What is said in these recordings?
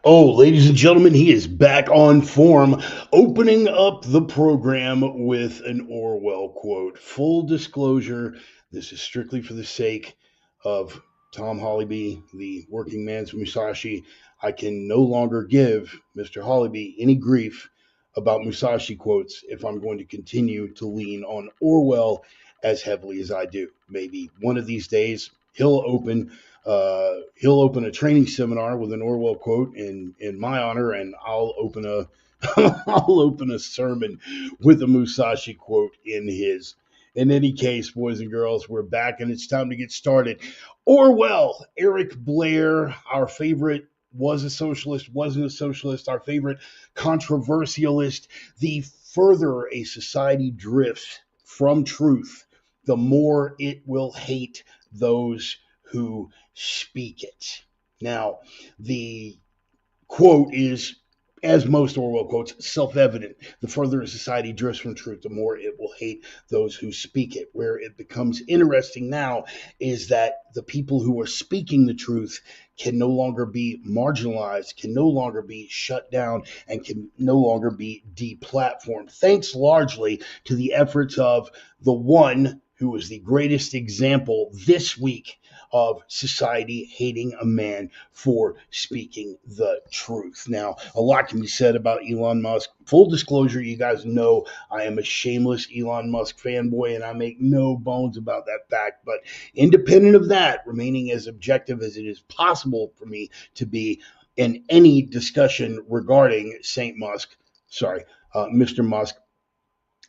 Oh, ladies and gentlemen, he is back on form, opening up the program with an Orwell quote. Full disclosure, this is strictly for the sake of Tom Hollyby, the working man's Musashi. I can no longer give Mr. Hollyby any grief about Musashi quotes if I'm going to continue to lean on Orwell as heavily as I do. Maybe one of these days he'll open a training seminar with an Orwell quote in my honor, and I'll open a I'll open a sermon with a Musashi quote in his. In any case, boys and girls, we're back and it's time to get started. Orwell, Eric Blair, our favorite was a socialist, wasn't a socialist, our favorite controversialist. The further a society drifts from truth, the more it will hate those who speak it. Now, the quote is, as most Orwell quotes, self evident. The further a society drifts from truth, the more it will hate those who speak it. Where it becomes interesting now is that the people who are speaking the truth can no longer be marginalized, can no longer be shut down, and can no longer be deplatformed, thanks largely to the efforts of the one who is the greatest example this week of society hating a man for speaking the truth. Now, a lot can be said about Elon Musk. Full disclosure, you guys know I am a shameless Elon Musk fanboy, and I make no bones about that fact. But independent of that, remaining as objective as it is possible for me to be in any discussion regarding Mr. Musk,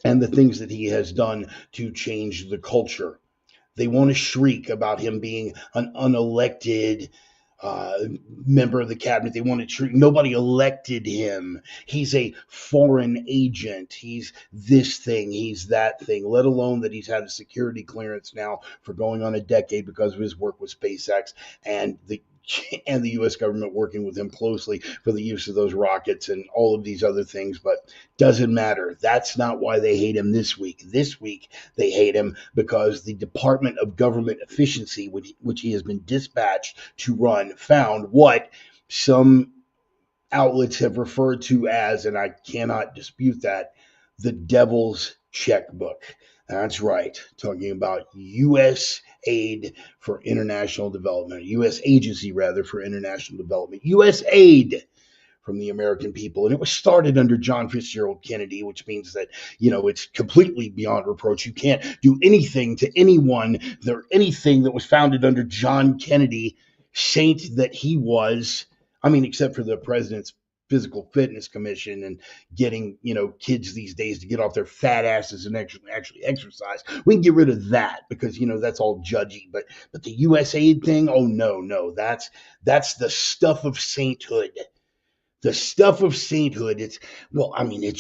and the things that he has done to change the culture. They want to shriek about him being an unelected uh, member of the cabinet. They want to shriek. Nobody elected him. He's a foreign agent. He's this thing. He's that thing, let alone that he's had a security clearance now for going on a decade because of his work with SpaceX and the U.S. government working with him closely for the use of those rockets and all of these other things. But doesn't matter. That's not why they hate him this week. This week, they hate him because the Department of Government Efficiency, which he has been dispatched to run, found what some outlets have referred to as, and I cannot dispute that, the devil's checkbook. That's right. Talking about U.S. aid for international development, U.S. agency rather for international development, U.S. aid from the American people. And it was started under John Fitzgerald Kennedy, which means that, it's completely beyond reproach. You can't do anything to anyone or anything that was founded under John Kennedy, saint that he was. I mean, except for the president's physical fitness commission and getting, kids these days to get off their fat asses and actually exercise. We can get rid of that because, that's all judgy. But the USAID thing, oh no, that's the stuff of sainthood. The stuff of sainthood. It's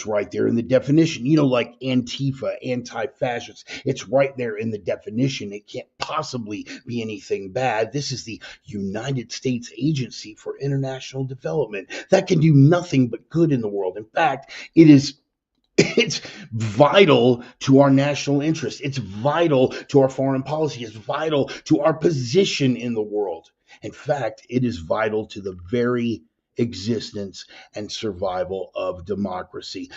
right there in the definition. Like Antifa, anti-fascist. It's right there in the definition. It can't possibly be anything bad. This is the United States Agency for International Development that can do nothing but good in the world. In fact, it's vital to our national interest. It's vital to our foreign policy. It's vital to our position in the world. In fact, it is vital to the very existence and survival of democracy.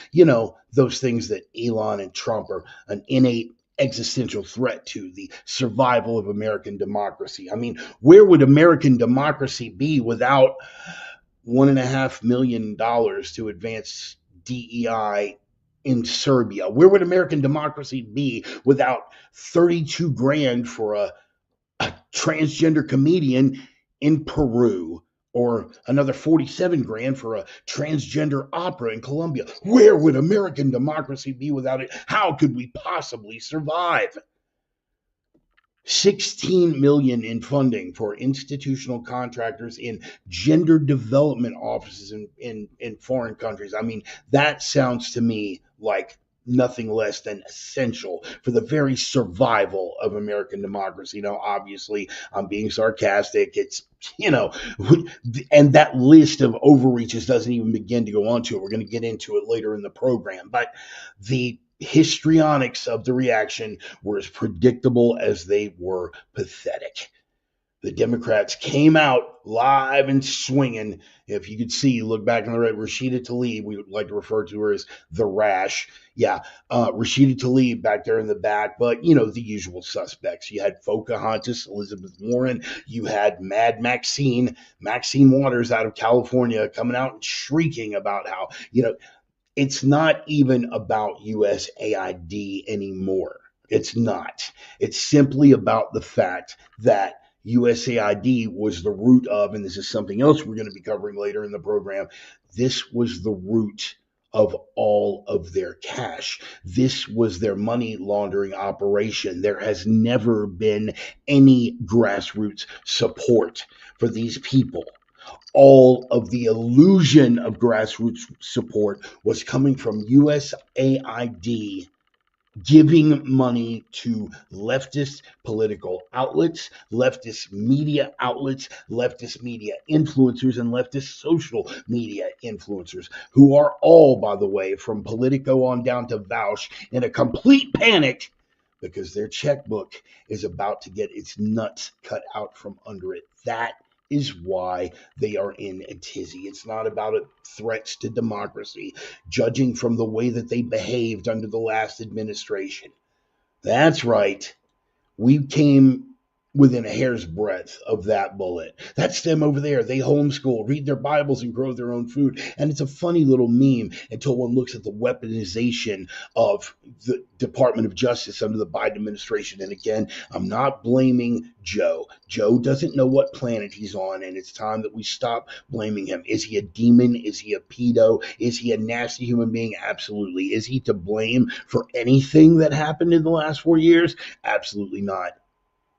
Those things that Elon and Trump are an innate existential threat to the survival of American democracy. I mean, where would American democracy be without $1.5 million to advance DEI in Serbia? Where would American democracy be without 32 grand for a transgender comedian in Peru, or another 47 grand for a transgender opera in Colombia? Where would American democracy be without it? How could we possibly survive? 16 million in funding for institutional contractors in gender development offices in foreign countries. I mean, that sounds to me like nothing less than essential for the very survival of American democracy. Now, obviously, I'm being sarcastic. It's, and that list of overreaches doesn't even begin to go on to it. We're going to get into it later in the program. But the histrionics of the reaction were as predictable as they were pathetic. The Democrats came out live and swinging. If you could see, look back on the right, Rashida Tlaib, we would like to refer to her as the Rash. Yeah, Rashida Tlaib back there in the back, but you know, the usual suspects. You had Pocahontas, Elizabeth Warren, you had Mad Maxine Waters out of California coming out and shrieking about how, you know, it's not even about USAID anymore. It's not. It's simply about the fact that USAID was the root of, and this is something else we're going to be covering later in the program, this was the root of all of their cash. This was their money laundering operation. There has never been any grassroots support for these people. All of the illusion of grassroots support was coming from USAID giving money to leftist political outlets, leftist media outlets, leftist media influencers, and leftist social media influencers, who are all, by the way, from Politico on down to Vaush, in a complete panic because their checkbook is about to get its nuts cut out from under it. That is why they are in a tizzy. It's not about threats to democracy, judging from the way that they behaved under the last administration. That's right. We came within a hair's breadth of that bullet. That's them over there. They homeschool, read their Bibles, and grow their own food. And it's a funny little meme until one looks at the weaponization of the Department of Justice under the Biden administration. And again, I'm not blaming Joe. Joe doesn't know what planet he's on, and it's time that we stop blaming him. Is he a demon? Is he a pedo? Is he a nasty human being? Absolutely. Is he to blame for anything that happened in the last 4 years? Absolutely not.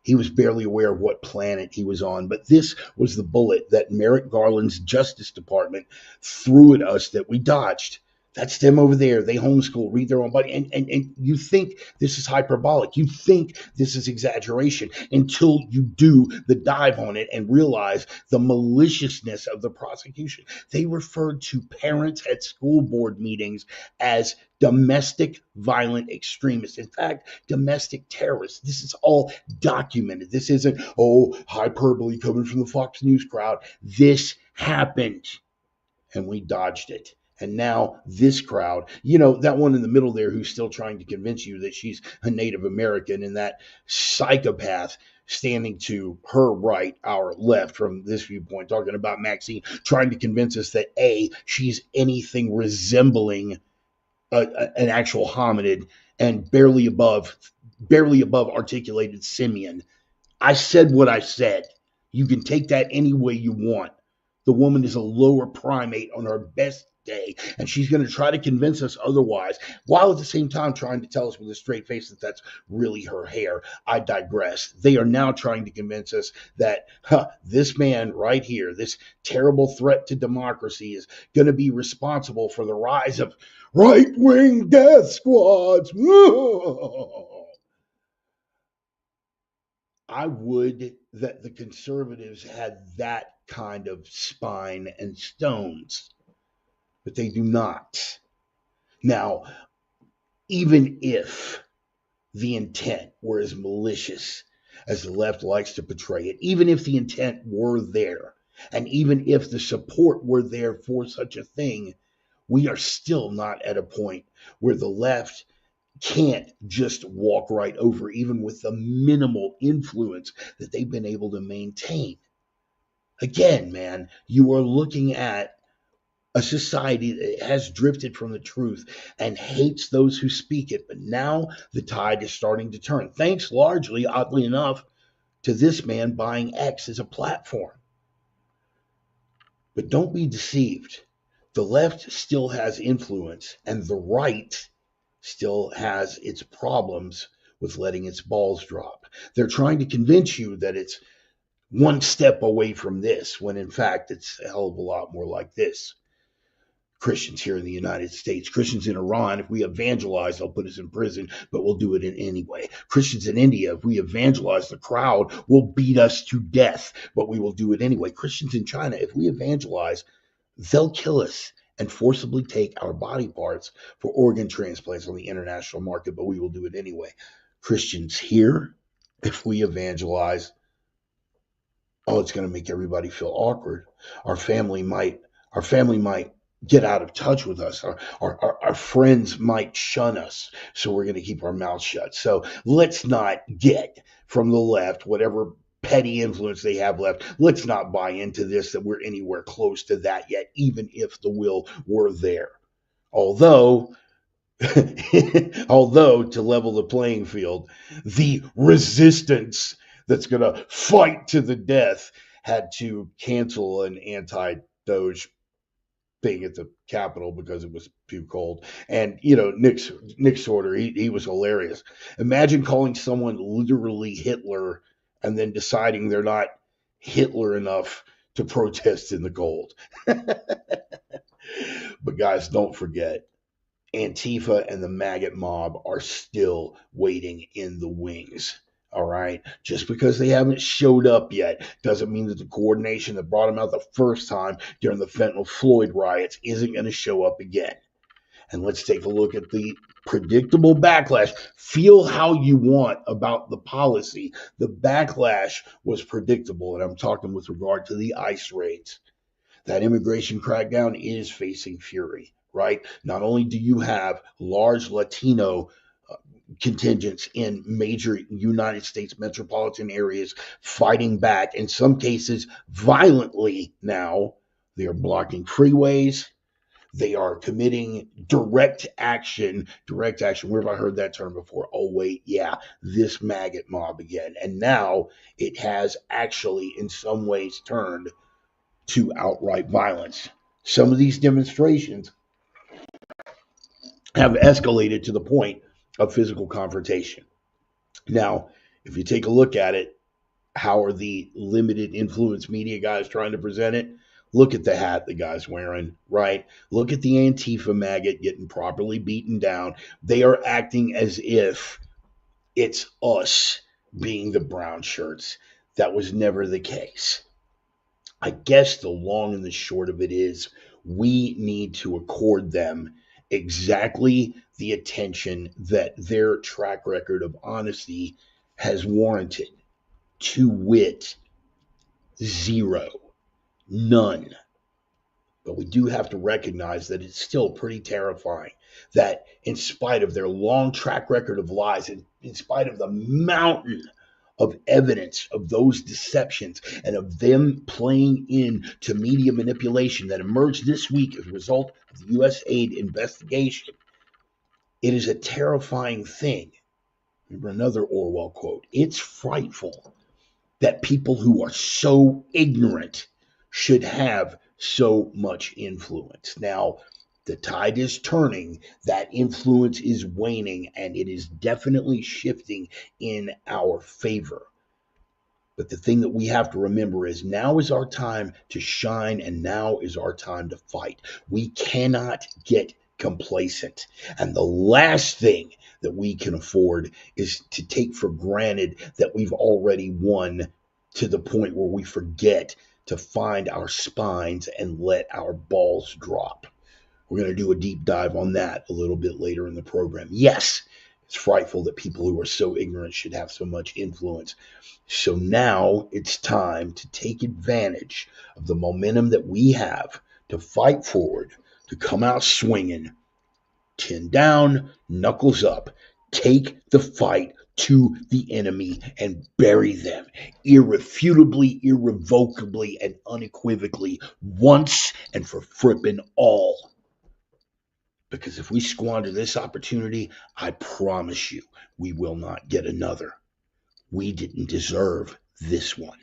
He was barely aware of what planet he was on. But this was the bullet that Merrick Garland's Justice Department threw at us that we dodged. That's them over there. They homeschool, read their own body. And you think this is hyperbolic. You think this is exaggeration until you do the dive on it and realize the maliciousness of the prosecution. They referred to parents at school board meetings as domestic violent extremists. In fact, domestic terrorists. This is all documented. This isn't, hyperbole coming from the Fox News crowd. This happened, and we dodged it. And now this crowd, you know, that one in the middle there who's still trying to convince you that she's a Native American, and that psychopath standing to her right, our left from this viewpoint, talking about Maxine, trying to convince us that A, she's anything resembling an actual hominid and barely above articulated simian. I said what I said. You can take that any way you want. The woman is a lower primate on her best day, and she's going to try to convince us otherwise, while at the same time trying to tell us with a straight face that that's really her hair. I digress. They are now trying to convince us that this man right here, this terrible threat to democracy, is going to be responsible for the rise of right-wing death squads. I would that the conservatives had that kind of spine and stones, but they do not. Now, even if the intent were as malicious as the left likes to portray it, even if the intent were there, and even if the support were there for such a thing, we are still not at a point where the left can't just walk right over, even with the minimal influence that they've been able to maintain. Again, man, you are looking at a society that has drifted from the truth and hates those who speak it. But now the tide is starting to turn, thanks largely, oddly enough, to this man buying X as a platform. But don't be deceived. The left still has influence, and the right still has its problems with letting its balls drop. They're trying to convince you that it's one step away from this, when in fact it's a hell of a lot more like this. Christians here in the United States, Christians in Iran, if we evangelize, they'll put us in prison, but we'll do it in anyway. Christians in India, if we evangelize, the crowd will beat us to death, but we will do it anyway. Christians in China, if we evangelize, they'll kill us and forcibly take our body parts for organ transplants on the international market, but we will do it anyway. Christians here, if we evangelize, Oh, it's going to make everybody feel awkward. Our family might, our family might get out of touch with us. Our friends might shun us. So we're going to keep our mouths shut. So let's not get from the left whatever petty influence they have left. Let's not buy into this that we're anywhere close to that yet, even if the will were there. Although although to level the playing field, the resistance that's going to fight to the death had to cancel an anti-Doge thing at the Capitol because it was too cold. And Nick Sorter, he was hilarious. Imagine calling someone literally Hitler and then deciding they're not Hitler enough to protest in the cold. But guys, don't forget, Antifa and the maggot mob are still waiting in the wings. All right. Just because they haven't showed up yet doesn't mean that the coordination that brought them out the first time during the Fentanyl Floyd riots isn't going to show up again. And let's take a look at the predictable backlash. Feel how you want about the policy. The backlash was predictable. And I'm talking with regard to the ICE raids. That immigration crackdown is facing fury, right? Not only do you have large Latino contingents in major United States metropolitan areas fighting back, in some cases violently now, they are blocking freeways. They are committing direct action. Direct action. Where have I heard that term before? Oh, wait, yeah, this maggot mob again. And now it has actually, in some ways, turned to outright violence. Some of these demonstrations have escalated to the point of physical confrontation. Now, if you take a look at it, how are the limited influence media guys trying to present it? Look at the hat the guy's wearing, right? Look at the Antifa maggot getting properly beaten down. They are acting as if it's us being the brown shirts. That was never the case. I guess the long and the short of it is we need to accord them exactly the attention that their track record of honesty has warranted. To wit, zero, none. But we do have to recognize that it's still pretty terrifying that, in spite of their long track record of lies, and in spite of the mountain of evidence of those deceptions and of them playing into media manipulation that emerged this week as a result of the USAID investigation, it is a terrifying thing. Remember another Orwell quote: it's frightful that people who are so ignorant should have so much influence. Now, the tide is turning, that influence is waning, and it is definitely shifting in our favor. But the thing that we have to remember is now is our time to shine, and now is our time to fight. We cannot get complacent. And the last thing that we can afford is to take for granted that we've already won, to the point where we forget to find our spines and let our balls drop. We're going to do a deep dive on that a little bit later in the program. Yes, it's frightful that people who are so ignorant should have so much influence. So now it's time to take advantage of the momentum that we have to fight forward, to come out swinging, chin down, knuckles up, take the fight to the enemy and bury them irrefutably, irrevocably, and unequivocally, once and for frippin' all. Because if we squander this opportunity, I promise you, we will not get another. We didn't deserve this one.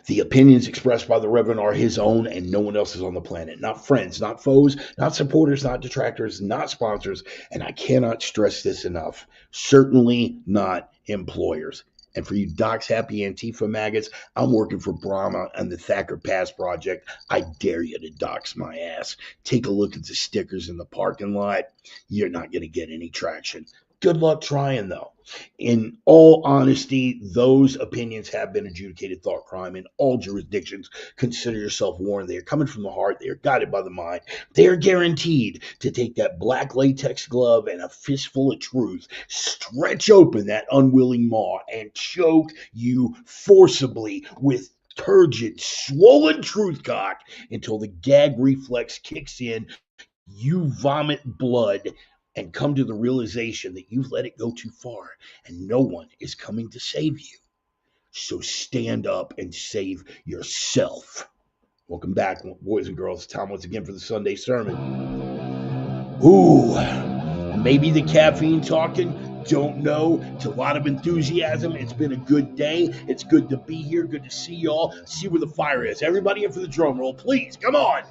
The opinions expressed by the Reverend are his own and no one else's on the planet. Not friends, not foes, not supporters, not detractors, not sponsors. And I cannot stress this enough. Certainly not employers. And for you Docs Happy Antifa maggots, I'm working for Brahma and the Thacker Pass Project. I dare you to dox my ass. Take a look at the stickers in the parking lot. You're not going to get any traction. Good luck trying, though. In all honesty, those opinions have been adjudicated thought crime in all jurisdictions. Consider yourself warned. They are coming from the heart. They are guided by the mind. They are guaranteed to take that black latex glove and a fistful of truth, stretch open that unwilling maw, and choke you forcibly with turgid, swollen truth cock until the gag reflex kicks in, you vomit blood, and come to the realization that you've let it go too far and no one is coming to save you. So stand up and save yourself. Welcome back, boys and girls. Time once again for the Sunday sermon. Ooh, maybe the caffeine talking. Don't know. It's a lot of enthusiasm. It's been a good day. It's good to be here. Good to see y'all. See where the fire is. Everybody in for the drum roll, please. Come on.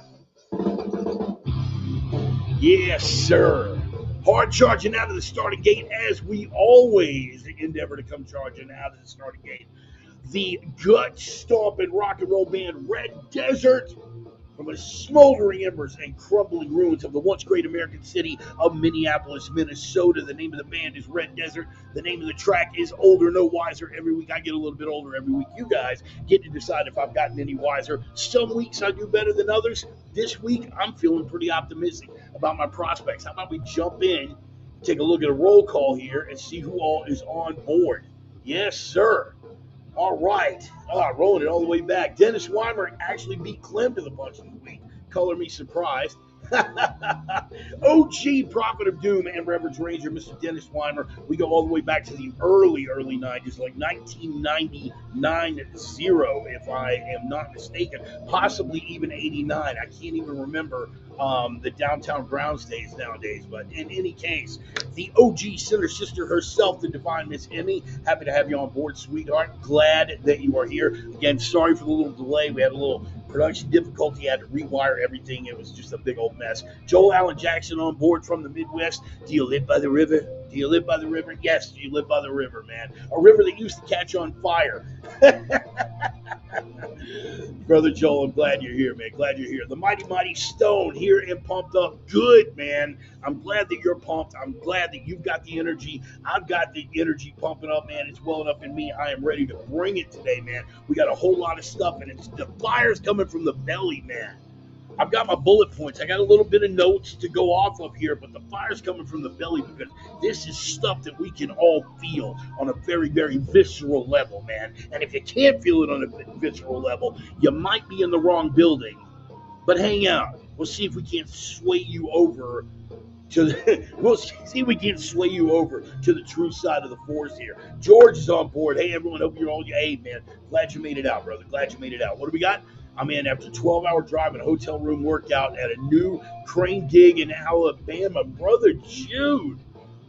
Yes, sir. Hard charging out of the starting gate as we always endeavor to come charging out of the starting gate. The gut stomping rock and roll band Red Desert, from the smoldering embers and crumbling ruins of the once great American city of Minneapolis, Minnesota. The name of the band is Red Desert. The name of the track is Older No Wiser. Every week I get a little bit older. Every week you guys get to decide if I've gotten any wiser. Some weeks I do better than others. This week I'm feeling pretty optimistic about my prospects. How about we jump in, take a look at a roll call here, and see who all is on board. Yes, sir. All right. Rolling it all the way back. Dennis Weimer actually beat Clem to the punch this week. Color me surprised. OG Prophet of Doom and Reverend Ranger, Mr. Dennis Weimer. We go all the way back to the early 90s, like 1999 if I am not mistaken. Possibly even 89. I can't even remember the downtown grounds days nowadays. But in any case, the OG Sinner Sister herself, the Divine Miss Emmy. Happy to have you on board, sweetheart. Glad that you are here. Again, sorry for the little delay. We had a little production difficulty. I had to rewire everything. It was just a big old mess. Joel Allen Jackson on board from the Midwest. Do you live by the river? Do you live by the river? Yes, do you live by the river, man? A river that used to catch on fire. Brother Joel, I'm glad you're here, man. Glad you're here. The Mighty Stone here and pumped up. Good, man. I'm glad that you're pumped. I'm glad that you've got the energy. I've got the energy pumping up, man. It's welling up in me. I am ready to bring it today, man. We got a whole lot of stuff, and it's the fire's coming from the belly, man. I've got my bullet points. I got a little bit of notes to go off of here, but the fire's coming from the belly because this is stuff that we can all feel on a very, very visceral level, man. And if you can't feel it on a visceral level, you might be in the wrong building. But hang out. We'll see if we can't sway you over we'll see if we can sway you over to the true side of the force here. George is on board. Hey, everyone, hope you're all. Hey, man, glad you made it out, brother. Glad you made it out. What do we got? I'm in after a 12-hour drive and a hotel room workout at a new crane gig in Alabama. Brother Jude,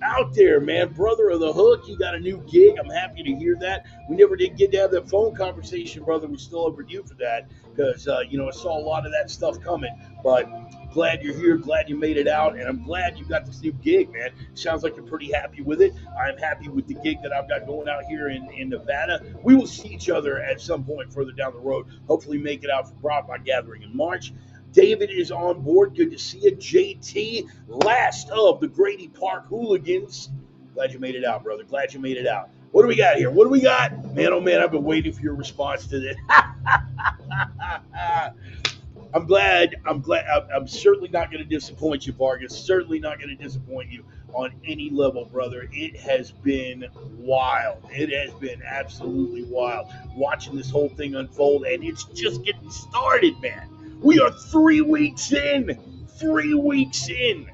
out there, man. Brother of the hook, you got a new gig. I'm happy to hear that. We never did get to have that phone conversation, brother. We're still overdue for that because, I saw a lot of that stuff coming. But glad you're here. Glad you made it out. And I'm glad you got this new gig, man. Sounds like you're pretty happy with it. I'm happy with the gig that I've got going out here in Nevada. We will see each other at some point further down the road. Hopefully make it out for Broadband Gathering in March. David is on board. Good to see you. JT, last of the Grady Park hooligans. Glad you made it out, brother. Glad you made it out. What do we got here? What do we got? Man, oh man, I've been waiting for your response to this. I'm glad. I'm certainly not going to disappoint you, Vargas. Certainly not going to disappoint you on any level, brother. It has been wild. It has been absolutely wild watching this whole thing unfold, and it's just getting started, man. We are 3 weeks in. 3 weeks in.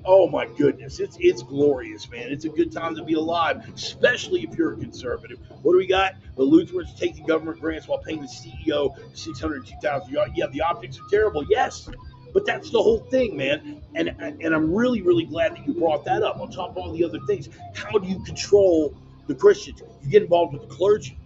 Oh my goodness, it's glorious, man. It's a good time to be alive, especially if you're a conservative. What do we got? The Lutherans taking government grants while paying the CEO $602,000. Yeah, the optics are terrible. Yes, but that's the whole thing, man. And I'm really, really glad that you brought that up. On top of all the other things, how do you control the Christians? You get involved with the clergy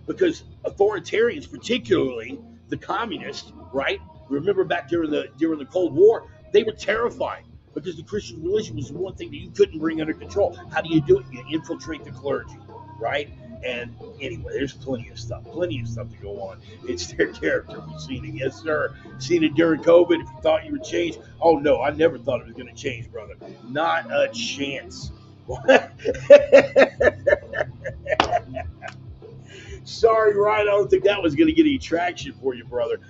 because authoritarians, particularly the communists, right? Remember back during the Cold War, they were terrified. Because the Christian religion was one thing that you couldn't bring under control. How do you do it? You infiltrate the clergy, right? And anyway, there's plenty of stuff to go on. It's their character. We've seen it. Yes, sir. Seen it during COVID. If you thought you would change, oh no, I never thought it was going to change, brother. Not a chance. Sorry, Ryan. I don't think that was going to get any traction for you, brother.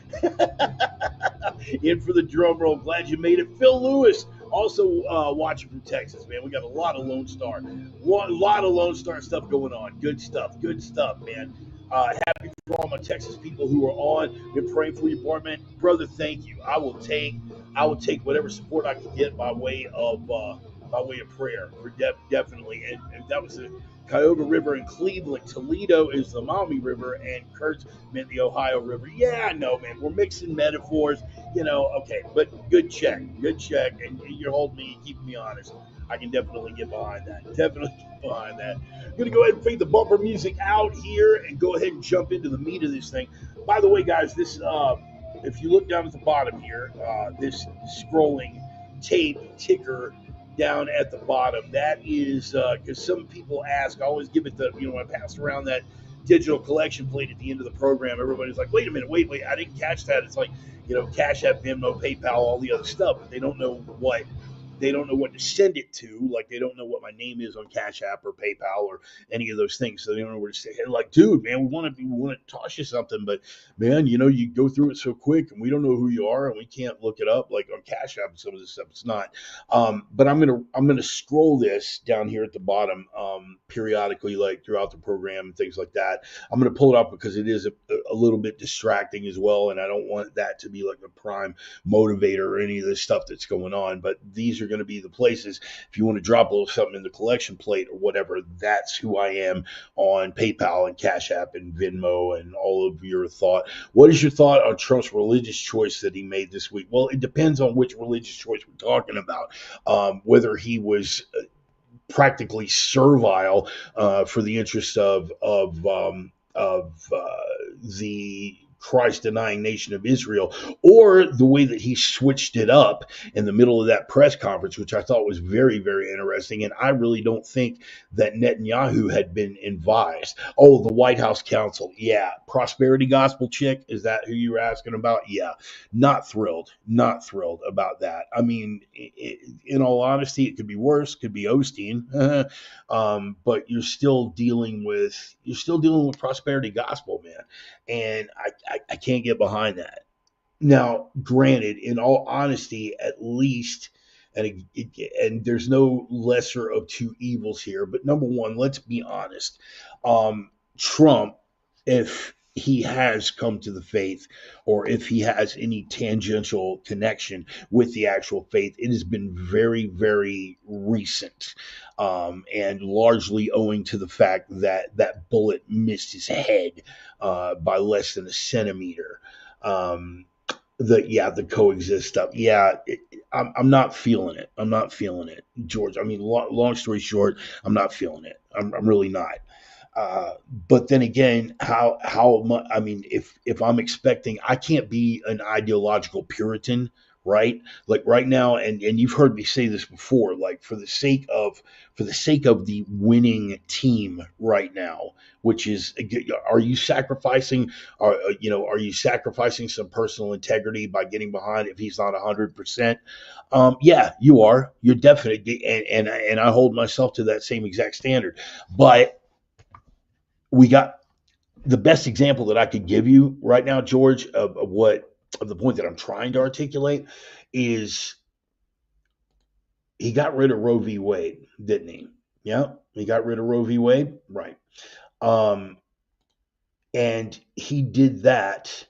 In for the drum roll. Glad you made it. Phil Lewis, also watching from Texas, man. We got a lot of Lone Star. A lot of Lone Star stuff going on. Good stuff. Good stuff, man. Happy for all my Texas people who are on. Been praying for you, Bartman. Brother, thank you. I will take whatever support I can get by way of prayer. Definitely. And that was the Cuyahoga River in Cleveland. Toledo is the Maumee River, and Kurtz meant the Ohio River. Yeah, I know, man. We're mixing metaphors, okay, but good check. Good check. And you're holding me and keeping me honest. I can definitely get behind that. Definitely get behind that. I'm going to go ahead and fade the bumper music out here and go ahead and jump into the meat of this thing. By the way, guys, this if you look down at the bottom here, this scrolling tape ticker down at the bottom, that is because some people ask, I always give it when I pass around that digital collection plate at the end of the program, everybody's like, wait a minute, wait, I didn't catch that. It's like, Cash App, Venmo, PayPal, all the other stuff, but they don't know what to send it to. Like, they don't know what my name is on Cash App or PayPal or any of those things. So they don't know where to say, hey, like, dude, man, we want to toss you something, but man, you go through it so quick and we don't know who you are and we can't look it up like on Cash App and some of this stuff. It's not. But I'm gonna scroll this down here at the bottom periodically, like throughout the program and things like that. I'm gonna pull it up because it is a little bit distracting as well, and I don't want that to be like the prime motivator or any of this stuff that's going on. But these are going to be the places if you want to drop a little something in the collection plate or whatever. That's who I am on PayPal and Cash App and Venmo and all of your thought. What is your thought on Trump's religious choice that he made this week? Well, it depends on which religious choice we're talking about. Whether he was practically servile for the interest of the Christ-denying nation of Israel, or the way that he switched it up in the middle of that press conference, which I thought was very, very interesting. And I really don't think that Netanyahu had been advised. Oh, the White House counsel. Yeah. Prosperity gospel chick. Is that who you were asking about? Yeah. Not thrilled about that. I mean, in all honesty, it could be worse. Could be Osteen. But you're still dealing with prosperity gospel, man. And I can't get behind that. Now, granted, in all honesty, at least, and there's no lesser of two evils here, but number one, let's be honest. Trump, if he has come to the faith or if he has any tangential connection with the actual faith, it has been very, very recent. And largely owing to the fact that that bullet missed his head by less than a centimeter. The coexist stuff. Yeah, I'm not feeling it. I'm not feeling it, George. I mean, long story short, I'm not feeling it. I'm really not. But then again, how much? I mean, if I'm expecting, I can't be an ideological Puritan, right? Like right now, and you've heard me say this before. Like for the sake of the winning team right now, which is, are you sacrificing? Are you sacrificing some personal integrity by getting behind if he's not 100%? Yeah, you are. You're definitely, and I hold myself to that same exact standard, but we got the best example that I could give you right now, George, of the point that I'm trying to articulate is he got rid of Roe v. Wade, didn't he? Yeah, he got rid of Roe v. Wade, right? And he did that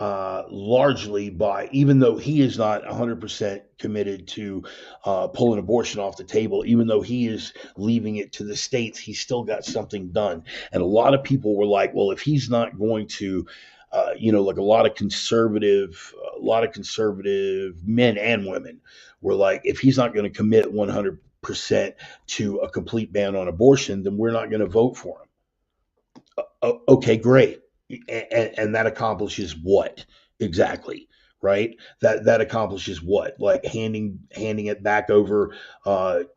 largely by, even though he is not 100% committed to pulling abortion off the table, even though he is leaving it to the states, he's still got something done. And a lot of people were like, well, if he's not going to, like a lot of conservative men and women were like, if he's not going to commit 100% to a complete ban on abortion, then we're not going to vote for him. Okay, great. And that accomplishes what exactly, right? That accomplishes what? Like handing it back over. Like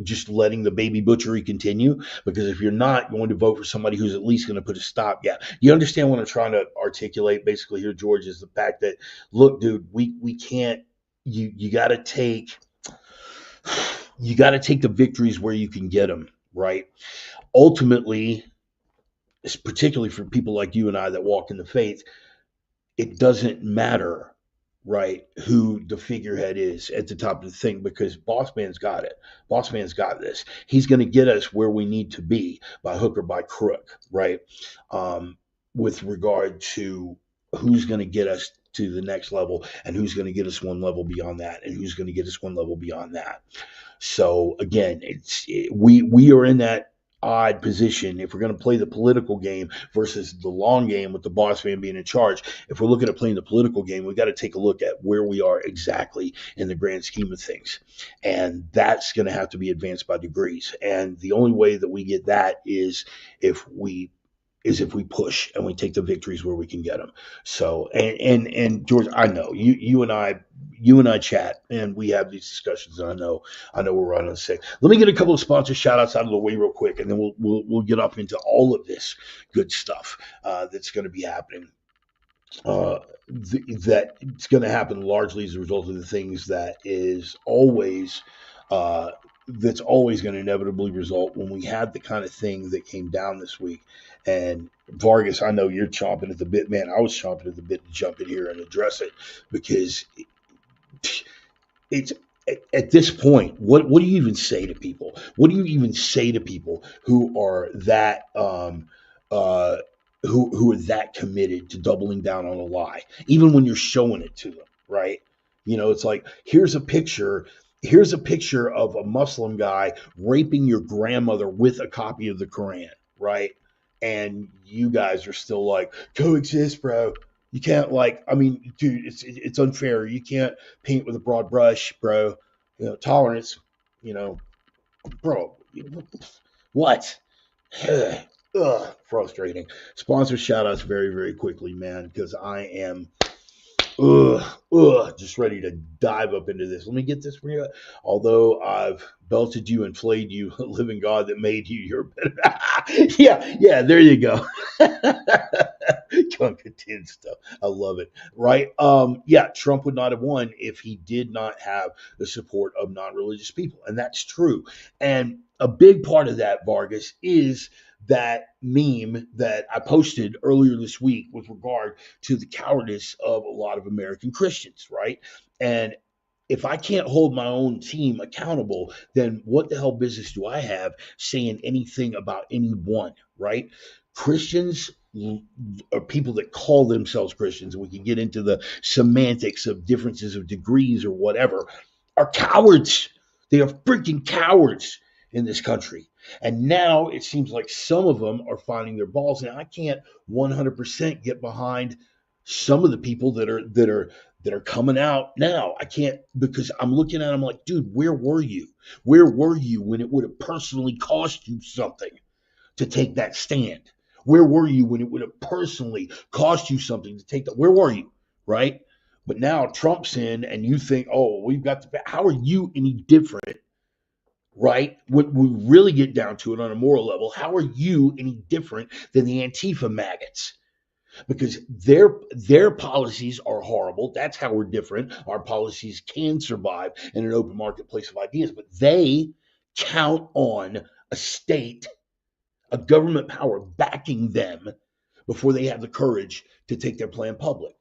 just letting the baby butchery continue. Because if you're not going to vote for somebody who's at least going to put a stop, yeah, you understand what I'm trying to articulate basically here, George, is the fact that, look, dude, we can't. You got to take. You got to take the victories where you can get them, right? Ultimately, particularly for people like you and I that walk in the faith, it doesn't matter, right, who the figurehead is at the top of the thing, because Boss Man's got it. Boss Man's got this. He's going to get us where we need to be by hook or by crook, right? With regard to who's going to get us to the next level and who's going to get us one level beyond that and who's going to get us one level beyond that. So again, we are in that odd position if we're going to play the political game versus the long game with the boss man being in charge. If we're looking at playing the political game, we got to take a look at where we are exactly in the grand scheme of things, and that's going to have to be advanced by degrees. And the only way that we get that is if we push and we take the victories where we can get them. So, and George, I know you and I chat and we have these discussions, and I know we're right on the same. Let me get a couple of sponsor shout outs out of the way real quick, and then we'll get up into all of this good stuff that's going to be happening. That it's going to happen largely as a result of the things that's always going to inevitably result when we had the kind of thing that came down this week. And Vargas, I know you're chomping at the bit, man. I was chomping at the bit to jump in here and address it, because it's at this point, what do you even say to people? What do you even say to people who are that who are that committed to doubling down on a lie, even when you're showing it to them, right? It's like, here's a picture of a Muslim guy raping your grandmother with a copy of the Quran, right? And you guys are still like, coexist, bro. You can't, like, I mean, dude, it's unfair. You can't paint with a broad brush, bro. Tolerance, bro. What? Ugh, frustrating. Sponsor shout outs very, very quickly, man, because I am just ready to dive up into this. Let me get this for you. Although I've belted you and flayed you, living God that made you, you're better. yeah, there you go. Gunka tin stuff. I love it. Right? Trump would not have won if he did not have the support of non-religious people. And that's true. And a big part of that, Vargas, is that meme that I posted earlier this week with regard to the cowardice of a lot of American Christians, right? And if I can't hold my own team accountable, then what the hell business do I have saying anything about anyone, right? Christians, or people that call themselves Christians, and we can get into the semantics of differences of degrees or whatever, are cowards. They are freaking cowards in this country. And now it seems like some of them are finding their balls. And I can't 100% get behind some of the people that are coming out now. I can't, because I'm looking at them like, dude, where were you? Where were you when it would have personally cost you something to take that stand? Where were you when it would have personally cost you something to take that? Where were you? Right? But now Trump's in, and you think, oh, we've got the, how are you any different? Right? When we really get down to it on a moral level, how are you any different than the Antifa maggots? Because their policies are horrible. That's how we're different. Our policies can survive in an open marketplace of ideas, but they count on a state, a government power backing them before they have the courage to take their plan public.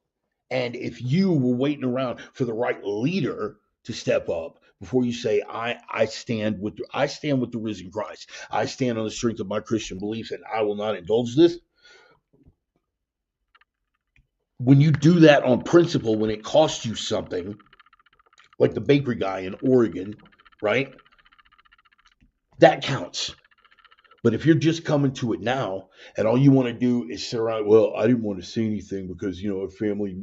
And if you were waiting around for the right leader to step up before you say, I stand with the risen Christ, I stand on the strength of my Christian beliefs, and I will not indulge this. When you do that on principle, when it costs you something, like the bakery guy in Oregon, right? That counts. But if you're just coming to it now and all you want to do is sit around, well, I didn't want to say anything because, a family,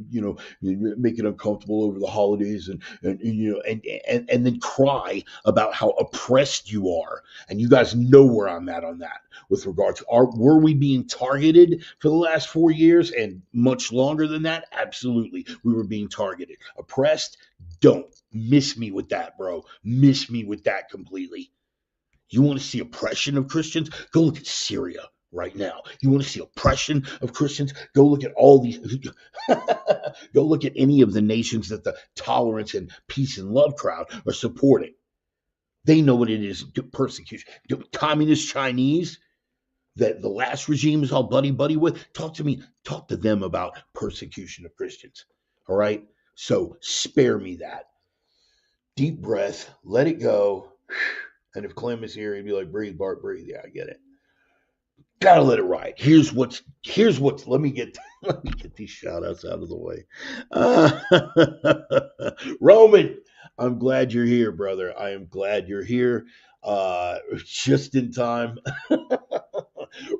make it uncomfortable over the holidays and then cry about how oppressed you are. And you guys know where I'm at on that with regard to were we being targeted for the last 4 years and much longer than that? Absolutely. We were being targeted. Oppressed? Don't miss me with that, bro. Miss me with that completely. You want to see oppression of Christians? Go look at Syria right now. You want to see oppression of Christians? Go look at all these. Go look at any of the nations that the tolerance and peace and love crowd are supporting. They know what it is, persecution. Communist Chinese that the last regime is all buddy buddy with. Talk to them about persecution of Christians. All right. So spare me that. Deep breath, let it go. And if Clem is here, he'd be like, breathe, Bart, breathe. Yeah, I get it. Gotta let it ride. Here's what's let me get these shout outs out of the way. Roman, I'm glad you're here, brother. I am glad you're here. Just in time.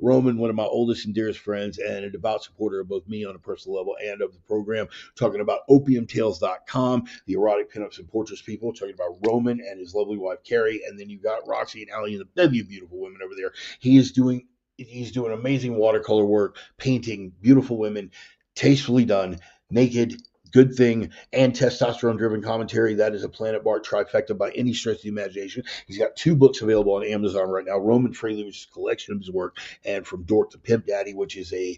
Roman, one of my oldest and dearest friends, and a devout supporter of both me on a personal level and of the program, talking about opiumtales.com, the erotic pinups and portraits people, talking about Roman and his lovely wife, Carrie, and then you got Roxy and Allie and the beautiful women over there. He's doing amazing watercolor work, painting beautiful women, tastefully done, naked, good thing, and testosterone-driven commentary. That is a Planet Bart trifecta by any stretch of the imagination. He's got 2 books available on Amazon right now. Roman Freely, which is a collection of his work, and From Dork to Pimp Daddy, which is a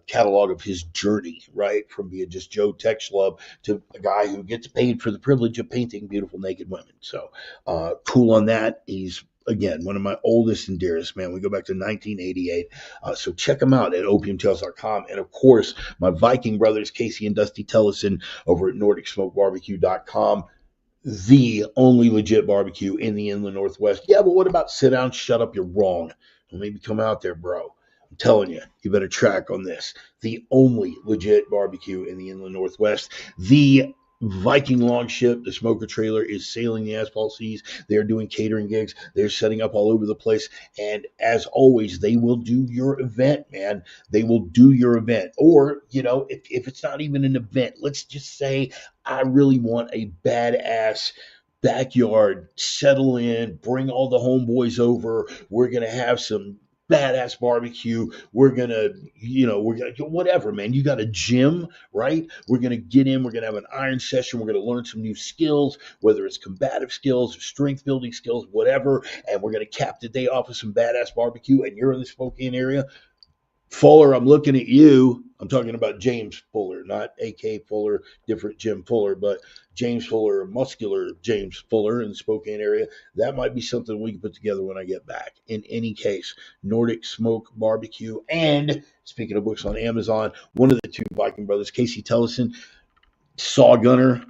catalog of his journey, right? From being just Joe Tech Schlub to a guy who gets paid for the privilege of painting beautiful naked women. So cool on that. He's again, one of my oldest and dearest, man. We go back to 1988. So check them out at opiumtales.com. And of course, my Viking brothers, Casey and Dusty Tellison, over at NordicSmokeBarbecue.com. The only legit barbecue in the Inland Northwest. Yeah, but what about sit down, shut up, you're wrong. Well, maybe come out there, bro. I'm telling you, you better track on this. The only legit barbecue in the Inland Northwest. The Viking Longship, the smoker trailer, is sailing the asphalt seas. They're doing catering gigs. They're setting up all over the place. And as always, they will do your event, man. They will do your event. Or, if it's not even an event, let's just say I really want a badass backyard, settle in, bring all the homeboys over. We're going to have some badass barbecue. We're gonna whatever, man. You got a gym, right? We're gonna get in. We're gonna have an iron session. We're gonna learn some new skills, whether it's combative skills or strength building skills, whatever. And we're gonna cap the day off with some badass barbecue. And you're in the Spokane area. Fuller, I'm looking at you. I'm talking about James Fuller, not A.K. Fuller, different Jim Fuller, but James Fuller, muscular James Fuller in the Spokane area. That might be something we can put together when I get back. In any case, Nordic Smoke Barbecue. And speaking of books on Amazon, one of the 2 Viking brothers, Casey Tellison, Saw Gunner,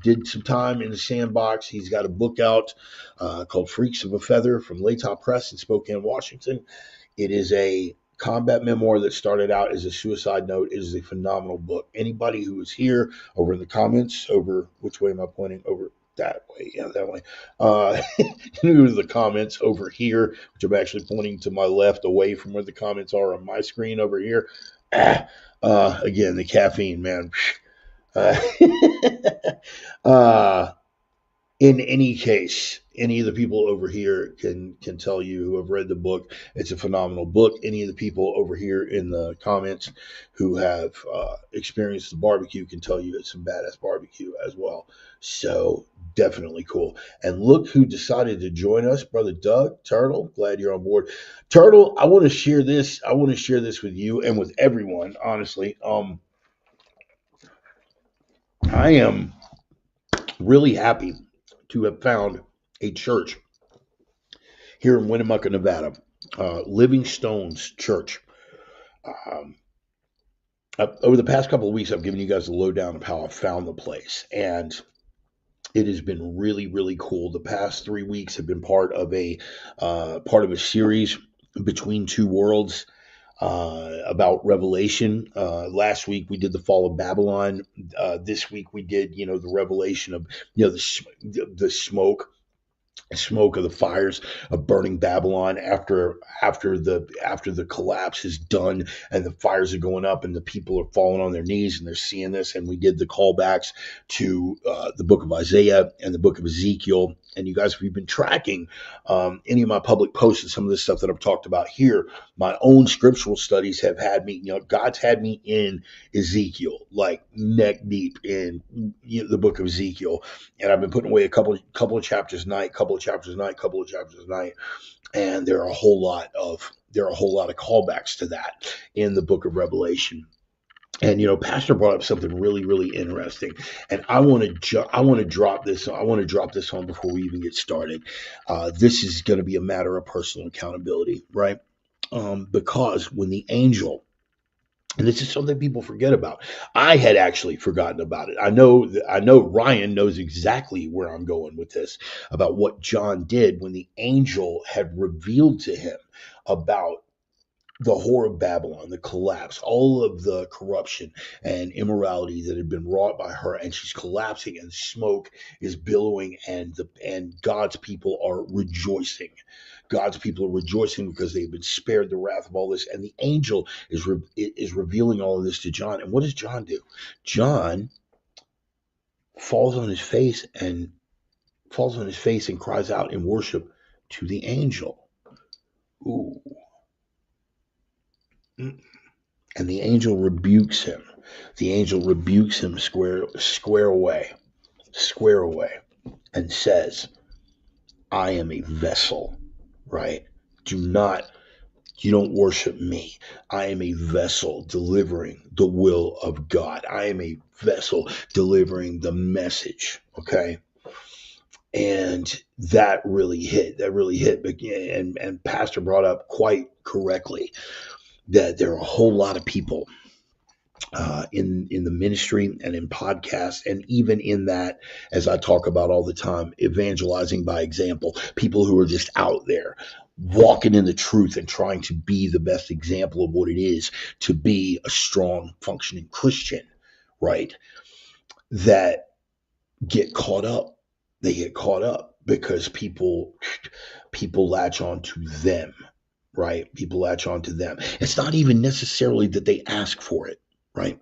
did some time in the sandbox. He's got a book out called Freaks of a Feather from Latop Press in Spokane, Washington. It is a combat memoir that started out as a suicide note. It is a phenomenal book. Anybody who is here over in the comments, over which way am I pointing? Over that way. Yeah, that way. Into the comments over here, which I'm actually pointing to my left away from where the comments are on my screen over here. Again, the caffeine, man. In any case, any of the people over here can tell you who have read the book. It's a phenomenal book. Any of the people over here in the comments who have experienced the barbecue can tell you it's some badass barbecue as well. So definitely cool. And look who decided to join us, brother Doug Turtle. Glad you're on board. Turtle, I want to share this. I want to share this with you and with everyone, honestly. I am really happy to have found a church here in Winnemucca, Nevada, Living Stones Church. Over the past couple of weeks, I've given you guys a lowdown of how I found the place, and it has been really, really cool. The past 3 weeks have been part of a series, Between Two Worlds, about Revelation. Last week we did the fall of Babylon. This week we did, the revelation of, the smoke of the fires of burning Babylon after the collapse is done and the fires are going up and the people are falling on their knees and they're seeing this. And we did the callbacks to the book of Isaiah and the book of Ezekiel. And you guys, if you've been tracking any of my public posts and some of this stuff that I've talked about here, my own scriptural studies have had me, God's had me in Ezekiel, like neck deep in the book of Ezekiel. And I've been putting away a couple of chapters a night, couple of chapters a night. And there are a whole lot of callbacks to that in the book of Revelation. And Pastor brought up something really, really interesting, and I want to drop this. I want to drop this on before we even get started. This is going to be a matter of personal accountability, right? Because when the angel, and this is something people forget about. I had actually forgotten about it. I know Ryan knows exactly where I'm going with this, about what John did when the angel had revealed to him about the whore of Babylon, the collapse, all of the corruption and immorality that had been wrought by her, and she's collapsing, and smoke is billowing, and God's people are rejoicing. God's people are rejoicing because they've been spared the wrath of all this, and the angel is revealing all of this to John. And what does John do? John falls on his face and cries out in worship to the angel. Ooh. And the angel rebukes him. The angel rebukes him square away, and says, I am a vessel, right? You don't worship me. I am a vessel delivering the will of God. I am a vessel delivering the message, okay? And that really hit. And Pastor brought up quite correctly that there are a whole lot of people in the ministry and in podcasts, and even in that, as I talk about all the time, evangelizing by example. People who are just out there walking in the truth and trying to be the best example of what it is to be a strong, functioning Christian, right? That get caught up. They get caught up because people latch on to them, right? People latch on to them. It's not even necessarily that they ask for it, right?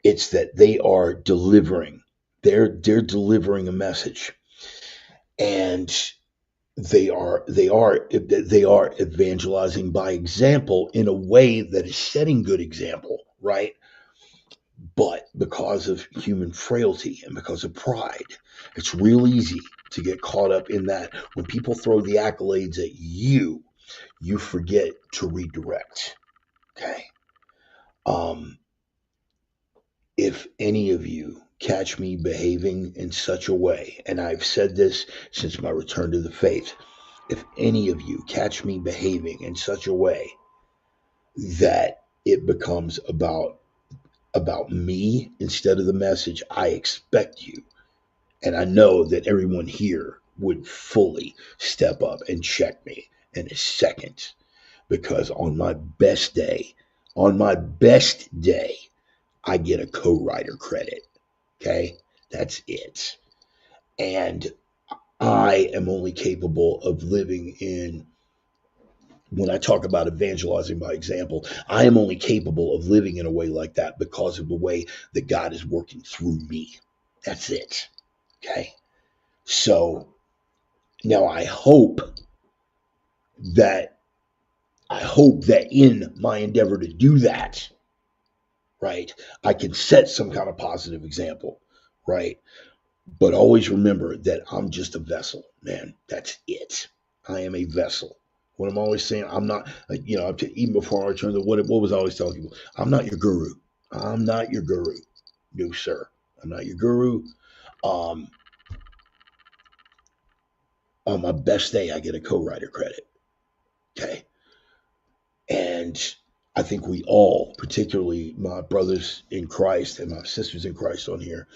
It's that they are delivering. They're delivering a message, and they are evangelizing by example in a way that is setting good example, right? But because of human frailty and because of pride, it's real easy to get caught up in that. When people throw the accolades at you, you forget to redirect. Okay. Um, if any of you catch me behaving in such a way, and I've said this since my return to the faith, if any of you catch me behaving in such a way that it becomes about me instead of the message, I expect you, and I know that everyone here would fully step up and check me in a second, because on my best day, I get a co-writer credit. Okay, that's it. And I am only capable of living in, when I talk about evangelizing by example, I am only capable of living in a way like that because of the way that God is working through me. That's it. Okay. So now that I hope that in my endeavor to do that, right, I can set some kind of positive example, right? But always remember that I'm just a vessel, man. That's it. I am a vessel. What I'm always saying, I'm not, even before I return to what was I always telling people? I'm not your guru. I'm not your guru. No, sir. I'm not your guru. Um, on my best day, I get a co-writer credit. Okay. And I think we all, particularly my brothers in Christ and my sisters in Christ on here,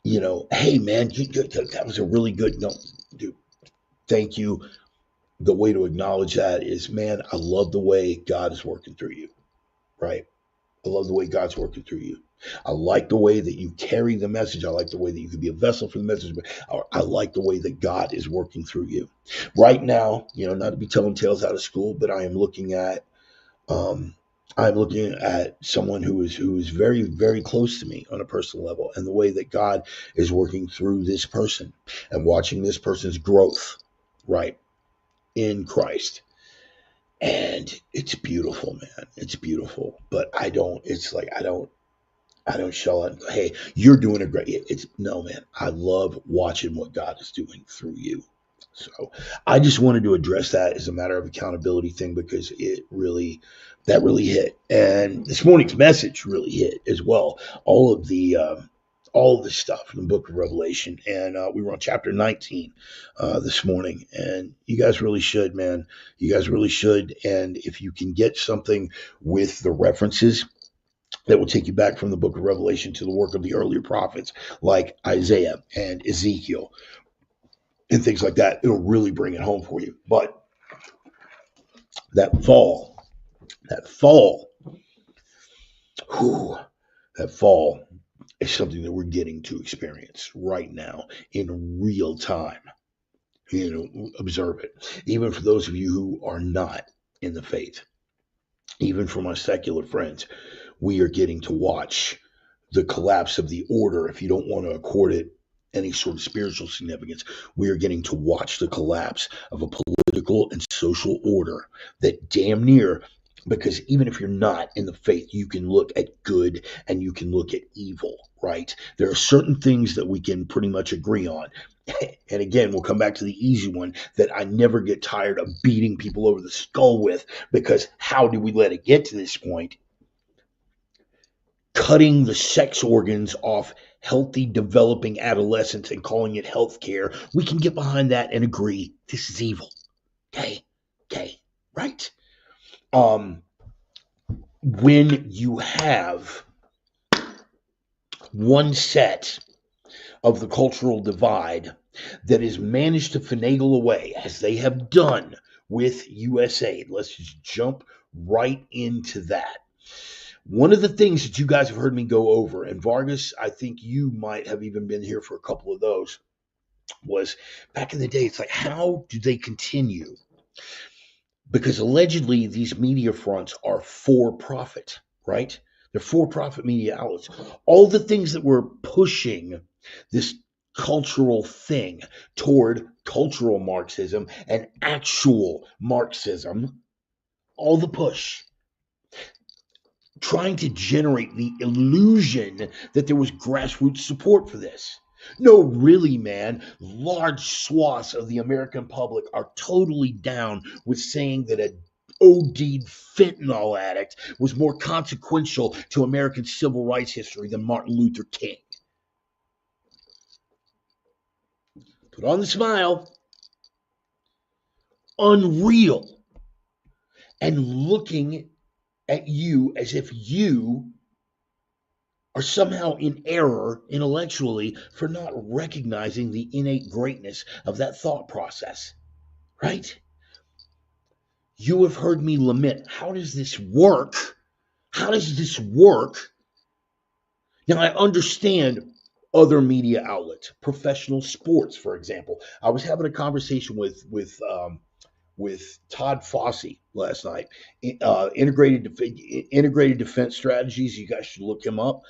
hey, man, that was a really good, no, dude, thank you. The way to acknowledge that is, man, I love the way God is working through you, right? I love the way God's working through you. I like the way that you carry the message. I like the way that you can be a vessel for the message. But I like the way that God is working through you. Right now, not to be telling tales out of school, but um, I'm looking at someone who is very, very close to me on a personal level, and the way that God is working through this person and watching this person's growth, right, in Christ. And it's beautiful, man. It's beautiful. But I don't show it. Hey, you're doing a great. It's no, man. I love watching what God is doing through you. So I just wanted to address that as a matter of accountability thing because that really hit, and this morning's message really hit as well. All of the all of the stuff in the Book of Revelation, and we were on chapter 19 this morning, and you guys really should, man. You guys really should, and if you can get something with the references that will take you back from the Book of Revelation to the work of the earlier prophets like Isaiah and Ezekiel and things like that, it'll really bring it home for you. But that fall, that fall, whew, that fall is something that we're getting to experience right now in real time. Observe it. Even for those of you who are not in the faith, even for my secular friends, we are getting to watch the collapse of the order. If you don't want to accord it any sort of spiritual significance, we are getting to watch the collapse of a political and social order that damn near, because even if you're not in the faith, you can look at good and you can look at evil, right? There are certain things that we can pretty much agree on. And again, we'll come back to the easy one that I never get tired of beating people over the skull with, because how did we let it get to this point? Cutting the sex organs off healthy developing adolescents and calling it health care. We can get behind that and agree this is evil. Okay, right? When you have one set of the cultural divide that has managed to finagle away, as they have done with USAID, let's just jump right into that. One of the things that you guys have heard me go over, and Vargas, I think you might have even been here for a couple of those, was back in the day, it's like, how do they continue? Because allegedly these media fronts are for profit, right? They're for profit media outlets. All the things that were pushing this cultural thing toward cultural Marxism and actual Marxism, all the push, trying to generate the illusion that there was grassroots support for this. No, really, man, large swaths of the American public are totally down with saying that a OD'd fentanyl addict was more consequential to American civil rights history than Martin Luther King. Put on the smile. Unreal. And looking at you as if you are somehow in error intellectually for not recognizing the innate greatness of that thought process, right? You have heard me lament, how does this work? How does this work? Now, I understand other media outlets, professional sports, for example. I was having a conversation with Todd Fossey last night. Integrated defense strategies. You guys should look him up.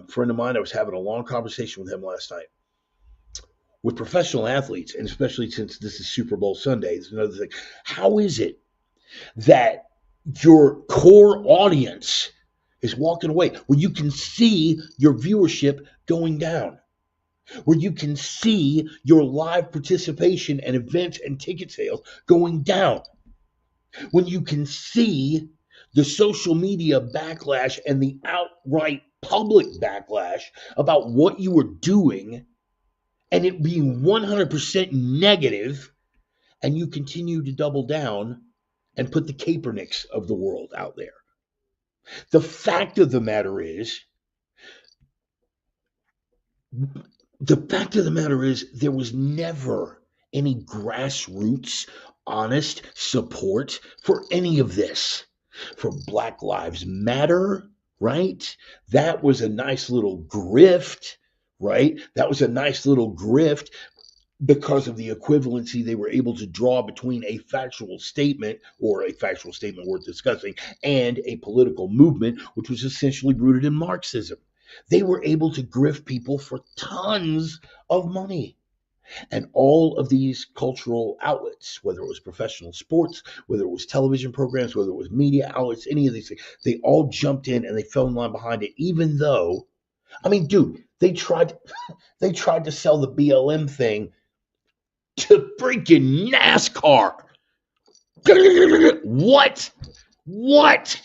Friend of mine, I was having a long conversation with him last night. With professional athletes, and especially since this is Super Bowl Sunday, there's another thing. How is it that your core audience is walking away, where you can see your viewership going down, where you can see your live participation and events and ticket sales going down, when you can see the social media backlash and the outright public backlash about what you were doing and it being 100% negative, and you continue to double down and put the Kaepernicks of the world out there. The fact of the matter is, there was never any grassroots, honest support for any of this. For Black Lives Matter, right? That was a nice little grift, right? That was a nice little grift because of the equivalency they were able to draw between a factual statement, or a factual statement worth discussing, and a political movement, which was essentially rooted in Marxism. They were able to grift people for tons of money. And all of these cultural outlets, whether it was professional sports, whether it was television programs, whether it was media outlets, any of these things, they all jumped in and they fell in line behind it, even though, I mean, dude, they tried to sell the BLM thing to freaking NASCAR. What? What?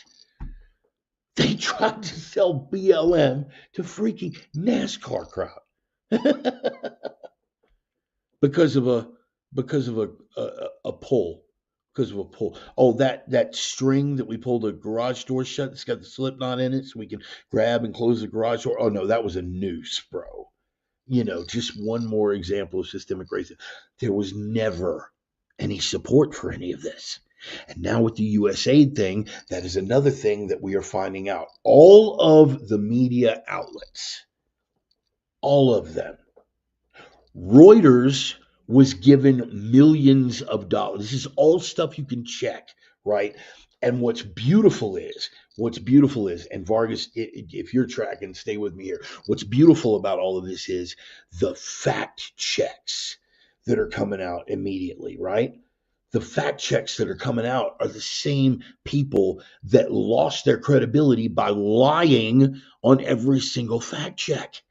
They tried to sell BLM to freaking NASCAR crowd because of a pull. Because of a pull. Oh, that string that we pull the garage door shut, it's got the slip knot in it, so we can grab and close the garage door. Oh no, that was a noose, bro. Just one more example of systemic racism. There was never any support for any of this. And now with the USAID thing, that is another thing that we are finding out. All of the media outlets, all of them, Reuters was given millions of dollars. This is all stuff you can check, right? And what's beautiful is, and Vargas, if you're tracking, stay with me here. What's beautiful about all of this is the fact checks that are coming out immediately, right? The fact checks that are coming out are the same people that lost their credibility by lying on every single fact check,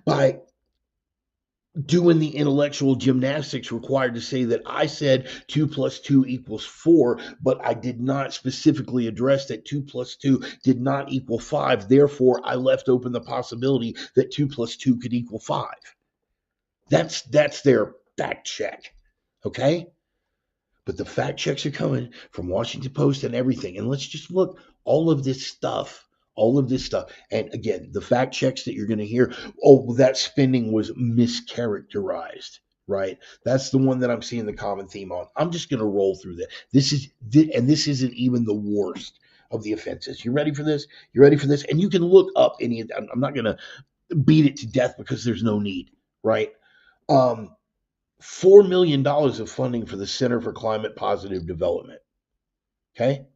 by doing the intellectual gymnastics required to say that I said 2 plus 2 equals 4, but I did not specifically address that 2 plus 2 did not equal 5. Therefore, I left open the possibility that 2 plus 2 could equal 5. That's their fact check. Okay? But the fact checks are coming from Washington Post and everything. And let's just look, all of this stuff. And again, the fact checks that you're going to hear, oh, that spending was mischaracterized, right? That's the one that I'm seeing the common theme on. I'm just going to roll through that. This isn't even the worst of the offenses. You ready for this? And you can look up any of that. I'm not going to beat it to death because there's no need, right? $4 million of funding for the Center for Climate Positive Development. Okay.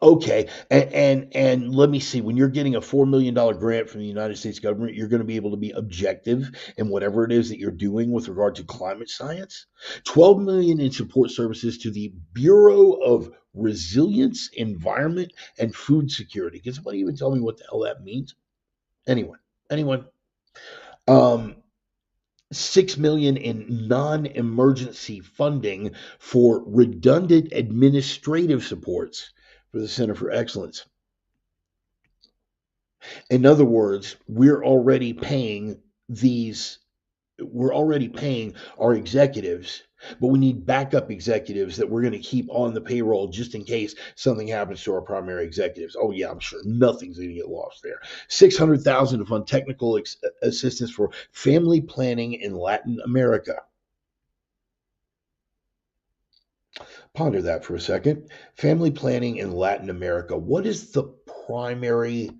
Okay, and let me see. When you're getting a $4 million grant from the United States government, you're going to be able to be objective in whatever it is that you're doing with regard to climate science. $12 million in support services to the Bureau of Resilience, Environment, and Food Security. Can somebody even tell me what the hell that means? Anyone? $6 million in non-emergency funding for redundant administrative supports for the Center for Excellence. In other words, we're already paying our executives, but we need backup executives that we're going to keep on the payroll just in case something happens to our primary executives. Oh yeah, I'm sure nothing's going to get lost there. $600,000 to fund technical assistance for family planning in Latin America. Ponder that for a second. Family planning in Latin America. What is the primary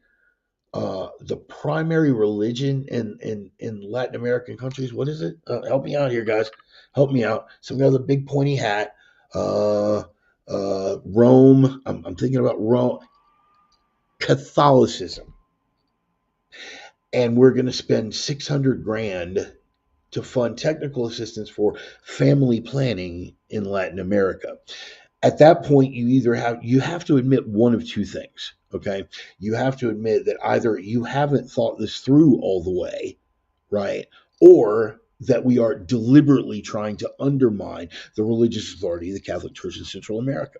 religion in Latin American countries? What is it? Help me out here, guys. Help me out. Some guy with a big pointy hat. Rome. I'm thinking about Rome. Catholicism. And we're going to spend $600,000 to fund technical assistance for family planning in Latin America. At that point, you have to admit one of two things. Okay, you have to admit that either you haven't thought this through all the way, right, or that we are deliberately trying to undermine the religious authority of the Catholic Church in Central America.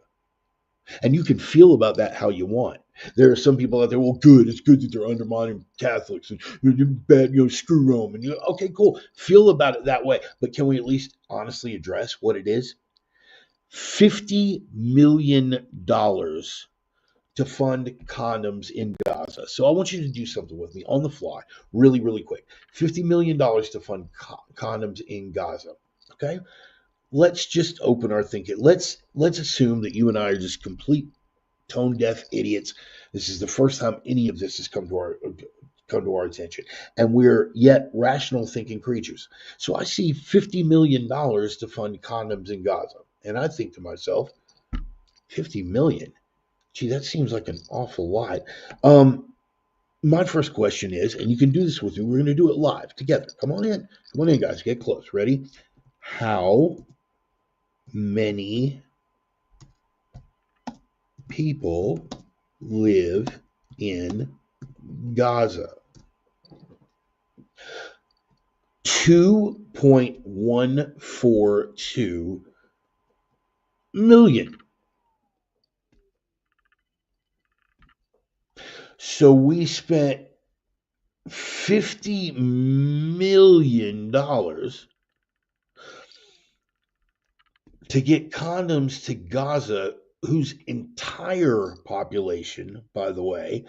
And you can feel about that how you want. There are some people out there, well, it's good that they're undermining Catholics and bad, screw Rome. And okay, cool. Feel about it that way. But can we at least honestly address what it is? $50 million to fund condoms in Gaza. So I want you to do something with me on the fly, really, really quick. $50 million to fund condoms in Gaza. Okay? Let's just open our thinking. Let's assume that you and I are just complete tone deaf idiots. This is the first time any of this has come to our attention, and we're yet rational thinking creatures. So I see $50 million to fund condoms in Gaza, and I think to myself, 50 million. Gee, that seems like an awful lot. My first question is, and you can do this with me. We're going to do it live together. Come on in, guys. Get close. Ready? How many people live in Gaza? 2.142 million. So we spent $50 million to get condoms to Gaza, whose entire population, by the way,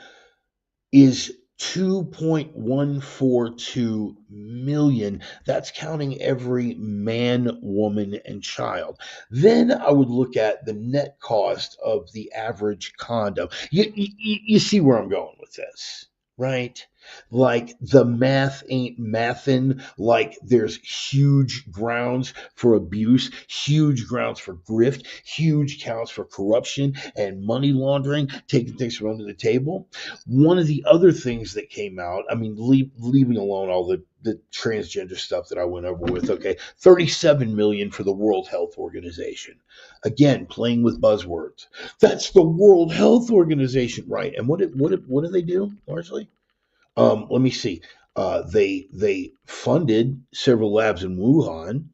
is 2.142 million. That's counting every man, woman, and child. Then I would look at the net cost of the average condom. You see where I'm going with this, right? Like the math ain't mathin', like there's huge grounds for abuse, huge grounds for grift, huge counts for corruption and money laundering, taking things from under the table. One of the other things that came out, I mean, leaving alone all the transgender stuff that I went over with, okay, 37 million for the World Health Organization. Again, playing with buzzwords. That's the World Health Organization, right? And what do they do largely? Let me see. They funded several labs in Wuhan.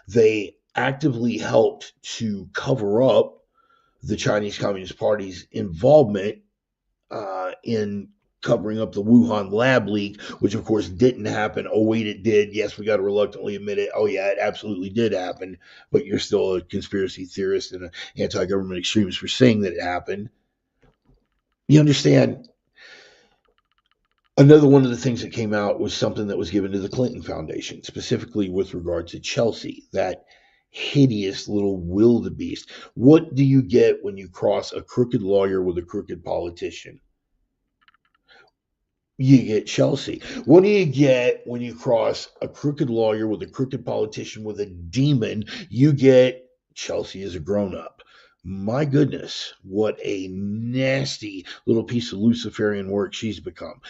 They actively helped to cover up the Chinese Communist Party's involvement in covering up the Wuhan lab leak, which of course didn't happen. Oh, wait, it did. Yes, we got to reluctantly admit it. Oh, yeah, it absolutely did happen. But you're still a conspiracy theorist and an anti government extremist for saying that it happened. You understand? Another one of the things that came out was something that was given to the Clinton Foundation, specifically with regard to Chelsea, that hideous little wildebeest. What do you get when you cross a crooked lawyer with a crooked politician? You get Chelsea. What do you get when you cross a crooked lawyer with a crooked politician with a demon? You get Chelsea as a grown up. My goodness, what a nasty little piece of Luciferian work she's become.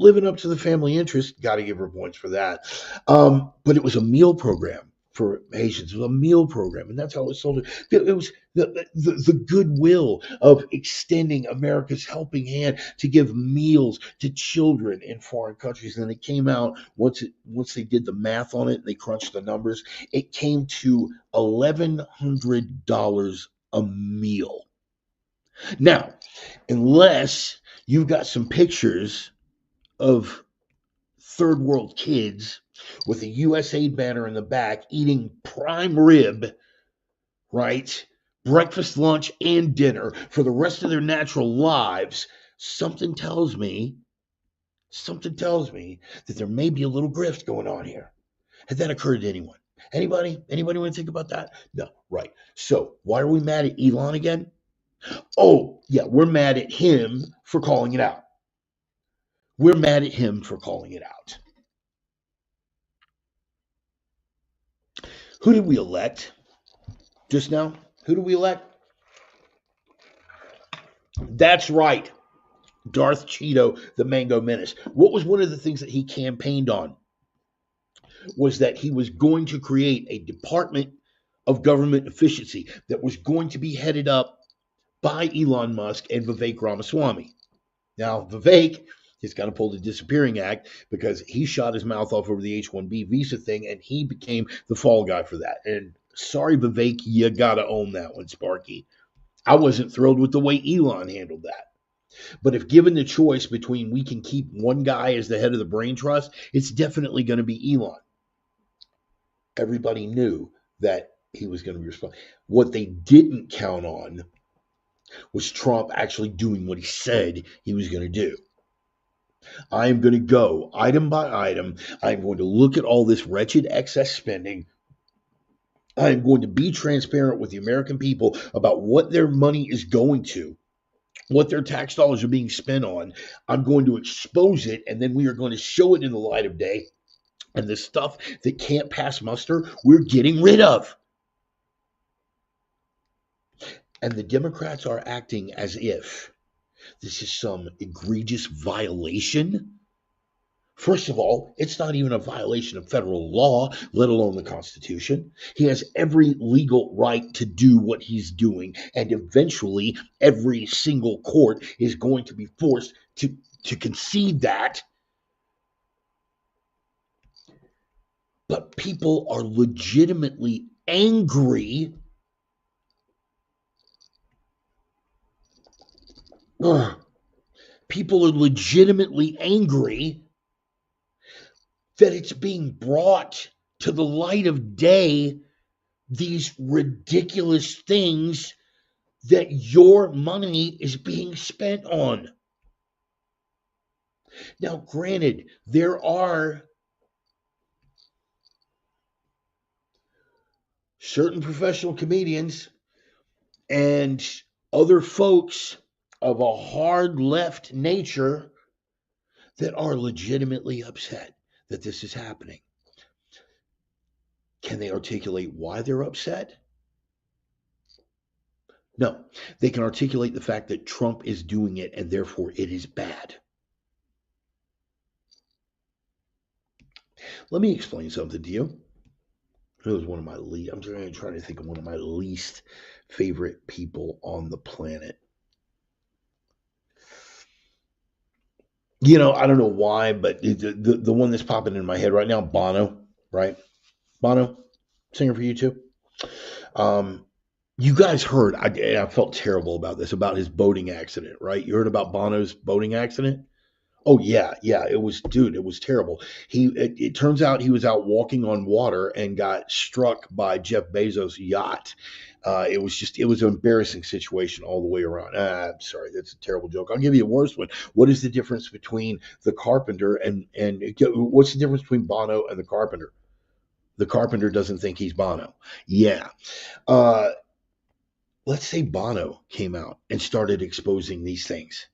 Living up to the family interest, got to give her points for that. But it was a meal program for Haitians. It was a meal program, and that's how it was sold. It was the goodwill of extending America's helping hand to give meals to children in foreign countries. And then it came out once they did the math on it, they crunched the numbers. It came to $1,100 a meal. Now, unless you've got some pictures of third world kids with a USAID banner in the back eating prime rib, right? Breakfast, lunch, and dinner for the rest of their natural lives. Something tells me that there may be a little grift going on here. Had that occurred to anyone? Anybody want to think about that? No, right. So why are we mad at Elon again? Oh, yeah, we're mad at him for calling it out. We're mad at him for calling it out. Who did we elect just now? Who did we elect? That's right. Darth Cheeto, the Mango Menace. What was one of the things that he campaigned on? Was that he was going to create a department of government efficiency that was going to be headed up by Elon Musk and Vivek Ramaswamy. Now, Vivek has kind of pulled a disappearing act because he shot his mouth off over the H-1B visa thing, and he became the fall guy for that. And sorry, Vivek, you got to own that one, Sparky. I wasn't thrilled with the way Elon handled that. But if given the choice between we can keep one guy as the head of the brain trust, it's definitely going to be Elon. Everybody knew that he was going to be responsible. What they didn't count on was Trump actually doing what he said he was going to do. I am going to go item by item. I'm going to look at all this wretched excess spending. I am going to be transparent with the American people about what their money is going to, what their tax dollars are being spent on. I'm going to expose it, and then we are going to show it in the light of day. And the stuff that can't pass muster, we're getting rid of. And the Democrats are acting as if this is some egregious violation. First of all, it's not even a violation of federal law, let alone the Constitution. He has every legal right to do what he's doing, and eventually every single court is going to be forced to concede that. But people are legitimately angry. People are legitimately angry that it's being brought to the light of day, these ridiculous things that your money is being spent on. Now, granted, there are certain professional comedians and other folks of a hard left nature that are legitimately upset that this is happening. Can they articulate why they're upset? No. They can articulate the fact that Trump is doing it and therefore it is bad. Let me explain something to you. It was one of my least, I'm trying to think of one of my least favorite people on the planet. I don't know why, but the one that's popping in my head right now, Bono, right? Bono, singer for U2. You guys heard, I felt terrible about this, about his boating accident, right? You heard about Bono's boating accident? Oh yeah, it was, dude, it was terrible. It turns out he was out walking on water and got struck by Jeff Bezos' yacht. It was an embarrassing situation all the way around. I'm sorry, that's a terrible joke. I'll give you a worse one. What is the difference between the Carpenter and what's the difference between Bono and the Carpenter? The Carpenter doesn't think he's Bono. Yeah. Uh, let's say Bono came out and started exposing these things.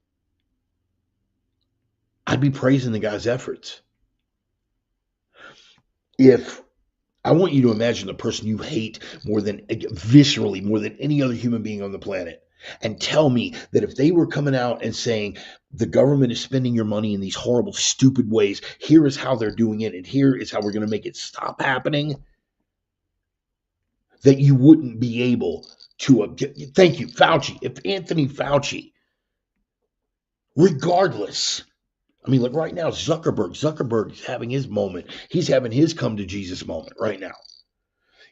I'd be praising the guy's efforts. If I want you to imagine the person you hate viscerally, more than any other human being on the planet, and tell me that if they were coming out and saying the government is spending your money in these horrible, stupid ways, here is how they're doing it, and here is how we're going to make it stop happening, that you wouldn't be able to. Thank you, Fauci. If Anthony Fauci, regardless, I mean, like right now, Zuckerberg's having his moment. He's having his come to Jesus moment right now.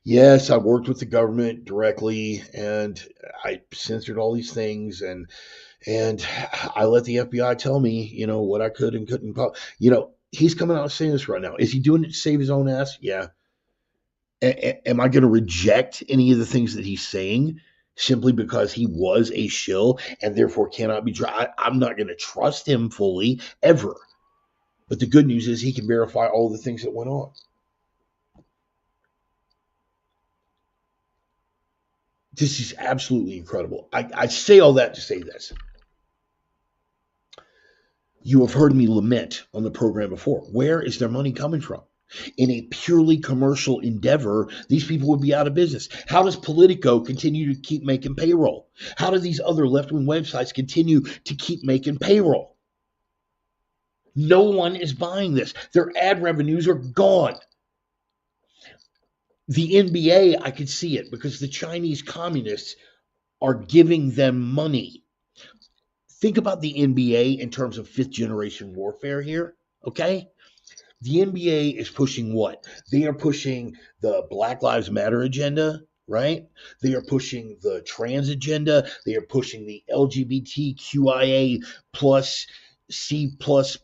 Yes, I worked with the government directly, and I censored all these things, and I let the FBI tell me, what I could and couldn't. He's coming out and saying this right now. Is he doing it to save his own ass? Yeah. Am I going to reject any of the things that he's saying simply because he was a shill and therefore cannot be I'm not going to trust him fully ever. But the good news is he can verify all the things that went on. This is absolutely incredible. I say all that to say this. You have heard me lament on the program before. Where is their money coming from? In a purely commercial endeavor, these people would be out of business. How does Politico continue to keep making payroll? How do these other left-wing websites continue to keep making payroll? No one is buying this. Their ad revenues are gone. The NBA, I could see it because the Chinese communists are giving them money. Think about the NBA in terms of fifth generation warfare here, okay? The NBA is pushing what? They are pushing the Black Lives Matter agenda, right? They are pushing the trans agenda. They are pushing the LGBTQIA plus C plus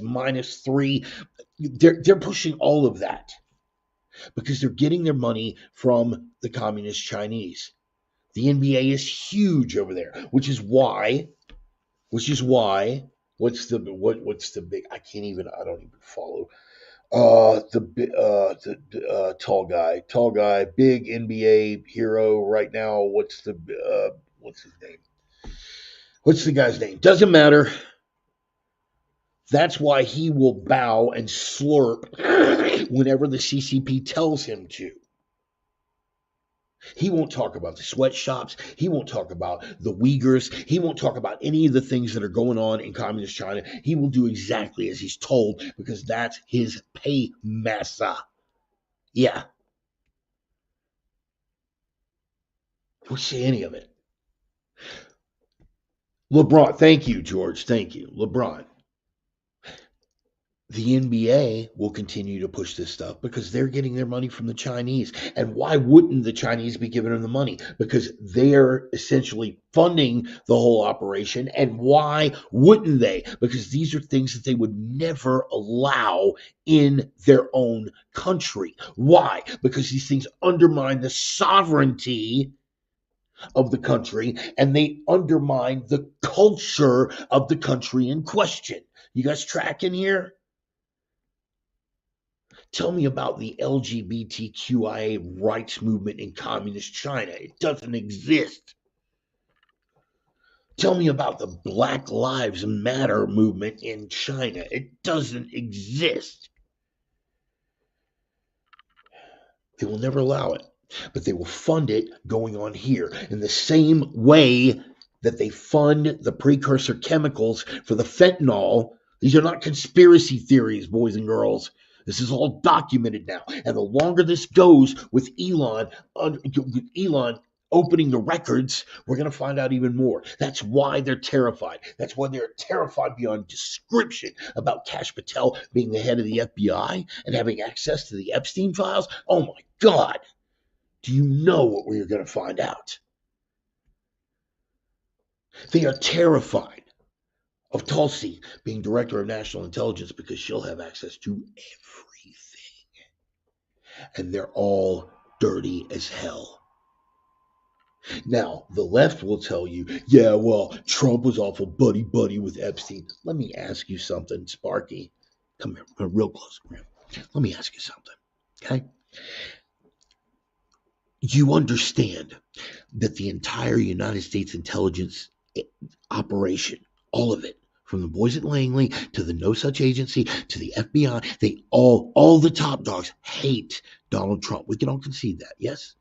minus 3. They're pushing all of that because they're getting their money from the communist Chinese. The NBA is huge over there, which is why what's the big, I don't even follow. The tall guy, big NBA hero right now. What's his name? What's the guy's name? Doesn't matter. That's why he will bow and slurp whenever the CCP tells him to. He won't talk about the sweatshops. He won't talk about the Uyghurs. He won't talk about any of the things that are going on in communist China. He will do exactly as he's told because that's his pay massa. Yeah. Don't say any of it. LeBron. Thank you, George. Thank you. LeBron. the NBA will continue to push this stuff because they're getting their money from the Chinese. And why wouldn't the Chinese be giving them the money? Because they're essentially funding the whole operation. And why wouldn't they? Because these are things that they would never allow in their own country. Why? Because these things undermine the sovereignty of the country and they undermine the culture of the country in question. You guys tracking here? Tell me about the LGBTQIA rights movement in communist China. It doesn't exist. Tell me about the Black Lives Matter movement in China. It doesn't exist. They will never allow it, but they will fund it going on here in the same way that they fund the precursor chemicals for the fentanyl. These are not conspiracy theories, boys and girls. This is all documented now. And the longer this goes with Elon opening the records, we're going to find out even more. That's why they're terrified. That's why they're terrified beyond description about Kash Patel being the head of the FBI and having access to the Epstein files. Oh my God. Do you know what we're going to find out? They are terrified of Tulsi being director of national intelligence because she'll have access to everything. And they're all dirty as hell. Now, the left will tell you, yeah, well, Trump was awful buddy-buddy with Epstein. Let me ask you something, Sparky. Come here, real close. Let me ask you something, okay? You understand that the entire United States intelligence operation, all of it, from the boys at Langley to the No Such Agency to the FBI, they all the top dogs hate Donald Trump. We can all concede that. Yes,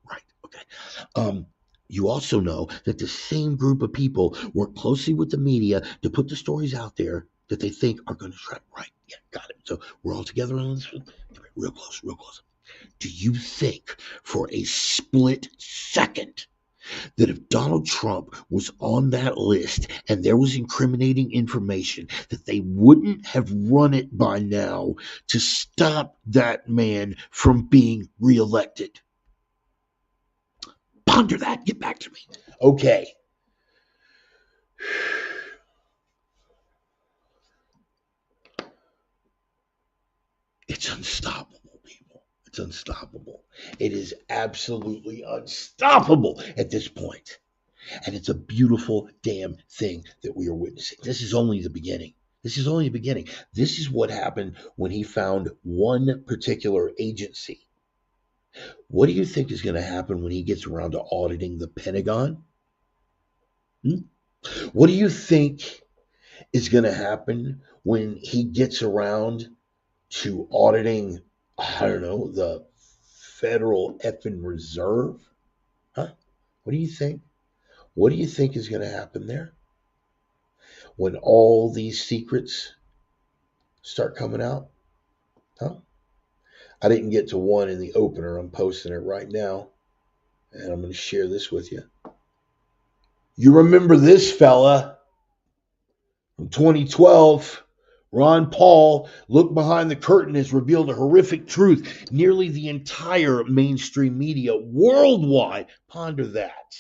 right, okay. You also know that the same group of people work closely with the media to put the stories out there that they think are going to track. Right, yeah, got it. So we're all together on this. Real close. Do you think for a split second that if Donald Trump was on that list and there was incriminating information, that they wouldn't have run it by now to stop that man from being reelected? Ponder that. Get back to me. Okay. It's unstoppable, people. It's unstoppable. It is absolutely unstoppable at this point. And it's a beautiful damn thing that we are witnessing. This is only the beginning. This is only the beginning. This is what happened when he found one particular agency. What do you think is going to happen when he gets around to auditing the Pentagon? What do you think is going to happen when he gets around to auditing, I don't know, the Federal Effing Reserve? Huh? What do you think? What do you think is going to happen there when all these secrets start coming out? Huh? I didn't get to one in the opener. I'm posting it right now, and I'm going to share this with you. You remember this fella from 2012? Ron Paul, look behind the curtain, has revealed a horrific truth. Nearly the entire mainstream media worldwide, ponder that,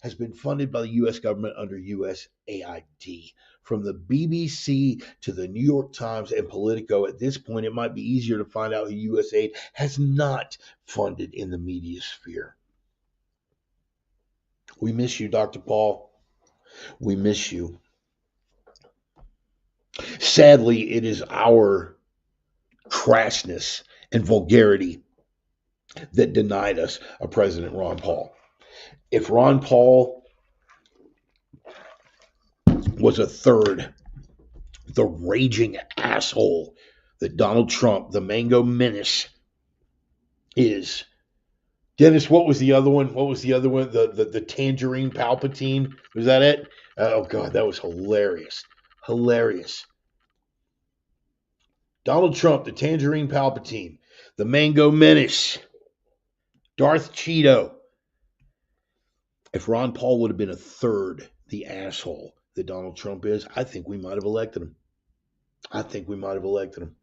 has been funded by the U.S. government under USAID. From the BBC to the New York Times and Politico, at this point, it might be easier to find out who USAID has not funded in the media sphere. We miss you, Dr. Paul. We miss you. Sadly, it is our crassness and vulgarity that denied us a President Ron Paul. If Ron Paul was a third, the raging asshole that Donald Trump, the Mango Menace, is. Dennis, what was the other one? The Tangerine Palpatine? Was that it? Oh, God, that was hilarious. Hilarious. Donald Trump, the Tangerine Palpatine, the Mango Menace, Darth Cheeto. If Ron Paul would have been a third the asshole that Donald Trump is, I think we might have elected him. I think we might have elected him.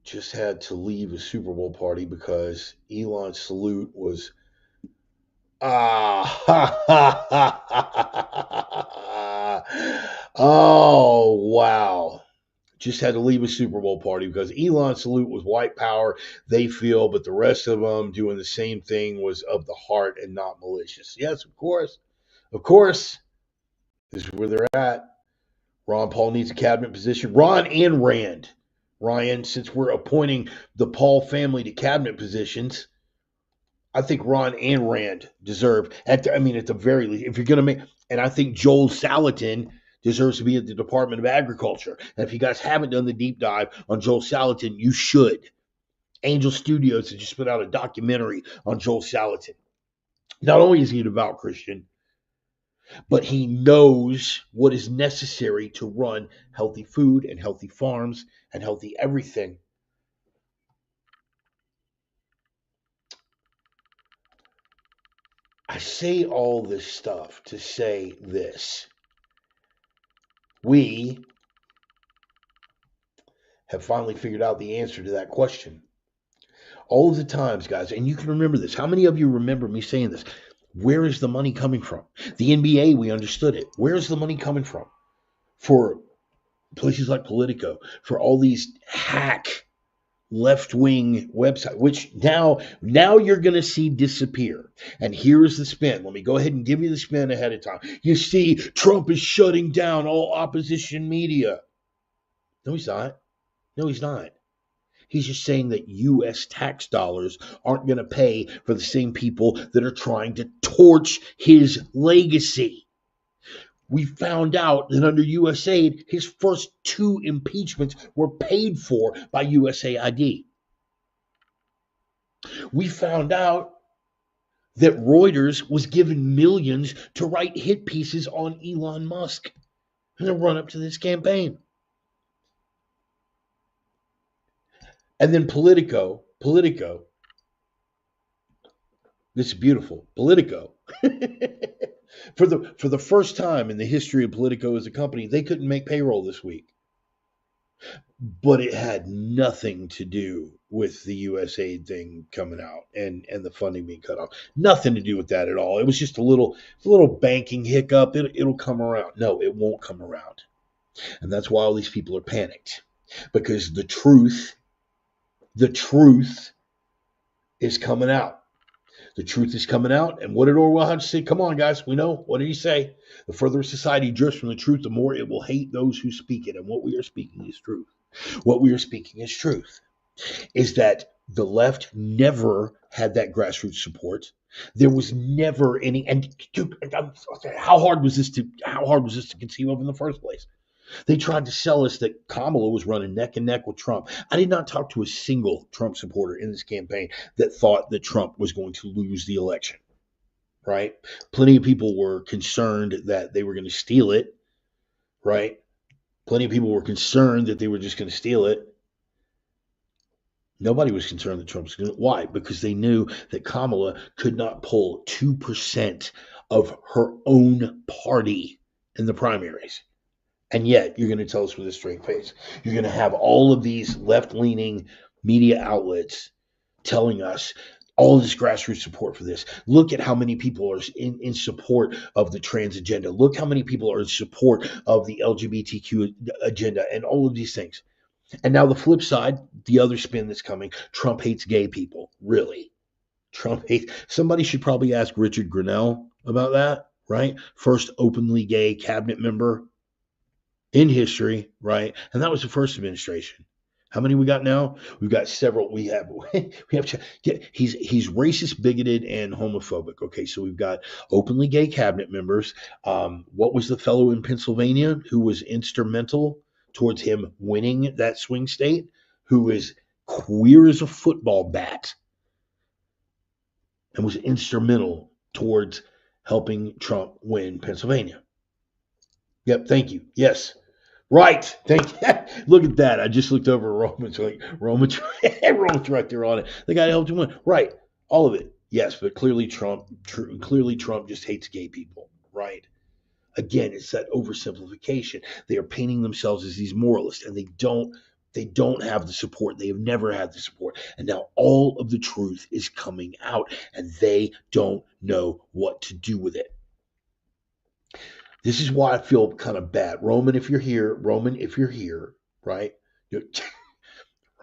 Just had to leave a Super Bowl party because Elon's salute was ha ha ha. Oh wow. Just had to leave a Super Bowl party because Elon's salute was white power, they feel, but the rest of them doing the same thing was of the heart and not malicious. Yes, of course. Of course. This is where they're at. Ron Paul needs a cabinet position. Ron and Rand. Ryan, since we're appointing the Paul family to cabinet positions, I think Ron and Rand deserve, at the very least, if you're going to make, and I think Joel Salatin deserves to be at the Department of Agriculture. And if you guys haven't done the deep dive on Joel Salatin, you should. Angel Studios has just put out a documentary on Joel Salatin. Not only is he a devout Christian, but he knows what is necessary to run healthy food and healthy farms and healthy everything. I say all this stuff to say this. We have finally figured out the answer to that question. All of the times, guys, and you can remember this. How many of you remember me saying this? Where is the money coming from? The NBA, we understood it. Where is the money coming from? For places like Politico, for all these hack left-wing websites, which now you're going to see disappear. And here's the spin. Let me go ahead and give you the spin ahead of time. You see, Trump is shutting down all opposition media. No, he's not. No, he's not. He's just saying that U.S. tax dollars aren't going to pay for the same people that are trying to torch his legacy. We found out that under USAID, his first 2 impeachments were paid for by USAID. We found out that Reuters was given millions to write hit pieces on Elon Musk in the run-up to this campaign. And then Politico, this is beautiful, Politico, for the first time in the history of Politico as a company, they couldn't make payroll this week. But it had nothing to do with the USAID thing coming out and the funding being cut off. Nothing to do with that at all. It was just a little banking hiccup. It'll come around. No, it won't come around. And that's why all these people are panicked. Because the truth is coming out. The truth is coming out. And what did Orwell have to say? Come on, guys. We know. What did he say? The further society drifts from the truth, the more it will hate those who speak it. And what we are speaking is truth. What we are speaking is truth. Is that the left never had that grassroots support. There was never any. And dude, how hard was this to conceive of in the first place? They tried to sell us that Kamala was running neck and neck with Trump. I did not talk to a single Trump supporter in this campaign that thought that Trump was going to lose the election, right? Plenty of people were concerned that they were going to steal it, right? Plenty of people were concerned that they were just going to steal it. Nobody was concerned that Trump was going to. Why? Because they knew that Kamala could not pull 2% of her own party in the primaries. And yet, you're going to tell us with a straight face. You're going to have all of these left-leaning media outlets telling us all this grassroots support for this. Look at how many people are in support of the trans agenda. Look how many people are in support of the LGBTQ agenda and all of these things. And now the flip side, the other spin that's coming, Trump hates gay people. Really? Trump hates. Somebody should probably ask Richard Grenell about that, right? First openly gay cabinet member in history, right? And that was the first administration. How many we got now? We've got several. He's racist, bigoted, and homophobic. Okay, so we've got openly gay cabinet members. What was the fellow in Pennsylvania who was instrumental towards him winning that swing state? Who is queer as a football bat and was instrumental towards helping Trump win Pennsylvania. Yep, thank you. Yes. Right. Thank you. Look at that. I just looked over Roman's right there on it. The guy helped him win. Right. All of it. Yes, but clearly Trump just hates gay people. Right. Again, it's that oversimplification. They are painting themselves as these moralists, and they don't have the support. They have never had the support. And now all of the truth is coming out, and they don't know what to do with it. This is why I feel kind of bad. Roman, if you're here, right?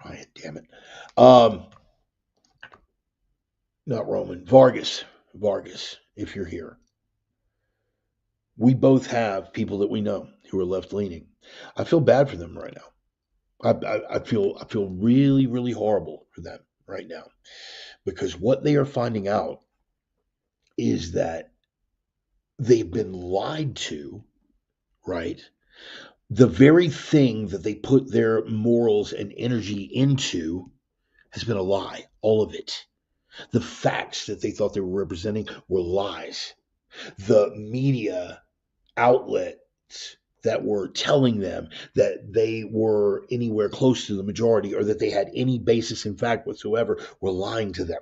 Ryan, damn it. Not Roman. Vargas, if you're here. We both have people that we know who are left leaning. I feel bad for them right now. I feel really, really horrible for them right now, because what they are finding out is that they've been lied to, right? The very thing that they put their morals and energy into has been a lie, all of it. The facts that they thought they were representing were lies. The media outlets that were telling them that they were anywhere close to the majority, or that they had any basis in fact whatsoever, were lying to them,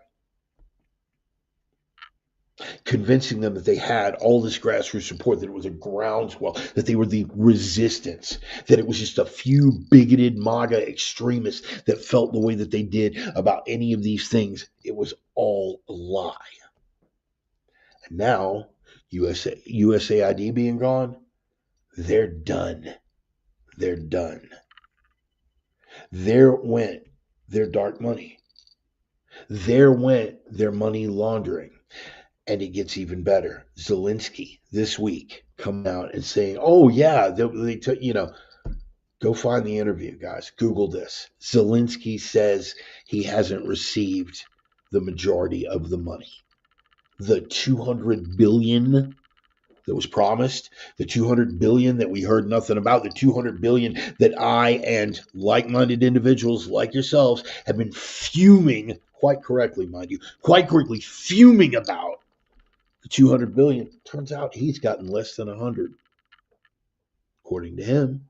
convincing them that they had all this grassroots support, that it was a groundswell, that they were the resistance, that it was just a few bigoted MAGA extremists that felt the way that they did about any of these things. It was all a lie. And now, USAID being gone, they're done. They're done. There went their dark money. There went their money laundering. And it gets even better. Zelensky this week coming out and saying, "Oh yeah, they took, go find the interview, guys. Google this." Zelensky says he hasn't received the majority of the money. The 200 billion that was promised, the 200 billion that we heard nothing about, the 200 billion that I and like-minded individuals like yourselves have been fuming, quite correctly, mind you, fuming about. The 200 billion, turns out he's gotten less than 100, according to him.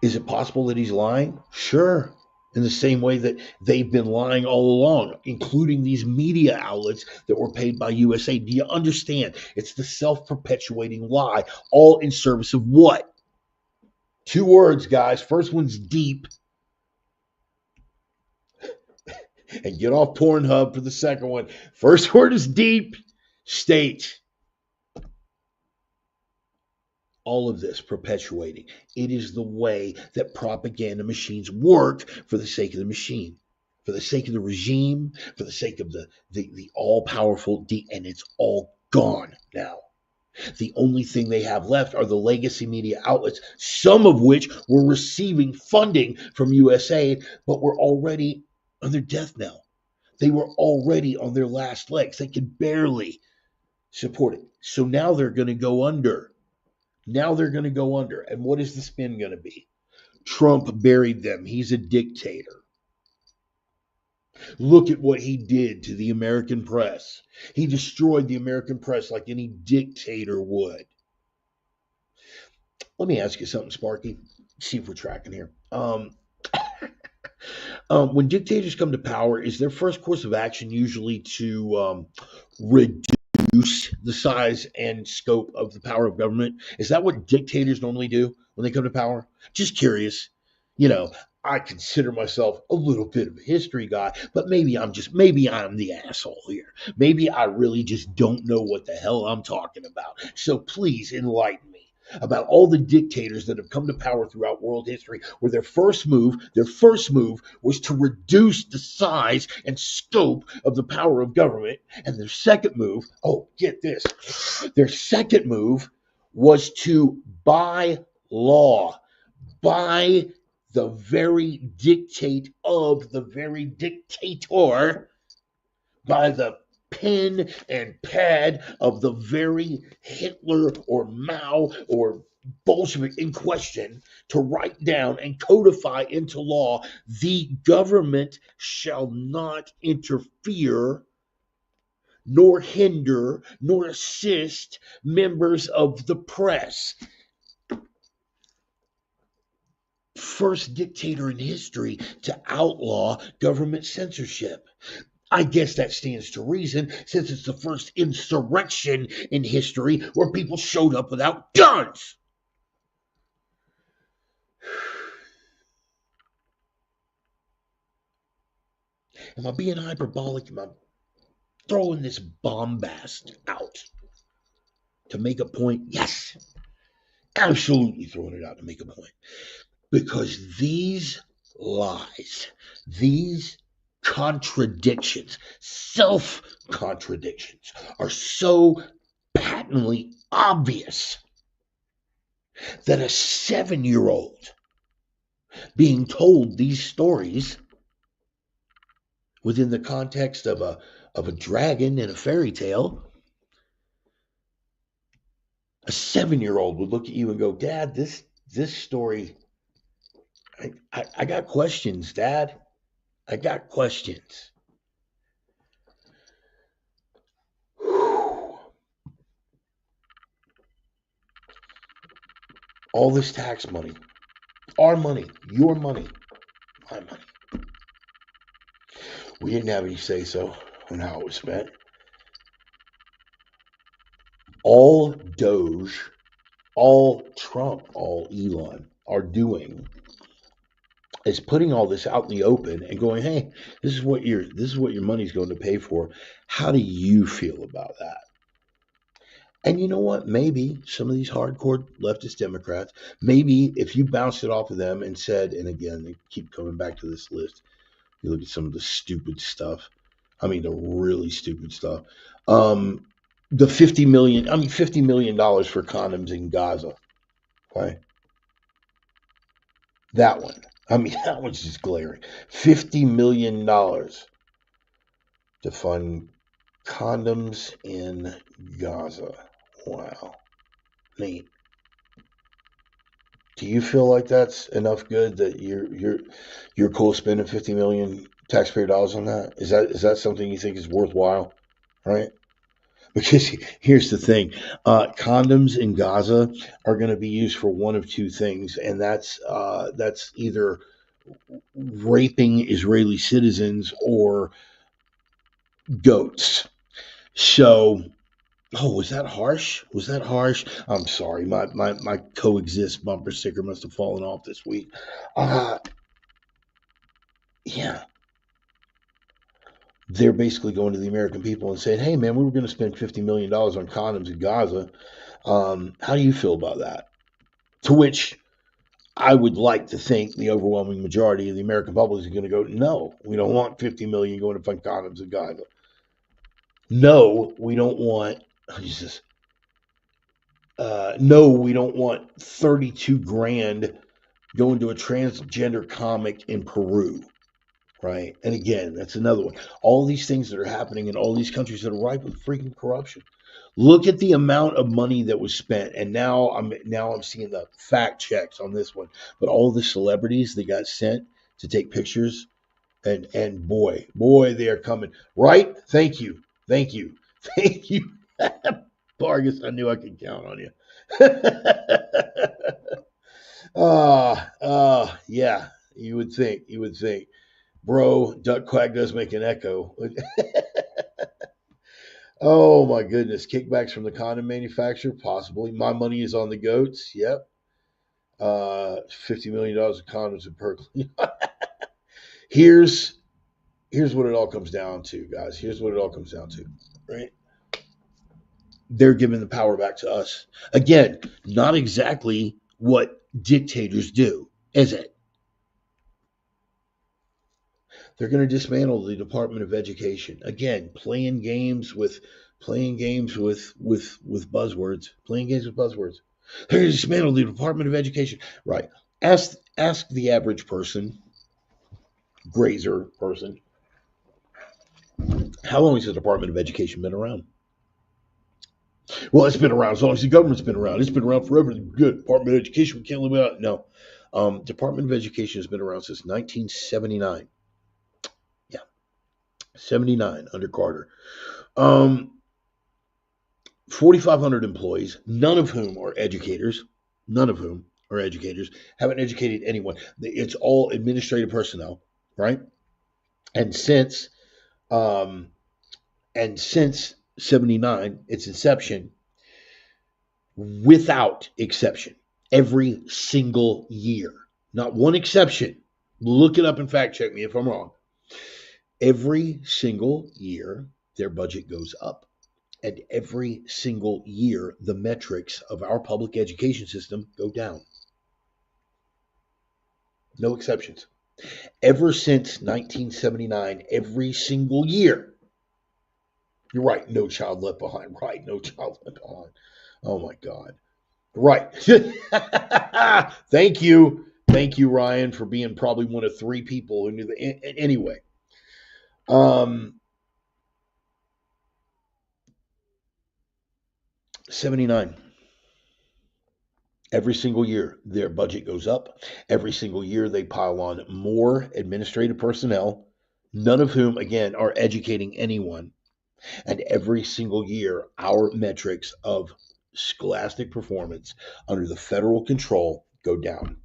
Is it possible that he's lying? Sure. In the same way that they've been lying all along, including these media outlets that were paid by USA. Do you understand? It's the self-perpetuating lie, all in service of what? Two words, guys. First one's deep. And get off Pornhub for the second one. First word is deep. State. All of this perpetuating. It is the way that propaganda machines work, for the sake of the machine, for the sake of the regime, for the sake of the all-powerful, and it's all gone now. The only thing they have left are the legacy media outlets, some of which were receiving funding from USA, but were already on their death knell. They were already on their last legs. They could barely support it. So now they're going to go under. And what is the spin going to be? Trump buried them. He's a dictator. Look at what he did to the American press. He destroyed the American press like any dictator would. Let me ask you something, Sparky. See if we're tracking here. When dictators come to power, is their first course of action usually to reduce the size and scope of the power of government? Is that what dictators normally do when they come to power? Just curious. I consider myself a little bit of a history guy, but maybe I'm the asshole here. Maybe I really just don't know what the hell I'm talking about. So please enlighten me about all the dictators that have come to power throughout world history, where their first move was to reduce the size and scope of the power of government, and their second move, get this, was to buy law, buy the very dictate of the very dictator, by the pen and pad of the very Hitler or Mao or Bolshevik in question, to write down and codify into law, the government shall not interfere, nor hinder, nor assist members of the press. First dictator in history to outlaw government censorship. I guess that stands to reason since it's the first insurrection in history where people showed up without guns. Am I being hyperbolic? Am I throwing this bombast out to make a point? Yes, absolutely throwing it out to make a point. Because these lies, these contradictions, self-contradictions, are so patently obvious that a 7-year-old being told these stories within the context of a dragon in a fairy tale, a 7-year-old would look at you and go, Dad, this story, I got questions, Dad. I got questions. All this tax money, our money, your money, my money. We didn't have any say so on how it was spent. All Doge, all Trump, all Elon are doing is putting all this out in the open and going, hey, this is what your money's going to pay for. How do you feel about that? And you know what? Maybe some of these hardcore leftist Democrats, maybe if you bounced it off of them and said, and again, they keep coming back to this list. You look at some of the stupid stuff. I mean, the really stupid stuff. The $50 million for condoms in Gaza. Okay. That one. I mean, that one's just glaring. $50 million to fund condoms in Gaza. Wow. Neat. Do you feel like that's enough good that you're cool spending 50 million taxpayer dollars on that? Is that something you think is worthwhile? Right? Because here's the thing, condoms in Gaza are going to be used for one of two things, and that's either raping Israeli citizens or goats. So, oh, was that harsh? Was that harsh? I'm sorry, my coexist bumper sticker must have fallen off this week. Yeah. They're basically going to the American people and saying, hey, man, we were going to spend $50 million on condoms in Gaza. How do you feel about that? To which I would like to think the overwhelming majority of the American public is going to go, no, we don't want $50 million going to fund condoms in Gaza. No, we don't want, Jesus. No, we don't want 32 grand going to a transgender comic in Peru. Right. And again, that's another one. All these things that are happening in all these countries that are ripe with freaking corruption. Look at the amount of money that was spent. And now I'm seeing the fact checks on this one. But all the celebrities that got sent to take pictures, and boy, they are coming. Right? Thank you. Thank you. Thank you. Vargas, I knew I could count on you. Yeah, you would think. Bro, duck quack does make an echo. Oh my goodness. Kickbacks from the condom manufacturer? Possibly. My money is on the goats. Yep. $50 million of condoms in Berkeley. Here's what it all comes down to, guys. Here's what it all comes down to. Right? They're giving the power back to us. Again, not exactly what dictators do, is it? They're going to dismantle the Department of Education. Again, playing games with buzzwords. Playing games with buzzwords. They're going to dismantle the Department of Education. Right. Ask the average person, grazer person, how long has the Department of Education been around? Well, it's been around as long as the government's been around. It's been around forever. Good. Department of Education, we can't live without it. No. Department of Education has been around since 1979. 79 under Carter. 4,500 employees, none of whom are educators. Haven't educated anyone. It's all administrative personnel, right? And since Um, and since 79, its inception, without exception, every single year, not one exception. Look it up and fact check me if I'm wrong. Every single year, their budget goes up. And every single year, the metrics of our public education system go down. No exceptions. Ever since 1979, every single year. You're right, no child left behind. Right, no child left behind. Oh my God. Right. Thank you. Thank you, Ryan, for being probably one of three people who knew the. Anyway, um, 79. Every single year, their budget goes up. Every single year, they pile on more administrative personnel, none of whom, again, are educating anyone. And every single year, our metrics of scholastic performance under the federal control go down.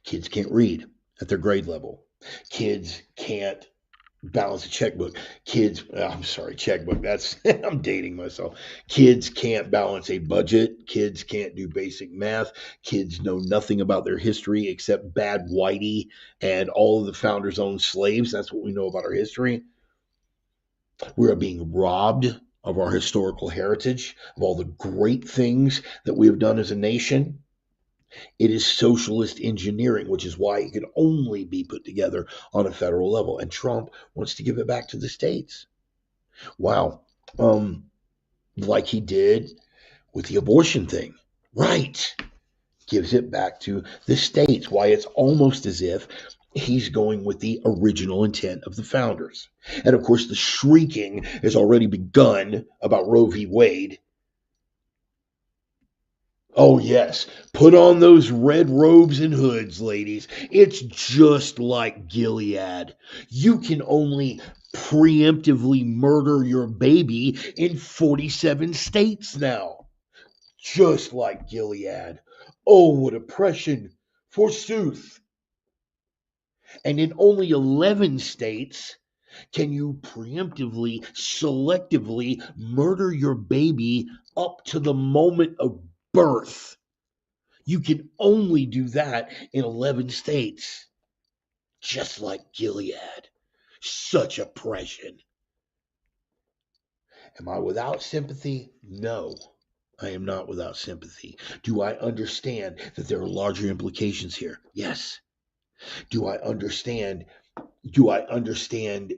Kids can't read at their grade level. Kids can't balance a checkbook. I'm sorry, checkbook. That's, I'm dating myself. Kids can't balance a budget. Kids can't do basic math. Kids know nothing about their history except Bad Whitey and all of the founders owned slaves. That's what we know about our history. We are being robbed of our historical heritage, of all the great things that we have done as a nation. It is socialist engineering, which is why it can only be put together on a federal level. And Trump wants to give it back to the states. Wow. Like he did with the abortion thing. Right. Gives it back to the states. Why it's almost as if he's going with the original intent of the founders. And of course, the shrieking has already begun about Roe v. Wade. Oh, yes. Put on those red robes and hoods, ladies. It's just like Gilead. You can only preemptively murder your baby in 47 states now. Just like Gilead. Oh, what oppression, forsooth. And in only 11 states can you preemptively, selectively murder your baby up to the moment of birth. You can only do that in 11 states. Just like Gilead. Such oppression. Am I without sympathy? No, I am not without sympathy. Do I understand that there are larger implications here? Yes. Do I understand? Do I understand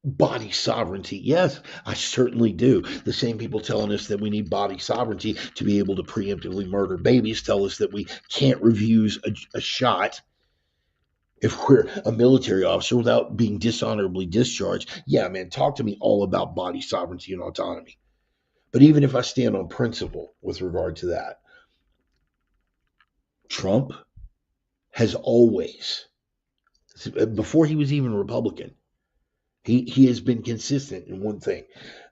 body sovereignty? Yes, I certainly do. The same people telling us that we need body sovereignty to be able to preemptively murder babies tell us that we can't refuse a shot if we're a military officer without being dishonorably discharged. Yeah, man, talk to me all about body sovereignty and autonomy. But even if I stand on principle with regard to that, Trump has always, before he was even a Republican, he has been consistent in one thing,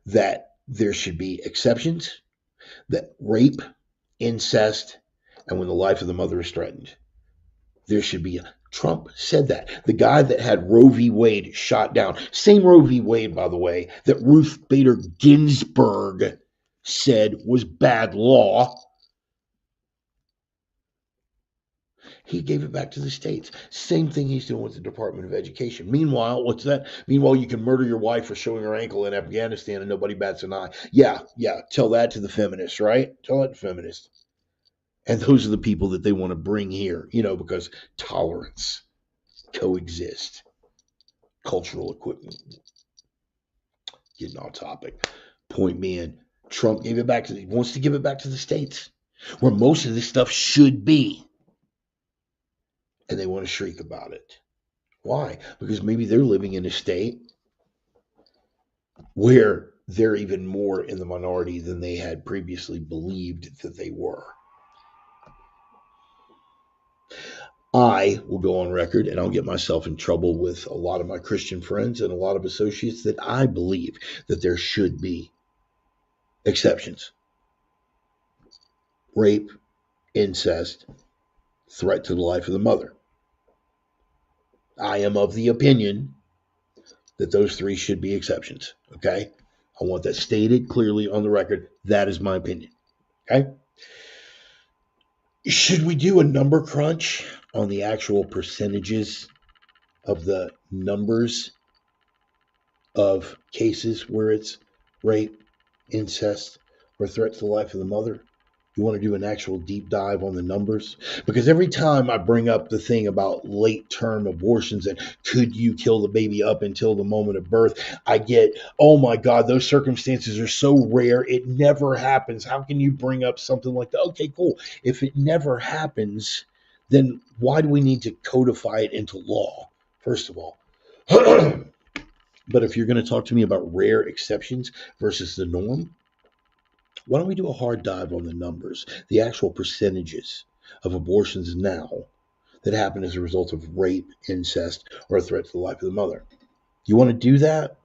that there should be exceptions, that rape, incest, and when the life of the mother is threatened, there should be a. Trump said that. The guy that had Roe v. Wade shot down, same Roe v. Wade, by the way, that Ruth Bader Ginsburg said was bad law, he gave it back to the states. Same thing he's doing with the Department of Education. Meanwhile, what's that? Meanwhile, you can murder your wife for showing her ankle in Afghanistan and nobody bats an eye. Yeah. Tell that to the feminists, right? Tell that to feminists. And those are the people that they want to bring here, because tolerance, coexist, cultural equipment. Getting off topic. Point being, Trump wants to give it back to the states where most of this stuff should be. And they want to shriek about it. Why? Because maybe they're living in a state where they're even more in the minority than they had previously believed that they were. I will go on record and I'll get myself in trouble with a lot of my Christian friends and a lot of associates that I believe that there should be exceptions. Rape, incest, threat to the life of the mother. I am of the opinion that those three should be exceptions. Okay. I want that stated clearly on the record. That is my opinion. Okay. Should we do a number crunch on the actual percentages of the numbers of cases where it's rape, incest, or threat to the life of the mother? You want to do an actual deep dive on the numbers? Because every time I bring up the thing about late term abortions and could you kill the baby up until the moment of birth, I get, oh my God, those circumstances are so rare. It never happens. How can you bring up something like that? Okay, cool. If it never happens, then why do we need to codify it into law, first of all? But if you're going to talk to me about rare exceptions versus the norm, why don't we do a hard dive on the numbers, the actual percentages of abortions now that happen as a result of rape, incest, or a threat to the life of the mother? You want to do that?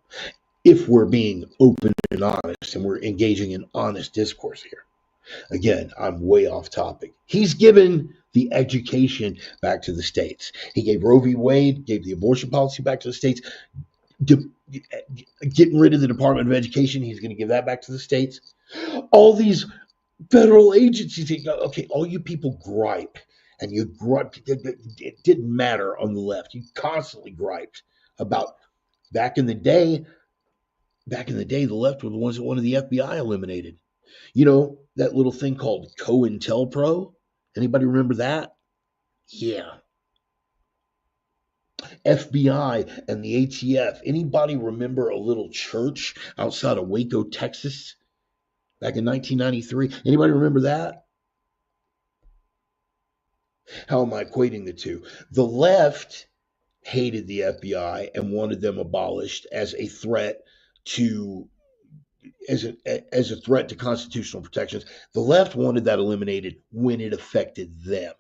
If we're being open and honest and we're engaging in honest discourse here. Again, I'm way off topic. He's given the education back to the states. He gave Roe v. Wade, gave the abortion policy back to the states. Getting rid of the Department of Education, he's going to give that back to the states. All these federal agencies, okay, all you people gripe, and you gripe, it didn't matter on the left. You constantly griped about back in the day, the left were the ones that wanted the FBI eliminated. You know, that little thing called COINTELPRO? Anybody remember that? Yeah. FBI and the ATF. Anybody remember a little church outside of Waco, Texas, back in 1993? Anybody remember that? How am I equating the two? The left hated the FBI and wanted them abolished as a threat to threat to constitutional protections. The left wanted that eliminated when it affected them.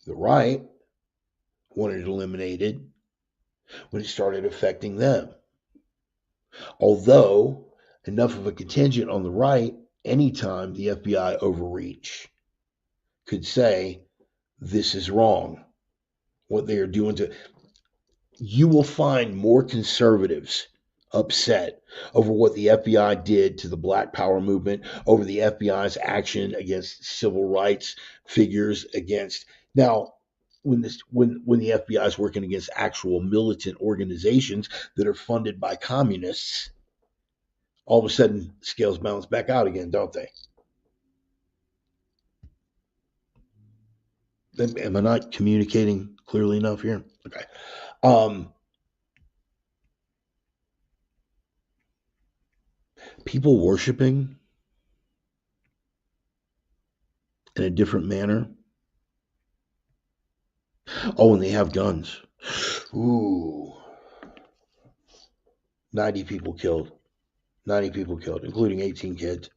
The right wanted it eliminated when it started affecting them. Although enough of a contingent on the right, anytime the FBI overreach, could say this is wrong. What they are doing to you will find more conservatives upset over what the FBI did to the Black Power movement, over the FBI's action against civil rights figures, against now when the FBI is working against actual militant organizations that are funded by communists, all of a sudden scales balance back out again, don't they? Am I not communicating clearly enough here? Okay. People worshiping in a different manner. Oh, and they have guns. Ooh. 90 people killed. 90 people killed, including 18 kids.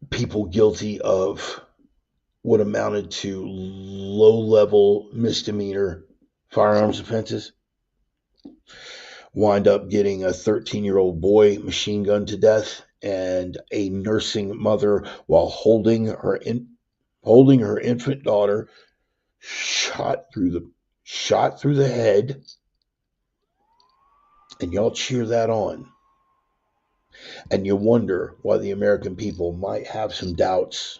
People guilty of what amounted to low-level misdemeanor firearms offenses wind up getting a 13-year-old boy machine gunned to death, and a nursing mother, while holding her infant daughter, shot through the head. And y'all cheer that on. And you wonder why the American people might have some doubts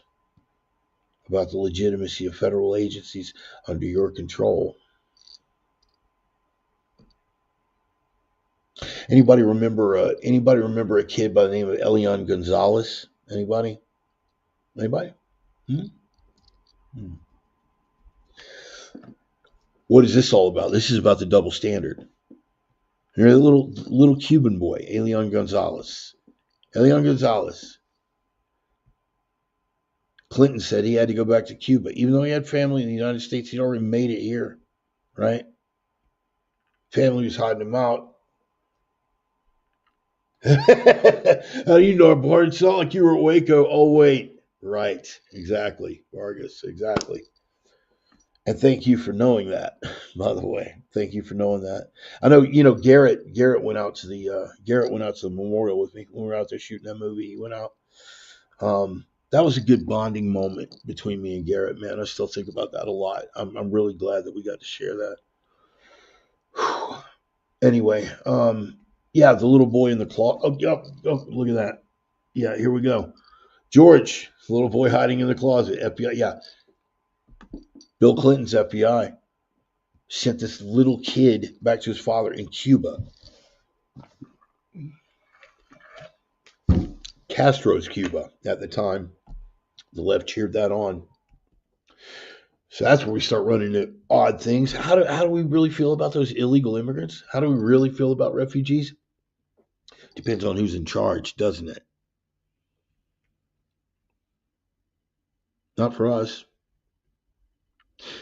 about the legitimacy of federal agencies under your control. Anybody remember a kid by the name of Elian Gonzalez? Anybody? What is this all about? This is about the double standard. You're a little Cuban boy, Elian Gonzalez. Clinton said he had to go back to Cuba. Even though he had family in the United States, he'd already made it here, right? Family was hiding him out. How do you know, Bart? It's not like you were at Waco. Oh, wait. Right. Exactly. Vargas. Exactly. And thank you for knowing that, by the way. Thank you for knowing that. I know, Garrett went out to the memorial with me when we were out there shooting that movie. He went out. That was a good bonding moment between me and Garrett, man. I still think about that a lot. I'm really glad that we got to share that. Whew. Anyway, yeah, the little boy in the closet. Oh, yep, oh, look at that. Yeah, here we go. George, the little boy hiding in the closet. FBI. Yeah, Bill Clinton's FBI sent this little kid back to his father in Cuba. Castro's Cuba at the time. The left cheered that on. So that's where we start running into odd things. How do we really feel about those illegal immigrants? How do we really feel about refugees? Depends on who's in charge, doesn't it? Not for us.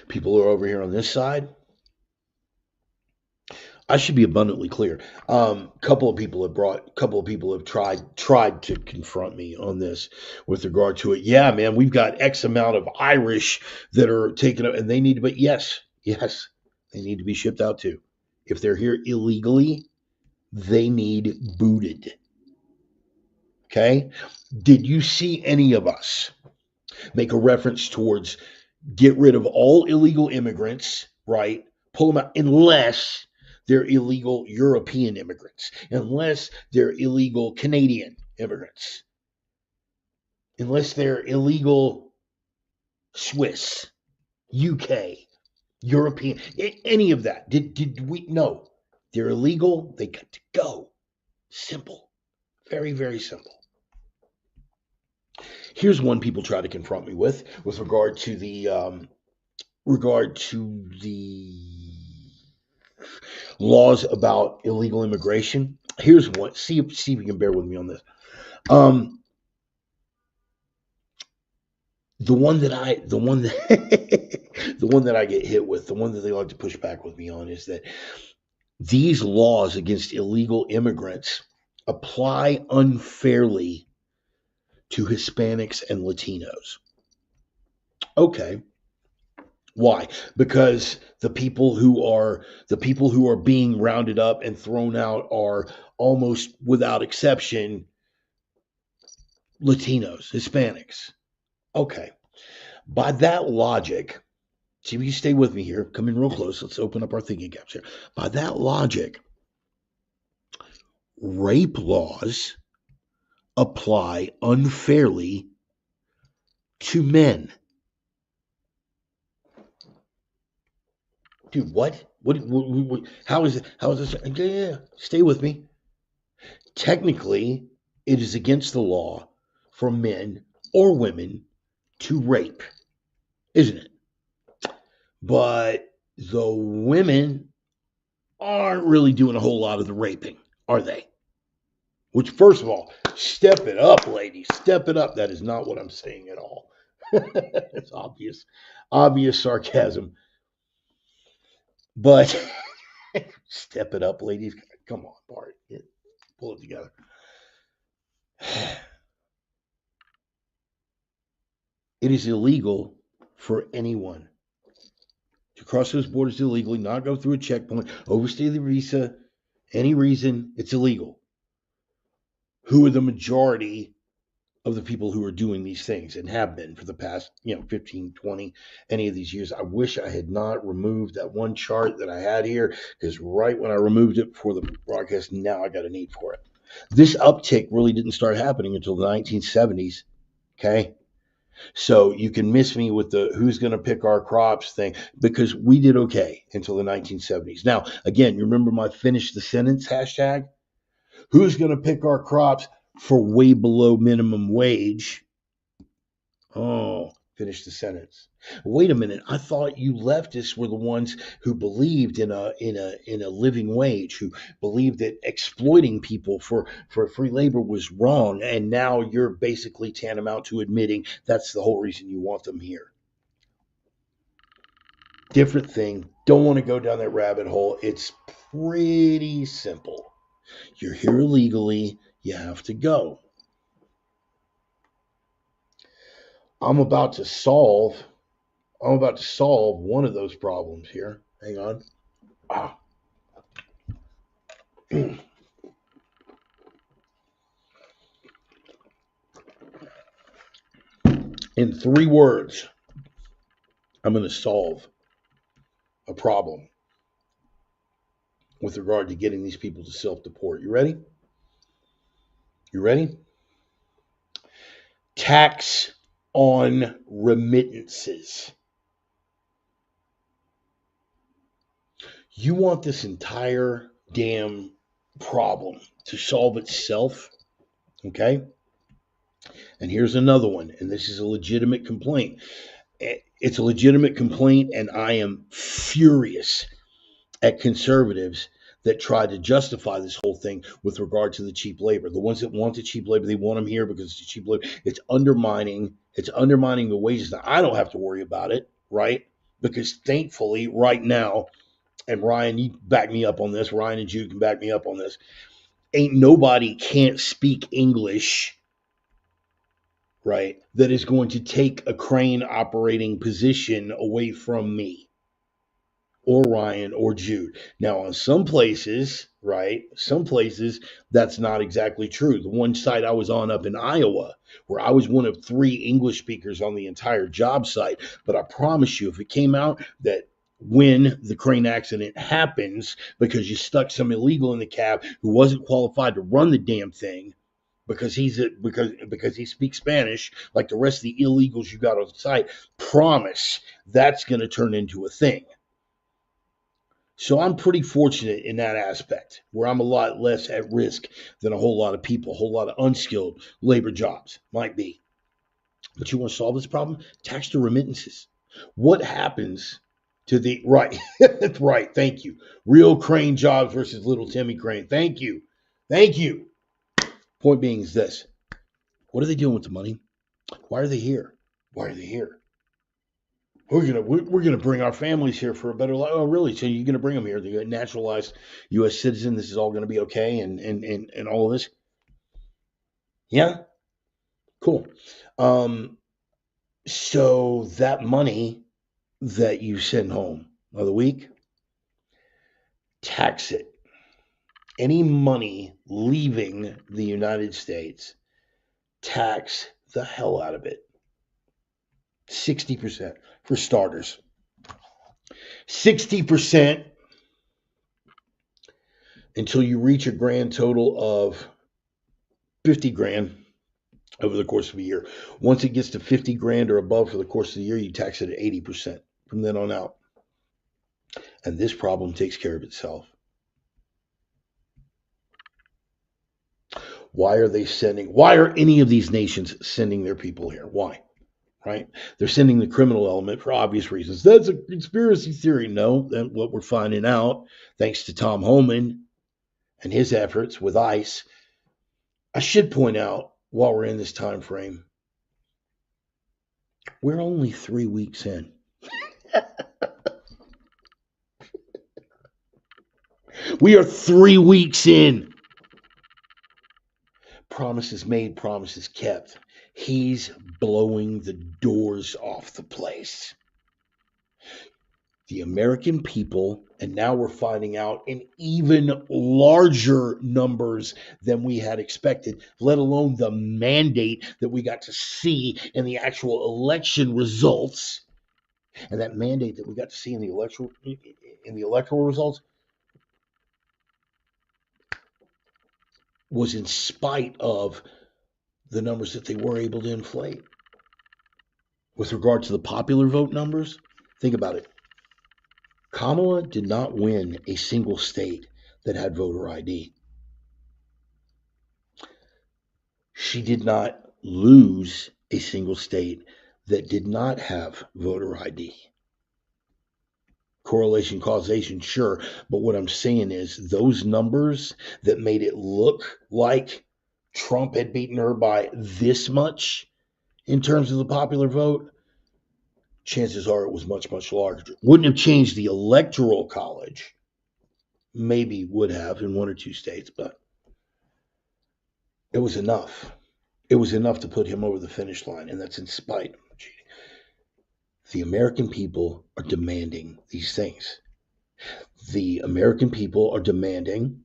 People who are over here on this side. I should be abundantly clear. Couple of people have tried to confront me on this with regard to it. Yeah, man, we've got X amount of Irish that are taken up, and they need to. But yes, they need to be shipped out too. If they're here illegally, they need booted. Okay. Did you see any of us make a reference towards get rid of all illegal immigrants, right? Pull them out unless they're illegal European immigrants, unless they're illegal Canadian immigrants, unless they're illegal Swiss, UK, European, any of that. Did we? No. They're illegal. They got to go. Simple. Very, very simple. Here's one people try to confront me with regard to the laws about illegal immigration. Here's one. See if you can bear with me on this. Um, the one that I the one that the one that I get hit with, the one that they like to push back with me on is that these laws against illegal immigrants apply unfairly to Hispanics and Latinos. Okay. Why? Because the people who are being rounded up and thrown out are almost without exception Latinos, Hispanics. Okay. By that logic, see if you stay with me here. Come in real close. Let's open up our thinking caps here. By that logic, rape laws apply unfairly to men. Dude, what? What how is it? How is this? Yeah, stay with me. Technically, it is against the law for men or women to rape, isn't it? But the women aren't really doing a whole lot of the raping, are they? Which, first of all, step it up, ladies. Step it up. That is not what I'm saying at all. It's obvious sarcasm. But step it up, ladies. Come on, Bart. Pull it together. It is illegal for anyone to cross those borders illegally, not go through a checkpoint, overstay the visa, any reason, it's illegal. Who are the majority of the people who are doing these things and have been for the past, 15, 20, any of these years? I wish I had not removed that one chart that I had here, because right when I removed it before the broadcast, now I got a need for it. This uptick really didn't start happening until the 1970s. Okay. So you can miss me with the who's going to pick our crops thing, because we did okay until the 1970s. Now, again, you remember my finish the sentence hashtag? Who's going to pick our crops for way below minimum wage? Oh, finish the sentence. Wait a minute. I thought you leftists were the ones who believed in a living wage, who believed that exploiting people for free labor was wrong, and now you're basically tantamount to admitting that's the whole reason you want them here. Different thing. Don't want to go down that rabbit hole. It's pretty simple. You're here illegally, you have to go. I'm about to solve one of those problems here. Hang on. Ah. In 3 words, I'm going to solve a problem with regard to getting these people to self-deport. You ready? You ready? Tax on remittances. You want this entire damn problem to solve itself, okay? And here's another one, and this is a legitimate complaint. It's a legitimate complaint, and I am furious at conservatives that try to justify this whole thing with regard to the cheap labor. The ones that want the cheap labor, they want them here because it's cheap labor. It's undermining the wages. Now, I don't have to worry about it, right? Because thankfully, right now, and Ryan, you back me up on this. Ryan and Jude can back me up on this. Ain't nobody can't speak English, right, that is going to take a crane operating position away from me or Ryan or Jude. Now, on some places, right, some places that's not exactly true. The one site I was on up in Iowa, where I was one of 3 English speakers on the entire job site, but I promise you, if it came out that when the crane accident happens because you stuck some illegal in the cab who wasn't qualified to run the damn thing, because because he speaks Spanish like the rest of the illegals you got on the site, promise that's going to turn into a thing. So I'm pretty fortunate in that aspect, where I'm a lot less at risk than a whole lot of people, a whole lot of unskilled labor jobs might be. But you want to solve this problem? Tax to remittances. What happens to the right? Right. Thank you. Real crane jobs versus little Timmy Crane. Thank you. Thank you. Point being is this: what are they doing with the money? Why are they here? Why are they here? We're gonna bring our families here for a better life. Oh, really? So you're gonna bring them here? They're a naturalized U.S. citizen. This is all gonna be okay, and all of this. Yeah, cool. So that money that you send home of the week, tax it. Any money leaving the United States, tax the hell out of it. 60% for starters. 60% until you reach a grand total of 50 grand over the course of a year. Once it gets to 50 grand or above for the course of the year, you tax it at 80% from then on out. And this problem takes care of itself. Why are any of these nations sending their people here? Why? Right? They're sending the criminal element for obvious reasons. That's a conspiracy theory. No, that's what we're finding out, thanks to Tom Homan and his efforts with ICE. I should point out, while we're in this time frame, we're only 3 weeks in. We are 3 weeks in. Promises made, promises kept. He's blowing the doors off the place. The American people, and now we're finding out in even larger numbers than we had expected, let alone the mandate that we got to see in the actual election results. And that mandate that we got to see in the electoral results was in spite of the numbers that they were able to inflate. With regard to the popular vote numbers, think about it. Kamala did not win a single state that had voter ID. She did not lose a single state that did not have voter ID. Correlation, causation, sure. But what I'm saying is those numbers that made it look like Trump had beaten her by this much in terms of the popular vote, chances are it was much, much larger. Wouldn't have changed the electoral college. Maybe would have in 1 or 2 states, but it was enough. It was enough to put him over the finish line, and that's in spite of cheating. The American people are demanding these things. The American people are demanding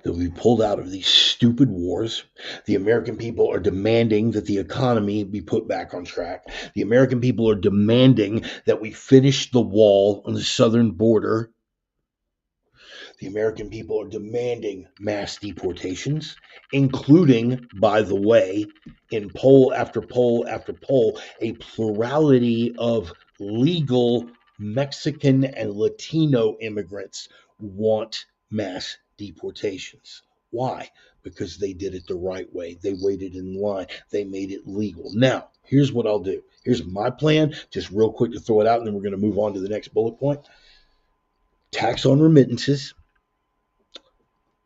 that we pulled out of these stupid wars. The American people are demanding that the economy be put back on track. The American people are demanding that we finish the wall on the southern border. The American people are demanding mass deportations, including, by the way, in poll after poll after poll, a plurality of legal Mexican and Latino immigrants want mass deportations. Why? Because they did it the right way. They waited in line. They made it legal. Now, here's what I'll do. Here's my plan, just real quick to throw it out, and then we're going to move on to the next bullet point. Tax on remittances.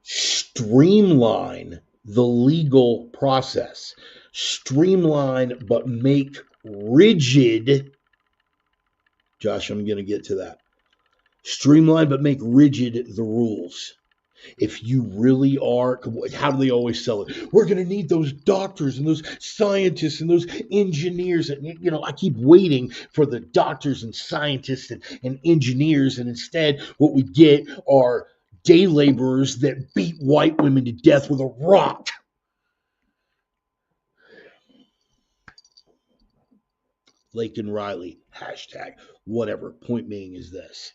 Streamline the legal process. Streamline, but make rigid. Josh, I'm going to get to that. Streamline, but make rigid the rules. If you really are, how do they always sell it? We're going to need those doctors and those scientists and those engineers. And, I keep waiting for the doctors and scientists and engineers. And instead, what we get are day laborers that beat white women to death with a rock. Lake and Riley, hashtag, whatever. Point being is this.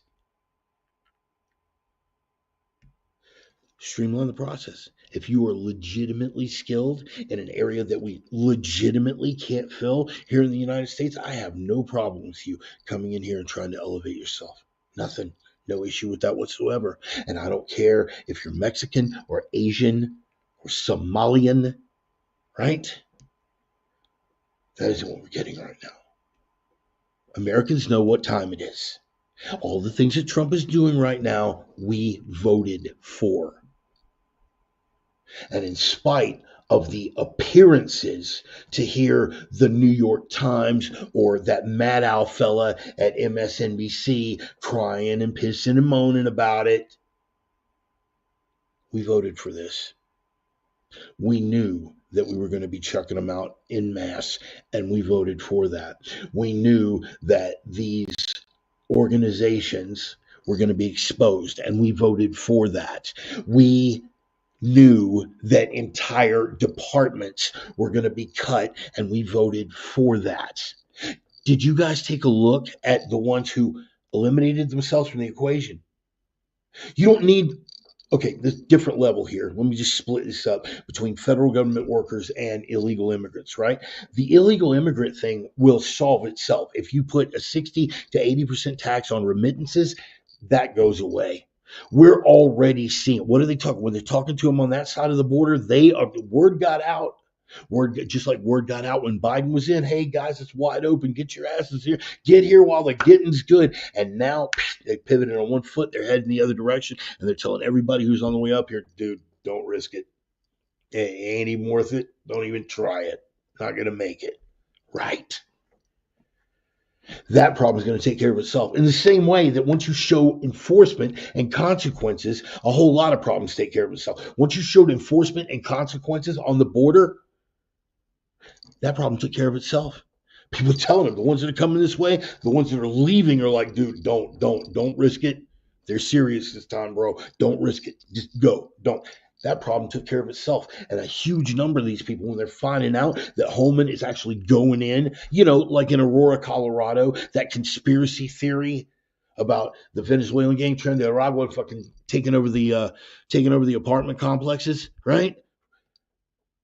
Streamline the process. If you are legitimately skilled in an area that we legitimately can't fill here in the United States, I have no problem with you coming in here and trying to elevate yourself. Nothing. No issue with that whatsoever. And I don't care if you're Mexican or Asian or Somalian, right? That isn't what we're getting right now. Americans know what time it is. All the things that Trump is doing right now, we voted for. And in spite of the appearances to hear the New York Times or that Maddow fella at MSNBC crying and pissing and moaning about it, we voted for this. We knew that we were going to be chucking them out en masse, and we voted for that. We knew that these organizations were going to be exposed, and we voted for that. We knew that entire departments were going to be cut, and we voted for that. Did you guys take a look at the ones who eliminated themselves from the equation? You don't need, okay, there's a different level here. Let me just split this up between federal government workers and illegal immigrants, right? The illegal immigrant thing will solve itself. If you put a 60 to 80% tax on remittances, that goes away. We're already seeing, what are they talking? When they're talking to them on that side of the border, word got out. Just like word got out when Biden was in, hey guys, it's wide open. Get your asses here. Get here while the getting's good. And now they pivoted on one foot. They're heading the other direction. And they're telling everybody who's on the way up here, dude, don't risk it. It ain't even worth it. Don't even try it. Not going to make it. Right. That problem is going to take care of itself. In the same way that once you show enforcement and consequences, a whole lot of problems take care of itself. Once you showed enforcement and consequences on the border, that problem took care of itself. People telling them, the ones that are coming this way, the ones that are leaving are like, dude, don't risk it. They're serious this time, bro. Don't risk it. Just go. Don't. That problem took care of itself. And a huge number of these people, when they're finding out that Holman is actually going in, like in Aurora, Colorado, that conspiracy theory about the Venezuelan gang trying to arrive and fucking taking over the apartment complexes, right?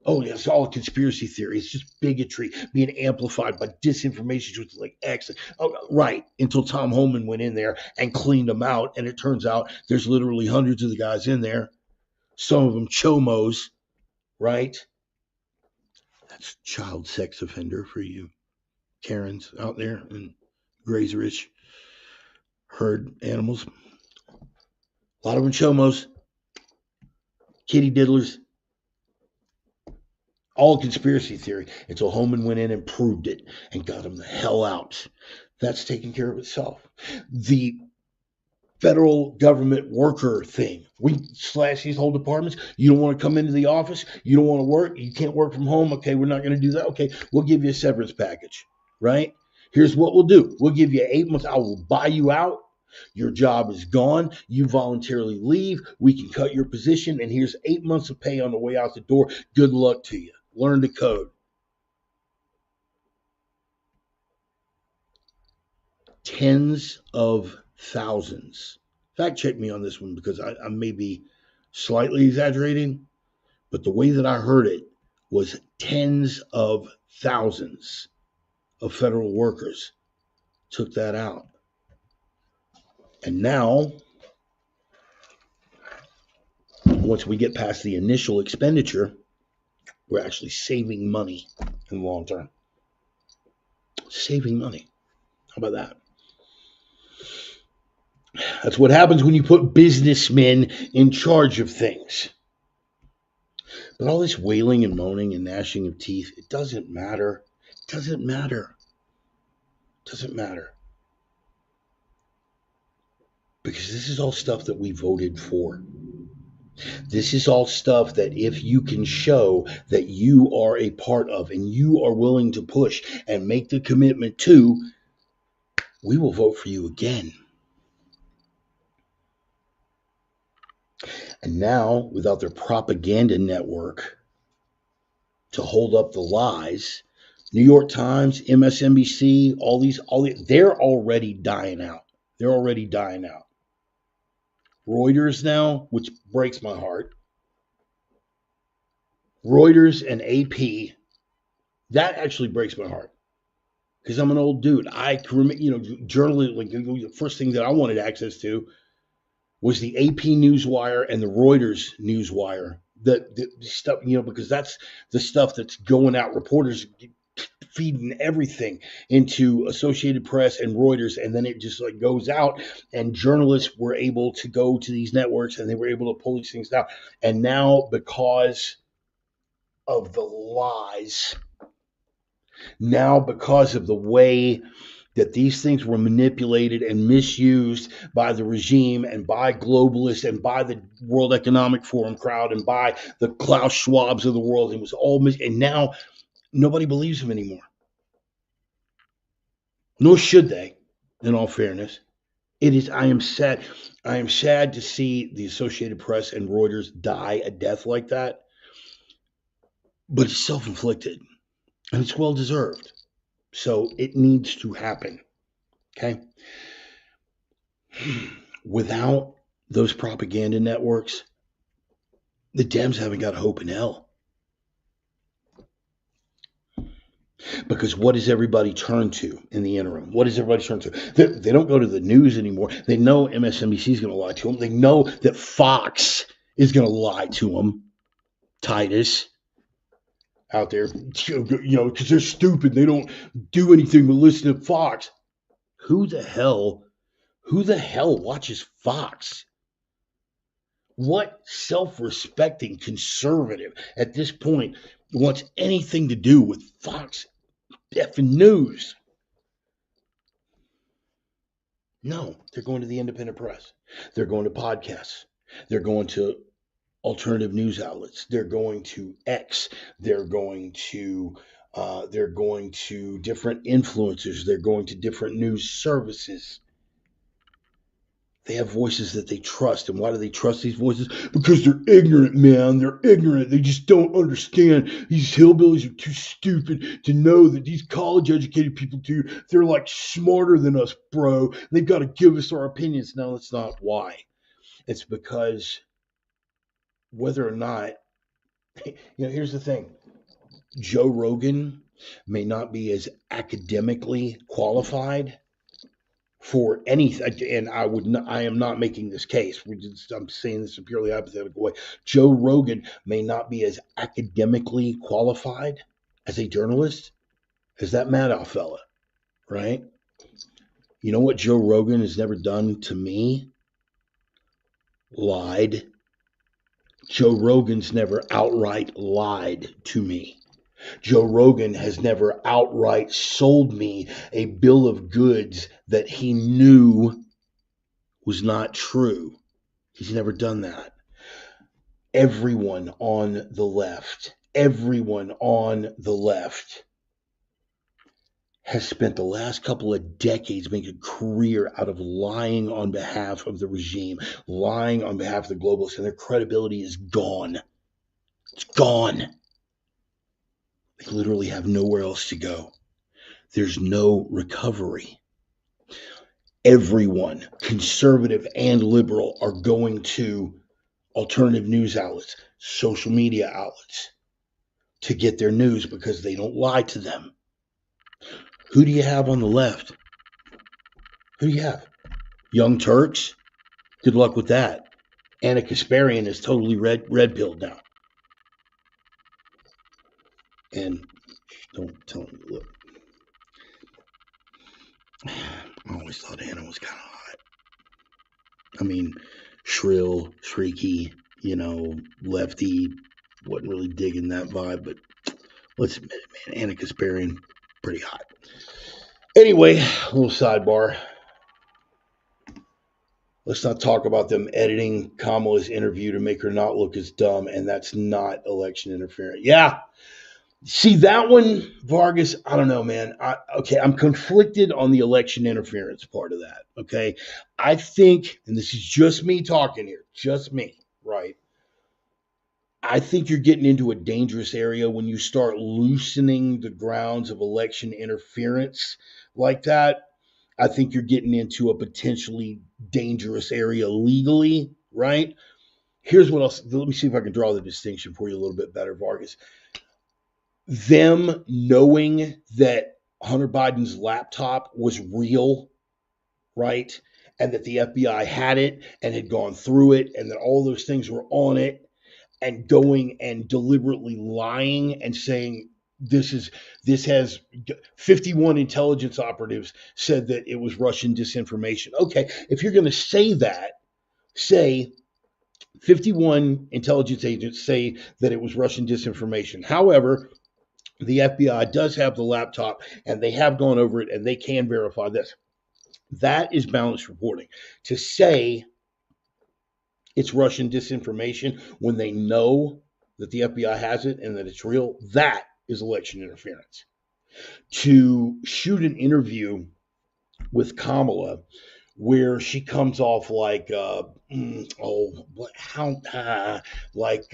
Oh, yeah, it's all a conspiracy theory. It's just bigotry being amplified by disinformation, which is like X. Oh, right, until Tom Holman went in there and cleaned them out. And it turns out there's literally hundreds of the guys in there. Some of them chomos, right? That's child sex offender for you Karens out there and grazerish herd animals. A lot of them chomos, kitty diddlers. All conspiracy theory until Holman went in and proved it and got him the hell out. That's taking care of itself. The federal government worker thing. We slash these whole departments. You don't want to come into the office. You don't want to work. You can't work from home. Okay, we're not going to do that. Okay, we'll give you a severance package, right? Here's what we'll do. We'll give you 8 months. I will buy you out. Your job is gone. You voluntarily leave. We can cut your position, and here's 8 months of pay on the way out the door. Good luck to you. Learn to code. Tens of thousands. Fact check me on this one because I may be slightly exaggerating, but the way that I heard it was tens of thousands of federal workers took that out. And now, once we get past the initial expenditure, we're actually saving money in the long term. Saving money. How about that? That's what happens when you put businessmen in charge of things. But all this wailing and moaning and gnashing of teeth, it doesn't matter. It doesn't matter. It doesn't matter. Because this is all stuff that we voted for. This is all stuff that if you can show that you are a part of and you are willing to push and make the commitment to, we will vote for you again. And now, without their propaganda network to hold up the lies, New York Times, MSNBC, all these, they're already dying out. They're already dying out. Reuters now, which breaks my heart. Reuters and AP, that actually breaks my heart. Because I'm an old dude. I remember, journalism, like the first thing that I wanted access to was the AP Newswire and the Reuters Newswire. The stuff, because that's the stuff that's going out. Reporters feeding everything into Associated Press and Reuters, and then it just like goes out, and journalists were able to go to these networks and they were able to pull these things down. And now, because of the lies, now because of the way that these things were manipulated and misused by the regime and by globalists and by the World Economic Forum crowd and by the Klaus Schwabs of the world, it was all and now nobody believes them anymore. Nor should they, in all fairness. I am sad. I am sad to see the Associated Press and Reuters die a death like that. But it's self-inflicted. And it's well-deserved. So it needs to happen. Okay? Without those propaganda networks, the Dems haven't got hope in hell. Because what does everybody turn to in the interim? What does everybody turn to? They don't go to the news anymore. They know MSNBC is going to lie to them. They know that Fox is going to lie to them. Titus out there, because they're stupid. They don't do anything but listen to Fox. Who the hell watches Fox? What self-respecting conservative at this point wants anything to do with Fox effing news? No, they're going to the independent press. They're going to podcasts. They're going to alternative news outlets. They're going to X. They're going to different influencers. They're going to different news services. They have voices that they trust. And why do they trust these voices? Because they're ignorant, man. They're ignorant. They just don't understand. These hillbillies are too stupid to know that these college-educated people do. They're like smarter than us, bro. They've got to give us our opinions. No, that's not why. It's because whether or not, here's the thing. Joe Rogan may not be as academically qualified for anything, and I am not making this case. I'm saying this in a purely hypothetical way. Joe Rogan may not be as academically qualified as a journalist as that Madoff fella, right? You know what Joe Rogan has never done to me? Lied. Joe Rogan's never outright lied to me. Joe Rogan has never outright sold me a bill of goods that he knew was not true. He's never done that. Everyone on the left has spent the last couple of decades making a career out of lying on behalf of the regime, lying on behalf of the globalists, and their credibility is gone. It's gone. They literally have nowhere else to go. There's no recovery. Everyone, conservative and liberal, are going to alternative news outlets, social media outlets, to get their news because they don't lie to them. Who do you have on the left? Who do you have? Young Turks? Good luck with that. Anna Kasparian is totally red pilled now. And don't tell me, look, I always thought Anna was kind of hot. I mean, shrill, shrieky, lefty. Wasn't really digging that vibe, but let's admit it, man. Anna Kasparian, pretty hot. Anyway, a little sidebar. Let's not talk about them editing Kamala's interview to make her not look as dumb, and that's not election interference. Yeah. See, that one, Vargas, I don't know, man. I'm conflicted on the election interference part of that, okay? I think, and this is just me talking here, just me, right? I think you're getting into a dangerous area when you start loosening the grounds of election interference like that. I think you're getting into a potentially dangerous area legally, right? Here's what else. Let me see if I can draw the distinction for you a little bit better, Vargas. Them knowing that Hunter Biden's laptop was real, right? And that the FBI had it and had gone through it and that all those things were on it, and going and deliberately lying and saying this has 51 intelligence operatives said that it was Russian disinformation. Okay, if you're going to say that, say 51 intelligence agents say that it was Russian disinformation. However, the FBI does have the laptop and they have gone over it and they can verify this. That is balanced reporting. To say it's Russian disinformation when they know that the FBI has it and that it's real, that is election interference. To shoot an interview with Kamala where she comes off like like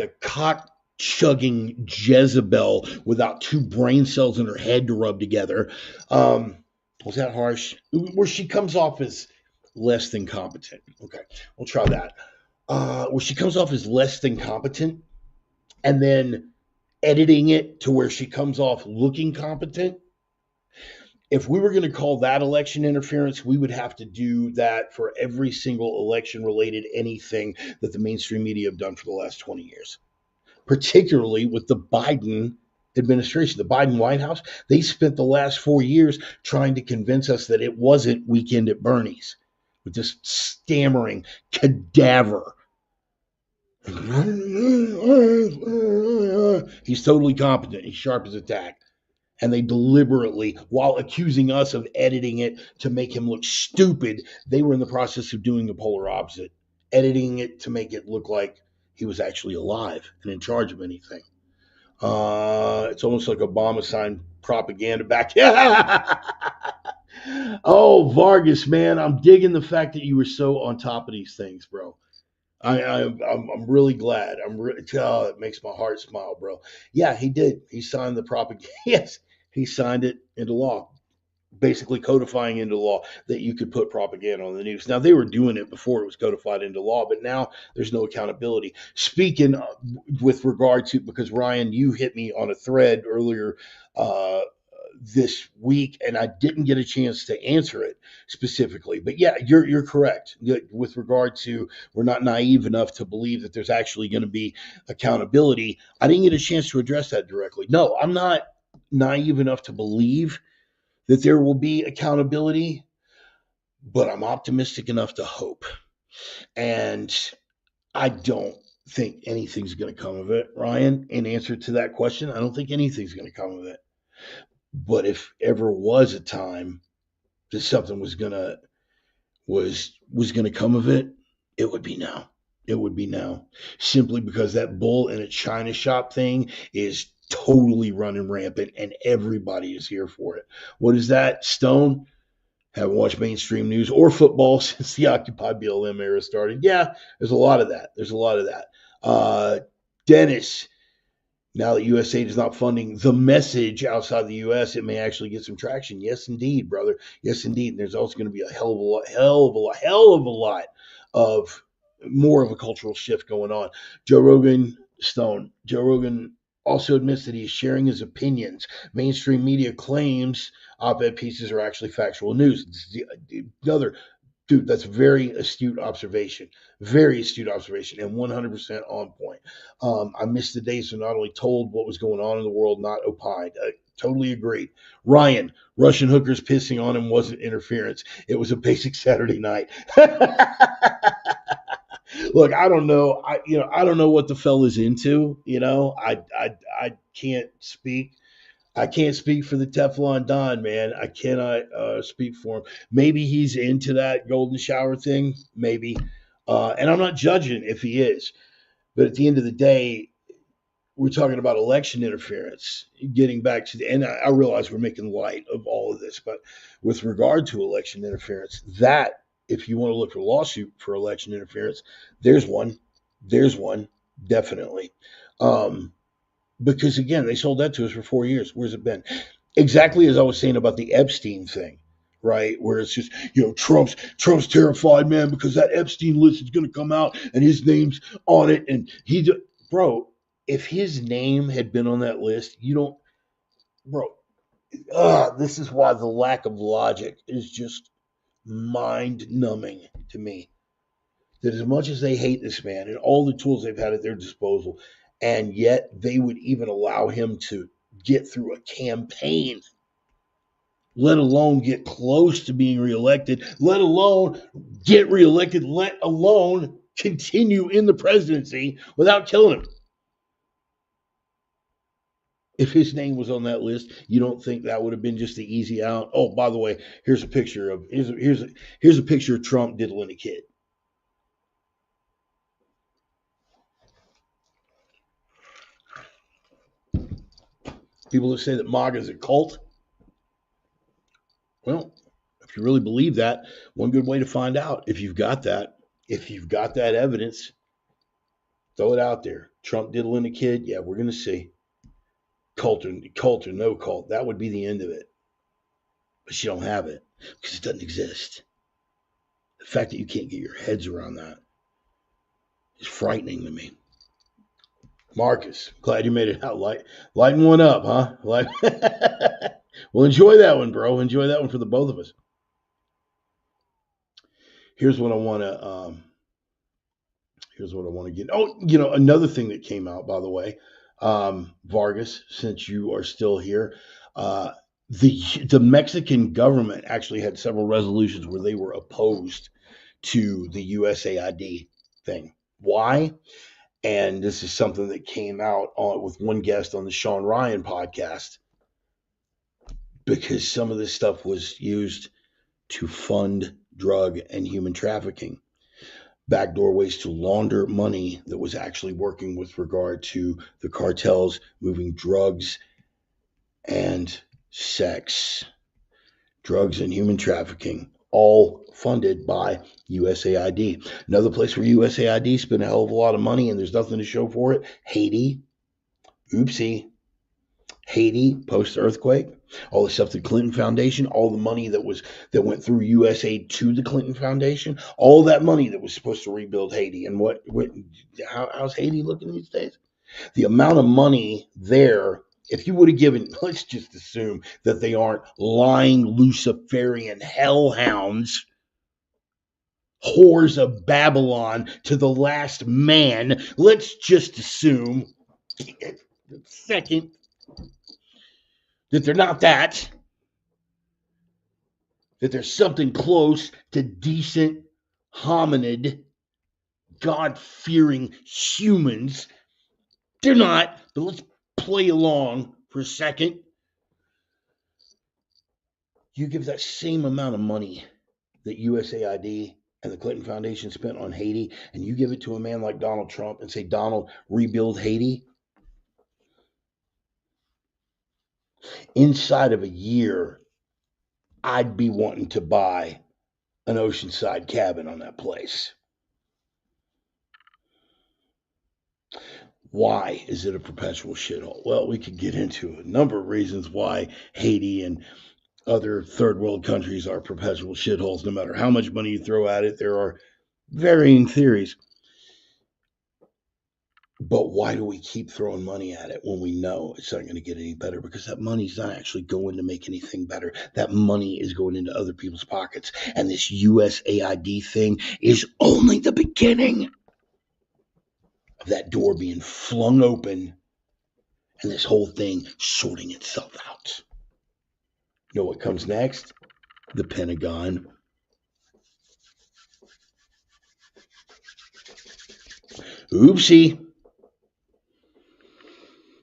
a cock chugging Jezebel without two brain cells in her head to rub together. Was that harsh? Where she comes off as less than competent. Okay, we'll try that. Where she comes off as less than competent and then editing it to where she comes off looking competent. If we were going to call that election interference, we would have to do that for every single election related anything that the mainstream media have done for the last 20 years, particularly with the Biden administration, the Biden White House. They spent the last 4 years trying to convince us that it wasn't Weekend at Bernie's with this stammering cadaver. He's totally competent. He's sharp as a tack. And they deliberately, while accusing us of editing it to make him look stupid, they were in the process of doing the polar opposite, editing it to make it look like he was actually alive and in charge of anything. It's almost like Obama signed propaganda back. Oh, Vargas, man, I'm digging the fact that you were so on top of these things, bro. I'm really glad. It makes my heart smile, bro. Yeah, he did. He signed the propaganda. Yes, he signed it into law, basically codifying into law that you could put propaganda on the news. Now, they were doing it before it was codified into law, but now there's no accountability. Speaking with regard to, because Ryan, you hit me on a thread earlier this week, and I didn't get a chance to answer it specifically. But yeah, you're correct with regard to we're not naive enough to believe that there's actually going to be accountability. I didn't get a chance to address that directly. No, I'm not naive enough to believe that there will be accountability, but I'm optimistic enough to hope. And I don't think anything's going to come of it, Ryan. In answer to that question, I don't think anything's going to come of it. But if ever was a time that something was gonna come of it, it would be now. It would be now. Simply because that bull in a china shop thing is totally running rampant, and everybody is here for it. What is that, Stone? Haven't watched mainstream news or football since the Occupy BLM era started. Yeah, there's a lot of that. There's a lot of that. Dennis, now that USAID is not funding the message outside the US, it may actually get some traction. Yes, indeed, brother. Yes, indeed. And there's also going to be a hell of a lot of more of a cultural shift going on. Joe Rogan, Stone. Joe Rogan also admits that he is sharing his opinions. Mainstream media claims op-ed pieces are actually factual news. The other dude, that's very astute observation. Very astute observation and 100% on point. I missed the days so not only told what was going on in the world, not opined. I totally agreed. Ryan, Russian hookers pissing on him wasn't interference. It was a basic Saturday night. Look, I don't know. I don't know what the fella's into. I can't speak. I can't speak for the Teflon Don, man. I cannot speak for him. Maybe he's into that golden shower thing, maybe. And I'm not judging if he is. But at the end of the day, we're talking about election interference. Getting back to and I realize we're making light of all of this, but with regard to election interference, that if you want to look for a lawsuit for election interference, there's one. There's one, definitely. Because again, they sold that to us for 4 years. Where's it been? Exactly as I was saying about the Epstein thing, right? Where it's just, Trump's terrified, man, because that Epstein list is going to come out and his name's on it. And bro, if his name had been on that list, you don't, bro, this is why the lack of logic is just mind numbing to me. That as much as they hate this man and all the tools they've had at their disposal, and yet they would even allow him to get through a campaign, let alone get close to being reelected, let alone get reelected, let alone continue in the presidency without killing him. If his name was on that list, you don't think that would have been just the easy out? Oh, by the way, here's a picture of Trump diddling a kid. People that say that MAGA is a cult, well, if you really believe that, one good way to find out if you've got that evidence, throw it out there. Trump diddling a kid, yeah, we're going to see. Cult or no cult, that would be the end of it. But you don't have it because it doesn't exist. The fact that you can't get your heads around that is frightening to me. Marcus, glad you made it out. Lighten one up, huh? Well, enjoy that one, bro. Enjoy that one for the both of us. Here's what I want to get. Oh, another thing that came out, by the way, Vargas, since you are still here, the Mexican government actually had several resolutions where they were opposed to the USAID thing. Why? And this is something that came out with one guest on the Sean Ryan podcast, because some of this stuff was used to fund drug and human trafficking, backdoor ways to launder money that was actually working with regard to the cartels moving drugs and sex, drugs and human trafficking, all funded by USAID. Another place where USAID spent a hell of a lot of money and there's nothing to show for it, Haiti. Oopsie. Haiti post-earthquake, all the stuff the Clinton Foundation, all the money that went through USAID to the Clinton Foundation, all that money that was supposed to rebuild Haiti. And how's Haiti looking these days? The amount of money there, if you would have given, let's just assume that they aren't lying Luciferian hellhounds, whores of Babylon to the last man, let's just assume second that they're not that there's something close to decent hominid, God-fearing humans. They're not, but let's play along for a second. You give that same amount of money that USAID and the Clinton Foundation spent on Haiti, and you give it to a man like Donald Trump and say, Donald, rebuild Haiti. inside of a year, I'd be wanting to buy an oceanside cabin on that place. Why is it a perpetual shithole? Well, we could get into a number of reasons why Haiti and other third world countries are perpetual shitholes. No matter how much money you throw at it, there are varying theories. But why do we keep throwing money at it when we know it's not going to get any better? Because that money's not actually going to make anything better. That money is going into other people's pockets. And this USAID thing is only the beginning of that door being flung open and this whole thing sorting itself out. You know what comes next? The Pentagon. Oopsie.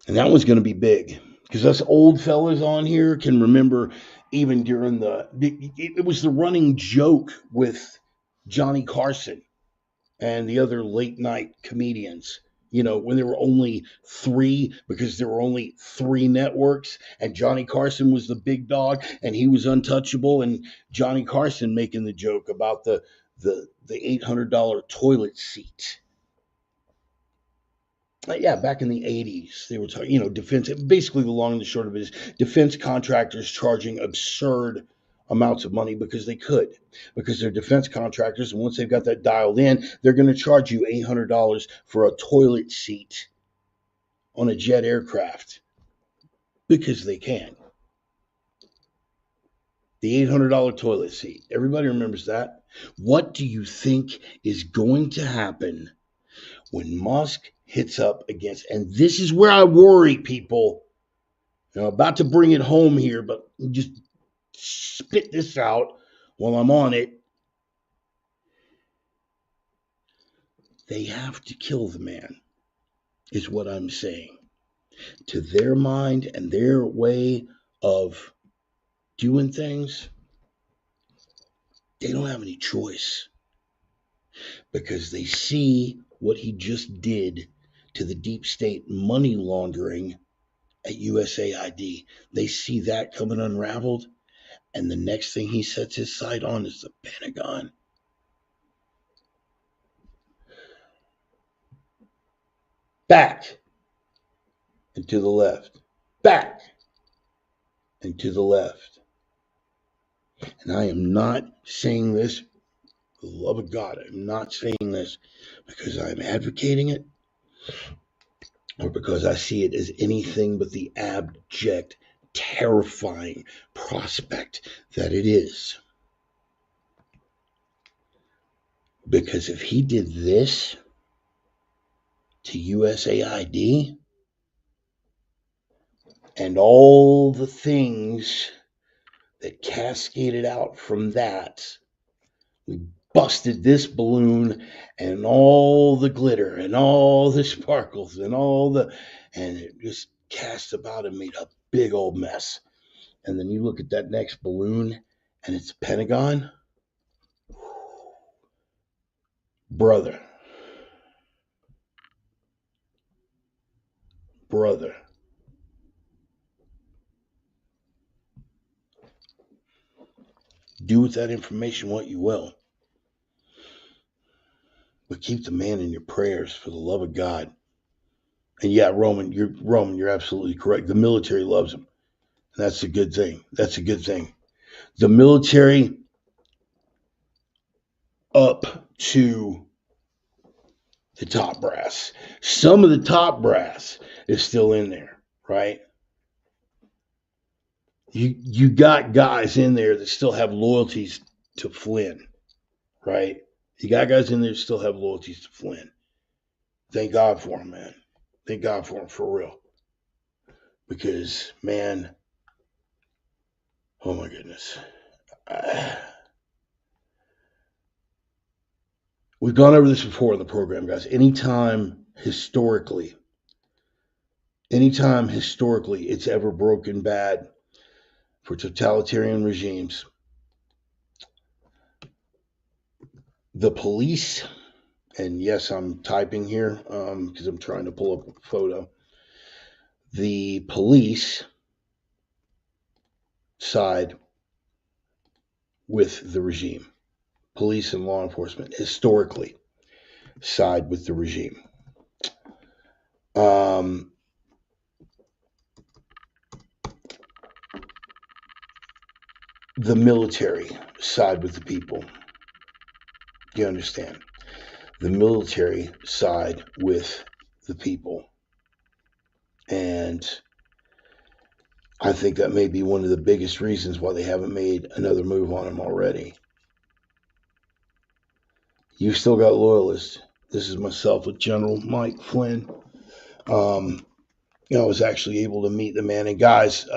And that one's going to be big because us old fellas on here can remember even during it was the running joke with Johnny Carson and the other late night comedians. You know, when there were only three, because there were only three networks, and Johnny Carson was the big dog, and he was untouchable. And Johnny Carson making the joke about the $800 toilet seat. Yeah, back in the 80s, they were talking, defense. Basically, the long and the short of it is defense contractors charging absurd amounts of money because they could, because they're defense contractors. And once they've got that dialed in, they're going to charge you $800 for a toilet seat on a jet aircraft because they can. The $800 toilet seat. Everybody remembers that. What do you think is going to happen when Musk hits up against, and this is where I worry, people. I'm about to bring it home here, but just spit this out while I'm on it. They have to kill the man, is what I'm saying. To their mind and their way of doing things, they don't have any choice because they see what he just did to the deep state money laundering at USAID. They see that coming unraveled, and the next thing he sets his sight on is the Pentagon. Back and to the left. Back and to the left. And I am not saying this, for the love of God, I'm not saying this because I'm advocating it or because I see it as anything but the abject, terrifying prospect that it is. Because if he did this to USAID and all the things that cascaded out from that, we busted this balloon and all the glitter and all the sparkles and and it just cast about and made a big old mess. And then you look at that next balloon and it's Pentagon. Brother. Do with that information what you will. But keep the man in your prayers for the love of God. And yeah, Roman, you're absolutely correct. The military loves him. And that's a good thing. That's a good thing. The military up to the top brass. Some of the top brass is still in there, right? You got guys in there that still have loyalties to Flynn, right? You got guys in there that still have loyalties to Flynn. Thank God for him, man. Thank God for him, for real. Because, man, oh my goodness. We've gone over this before in the program, guys. Anytime historically it's ever broken bad for totalitarian regimes, the police, and yes, I'm typing here because I'm trying to pull up a photo. The police side with the regime. Police and law enforcement historically side with the regime. Um, the military side with the people. You understand? The military side with the people. And I think that may be one of the biggest reasons why they haven't made another move on him already. You still got loyalists. This is myself with General Mike Flynn. I was actually able to meet the man. And guys,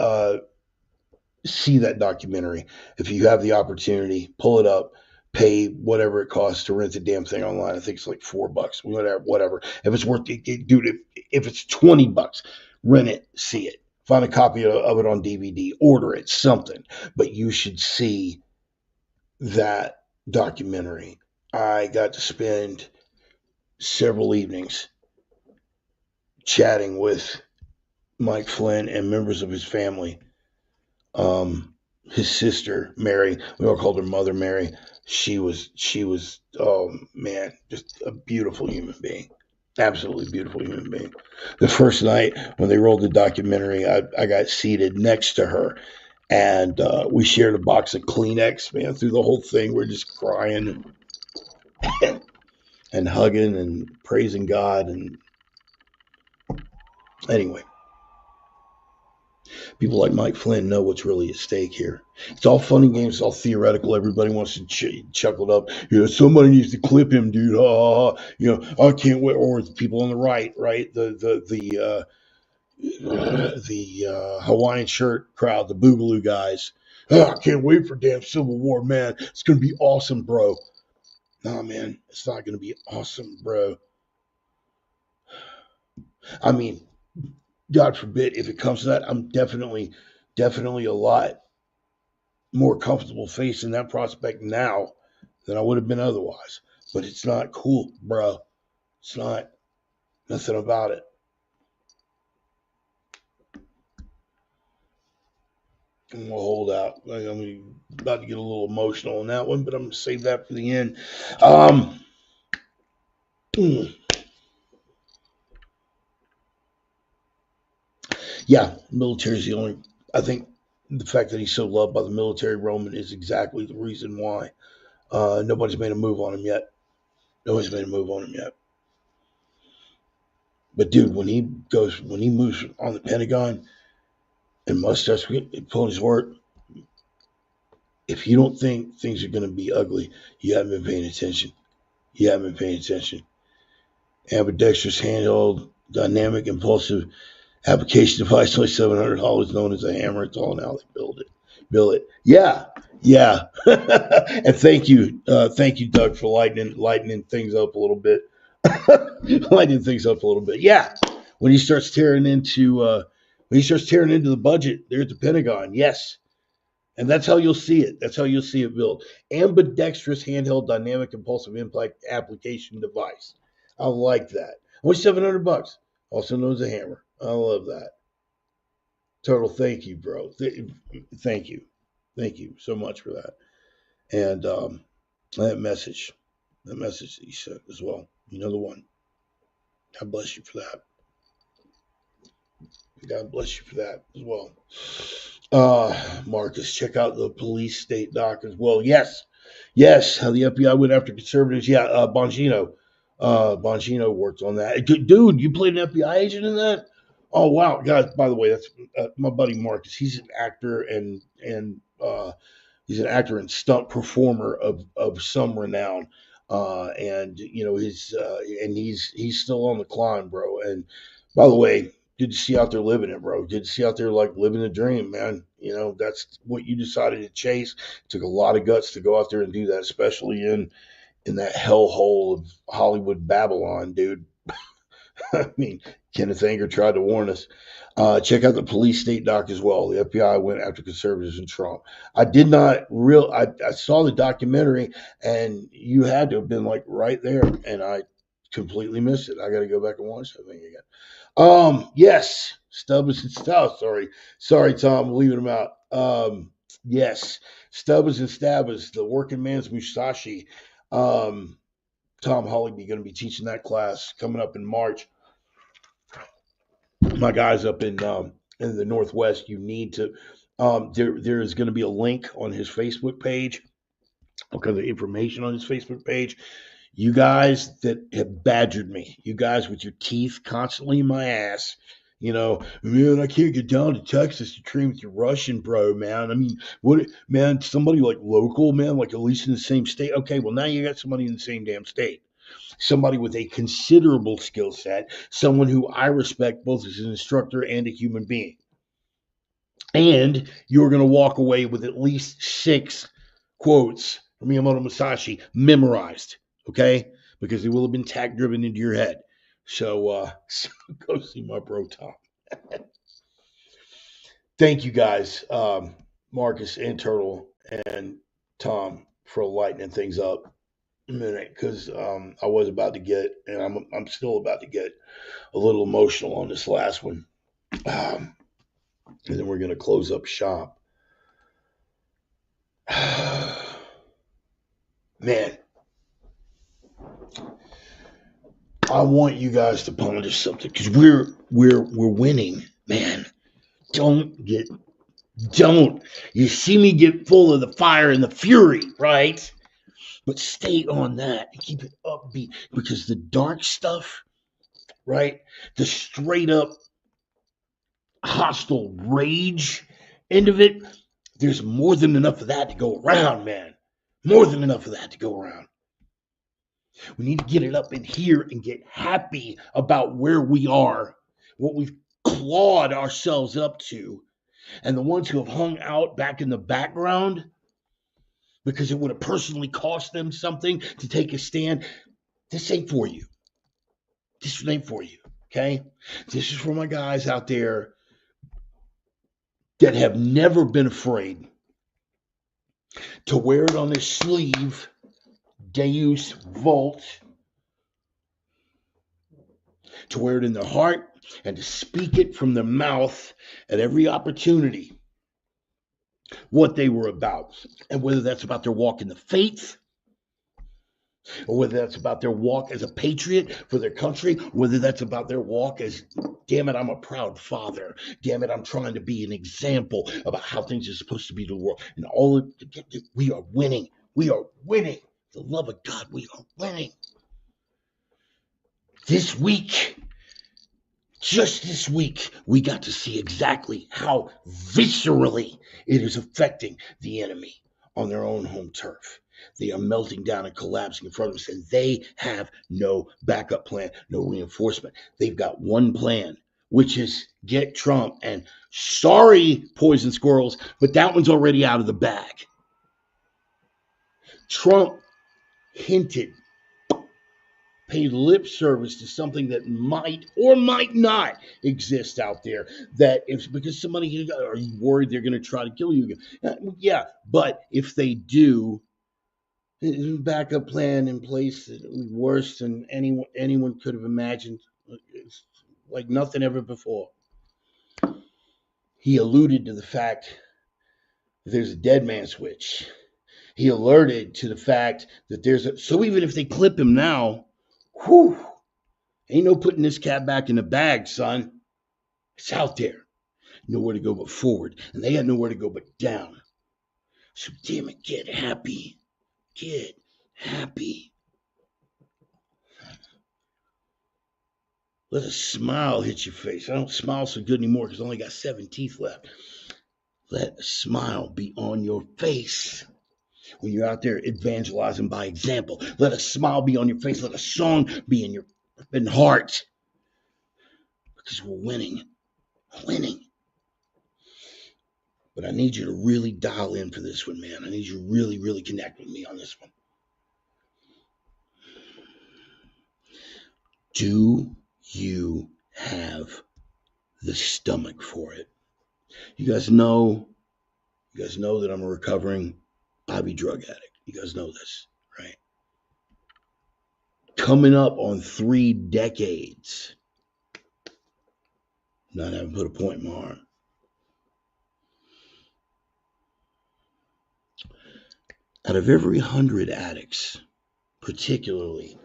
see that documentary. If you have the opportunity, pull it up, pay whatever it costs to rent the damn thing online. I think it's like $4, whatever. If it's worth it, dude, if it's $20, rent it, see it. Find a copy of it on DVD, order it, something. But you should see that documentary. I got to spend several evenings chatting with Mike Flynn and members of his family. His sister Mary, we all called her Mother Mary. She was, oh man, just a beautiful human being, absolutely beautiful human being. The first night when they rolled the documentary, I got seated next to her, and we shared a box of Kleenex. Man, through the whole thing, we're just crying and hugging and praising God. And anyway, people like Mike Flynn know what's really at stake here. It's all fun and games. It's all theoretical. Everybody wants to chuckle it up. Somebody needs to clip him, dude. I can't wait. Or people on the right, the Hawaiian shirt crowd, the Boogaloo guys. I can't wait for damn Civil War, man. It's gonna be awesome, bro. Nah, man, it's not gonna be awesome, bro. I mean, God forbid if it comes to that, I'm definitely a lot more comfortable facing that prospect now than I would have been otherwise. But it's not cool, bro. It's not. Nothing about it. I'm gonna hold out. I'm about to get a little emotional on that one, but I'm gonna save that for the end. Yeah, military is the only. I think the fact that he's so loved by the military, Roman, is exactly the reason why. Nobody's made a move on him yet. Nobody's made a move on him yet. But dude, when he moves on the Pentagon and mustache pulling his work, if you don't think things are going to be ugly, you haven't been paying attention. You haven't been paying attention. Ambidextrous handheld dynamic impulsive application device, only $700, known as a hammer. It's all now they build it. Yeah. And thank you, Doug, for lightening things up a little bit. Yeah, when he starts tearing into the budget there at the Pentagon, yes, and that's how you'll see it. That's how you'll see it built. Ambidextrous handheld dynamic impulsive impact application device. I like that. Only $700, also known as a hammer. I love that. Total, thank you, bro. Thank you so much for that. And that message that you sent as well. You know the one. God bless you for that. God bless you for that as well. Marcus, check out the police state doc as well. Yes, how the FBI went after conservatives. Yeah, Bongino worked on that. Dude, you played an FBI agent in that? Oh wow, guys! By the way, that's my buddy Marcus. He's an actor and he's an actor and stunt performer of some renown. And he's still on the climb, bro. And by the way, good to see you out there living it, bro. Good to see you out there like living the dream, man. That's what you decided to chase. It took a lot of guts to go out there and do that, especially in that hellhole of Hollywood Babylon, dude. I mean, Kenneth Anger tried to warn us. Check out the police state doc as well. The FBI went after conservatives and Trump. I did not I saw the documentary, and you had to have been like right there, and I completely missed it. I got to go back and watch that thing again. Yes. Stubbs and Stabs. Sorry, Tom, leaving him out. Yes, Stubbs and Stabs, the working man's Musashi. Tom Hollyby going to be teaching that class coming up in March. My guys up in the Northwest, you need to. There is going to be a link on his Facebook page, because of information on his Facebook page. You guys that have badgered me, you guys with your teeth constantly in my ass, man, I can't get down to Texas to train with your Russian bro, man. I mean, what, man, somebody like local, man, like at least in the same state. Okay, well, now you got somebody in the same damn state. Somebody with a considerable skill set, someone who I respect both as an instructor and a human being. And you're going to walk away with at least 6 quotes from Miyamoto Musashi memorized, okay? Because they will have been tack driven into your head. So go see my bro Tom. Thank you guys, Marcus and Turtle and Tom, for lightening things up a minute, because I was about to get, and I'm still about to get a little emotional on this last one. And then we're going to close up shop. Man, I want you guys to ponder something, because we're winning, man. Don't. You see me get full of the fire and the fury, right? But stay on that and keep it upbeat, because the dark stuff, right? The straight up hostile rage end of it, there's more than enough of that to go around, man. More than enough of that to go around. We need to get it up in here and get happy about where we are, what we've clawed ourselves up to, and the ones who have hung out back in the background because it would have personally cost them something to take a stand. This ain't for you. This ain't for you, okay? This is for my guys out there that have never been afraid to wear it on their sleeve, Deus Vult, to wear it in their heart, and to speak it from their mouth at every opportunity, what they were about. And whether that's about their walk in the faith, or whether that's about their walk as a patriot for their country, whether that's about their walk as, damn it, I'm a proud father. Damn it, I'm trying to be an example about how things are supposed to be to the world. And all of we are winning. We are winning. For the love of God, we are winning. This week, just this week, we got to see exactly how viscerally it is affecting the enemy on their own home turf. They are melting down and collapsing in front of us, and they have no backup plan, no reinforcement. They've got one plan, which is get Trump. And sorry, poison squirrels, but that one's already out of the bag. Trump hinted, paid lip service to something that might or might not exist out there. That if because somebody, are you worried they're going to try to kill you again? Yeah, but if they do, there's a backup plan in place that was worse than anyone could have imagined. It's like nothing ever before. He alluded to the fact that there's a dead man switch. He alerted to the fact that so even if they clip him now, whew, ain't no putting this cat back in the bag, son. It's out there. Nowhere to go but forward. And they got nowhere to go but down. So damn it, get happy. Get happy. Let a smile hit your face. I don't smile so good anymore because I only got 7 teeth left. Let a smile be on your face when you're out there evangelizing by example. Let a smile be on your face. Let a song be in your heart. Because we're winning. Winning. But I need you to really dial in for this one, man. I need you to really, really connect with me on this one. Do you have the stomach for it? You guys know that I'm a recovering IV drug addict. You guys know this, right? Coming up on 3 decades. Not having put a point in my arm. Out of every 100 addicts, particularly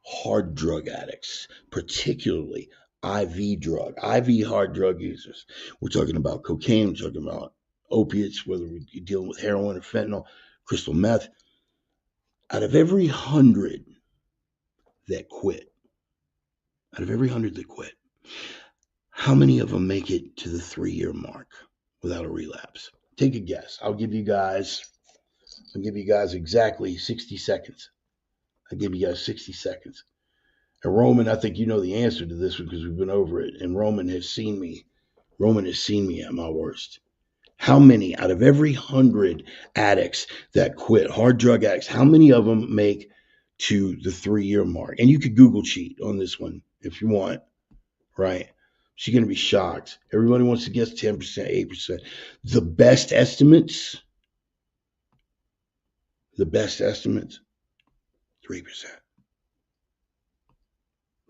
hard drug addicts, particularly IV hard drug users. We're talking about cocaine, we're talking about opiates, whether you're dealing with heroin or fentanyl, crystal meth. Out of every 100 that quit, out of every 100 that quit, how many of them make it to the 3-year mark without a relapse? Take a guess. I'll give you guys exactly 60 seconds. I'll give you guys 60 seconds. And Roman, I think you know the answer to this one because we've been over it. And Roman has seen me at my worst. How many out of every 100 addicts that quit, hard drug addicts, how many of them make to the 3-year mark? And you could Google cheat on this one if you want, right? She's going to be shocked. Everybody wants to guess 10%, 8%. The best estimates, 3%.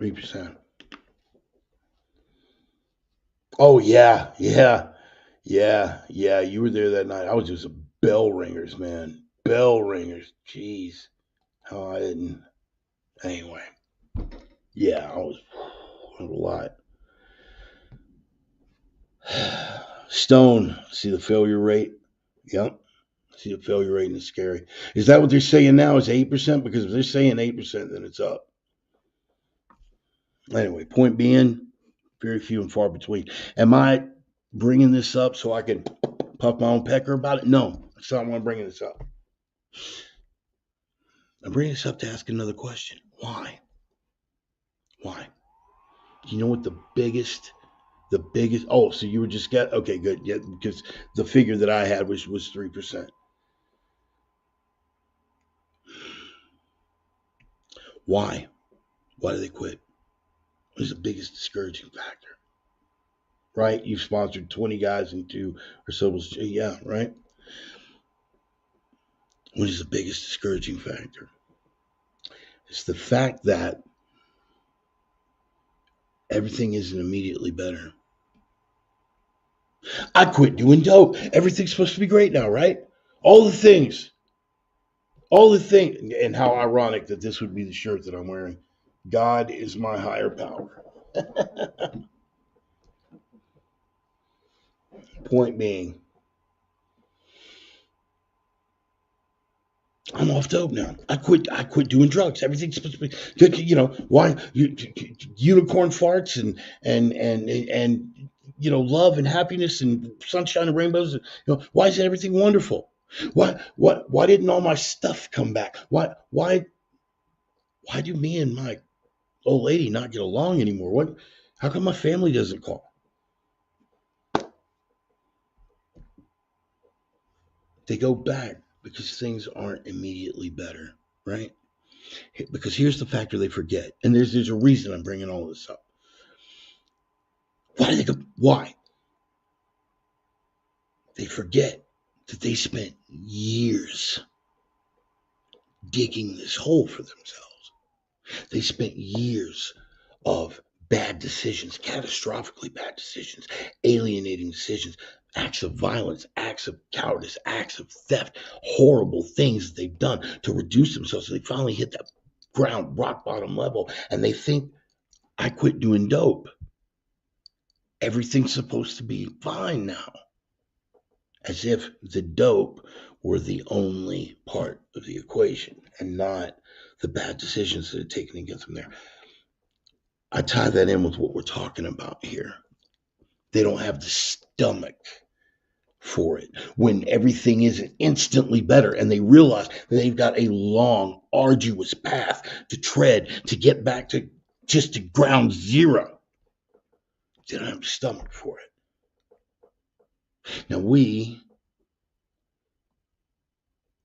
3%. Oh, yeah. You were there that night. I was just bell ringers, man. Bell ringers. Jeez. Oh, I didn't. Anyway. Yeah, I was a lot. Stone. See the failure rate? Yep. See the failure rate, and it's scary. Is that what they're saying now? Is 8%? Because if they're saying 8%, then it's up. Anyway, point being, very few and far between. Am I bringing this up so I can puff my own pecker about it? No, that's not why I'm bringing this up. I'm bringing this up to ask another question. Why? Do you know what the biggest, oh, so you were just okay, good. Yeah, because the figure that I had was 3%. Why? Why do they quit? What is the biggest discouraging factor? Right? You've sponsored 20 guys into or so. Yeah, right? What is the biggest discouraging factor? It's the fact that everything isn't immediately better. I quit doing dope. Everything's supposed to be great now, right? All the things. And how ironic that this would be the shirt that I'm wearing. God is my higher power. Point being, I'm off dope now. I quit doing drugs. Everything's supposed to be good. Why unicorn farts and love and happiness and sunshine and rainbows. Why is everything wonderful? Why didn't all my stuff come back? Why do me and my old lady not get along anymore? How come my family doesn't call? They go back because things aren't immediately better, right? Because here's the factor they forget, and there's a reason I'm bringing all this up. Why do they go? Why? They forget that they spent years digging this hole for themselves. They spent years of bad decisions, catastrophically bad decisions, alienating decisions, acts of violence, acts of cowardice, acts of theft, horrible things that they've done to reduce themselves. So they finally hit that ground, rock bottom level, and they think, I quit doing dope. Everything's supposed to be fine now. As if the dope were the only part of the equation and not the bad decisions that are taken to get them there. I tie that in with what we're talking about here. They don't have the stomach for it when everything isn't instantly better, and they realize that they've got a long, arduous path to tread to get back to just to ground zero. They don't have the stomach for it. Now we,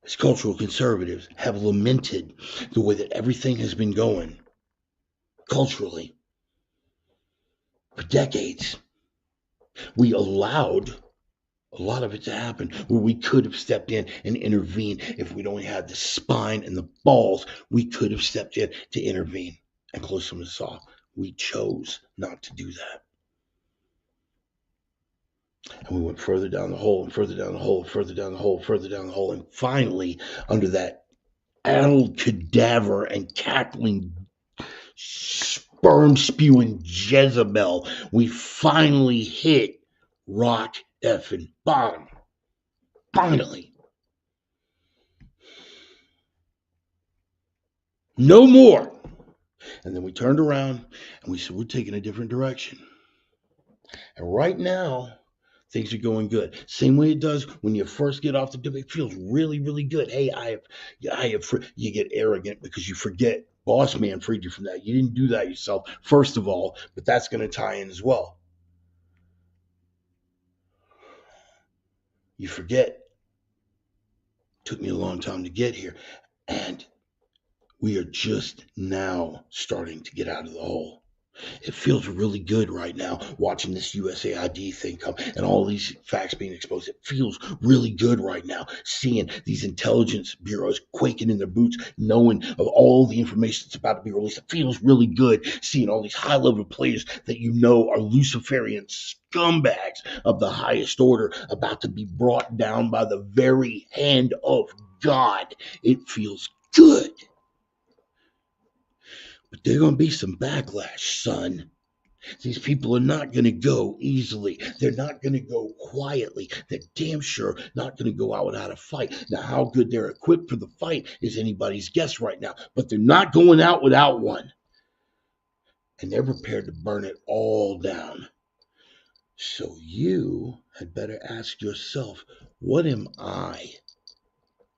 as cultural conservatives, have lamented the way that everything has been going culturally for decades. We allowed a lot of it to happen where we could have stepped in and intervened. If we'd only had the spine and the balls, we could have stepped in to intervene and close some of this off. We chose not to do that. And we went further down the hole and further down the hole, further down the hole, further down the hole. And finally, under that addled cadaver and cackling sperm spewing Jezebel, we finally hit rock effing bottom. Finally. No more. And then we turned around and we said, we're taking a different direction. And right now, things are going good. Same way it does when you first get off the dip. It feels really, really good. Hey, you get arrogant because you forget boss man freed you from that. You didn't do that yourself, first of all, but that's going to tie in as well. You forget. It took me a long time to get here. And we are just now starting to get out of the hole. It feels really good right now watching this USAID thing come and all these facts being exposed. It feels really good right now seeing these intelligence bureaus quaking in their boots, knowing of all the information that's about to be released. It feels really good seeing all these high-level players that you know are Luciferian scumbags of the highest order about to be brought down by the very hand of God. It feels good. But there's going to be some backlash, son. These people are not going to go easily. They're not going to go quietly. They're damn sure not going to go out without a fight. Now, how good they're equipped for the fight is anybody's guess right now. But they're not going out without one. And they're prepared to burn it all down. So you had better ask yourself, what am I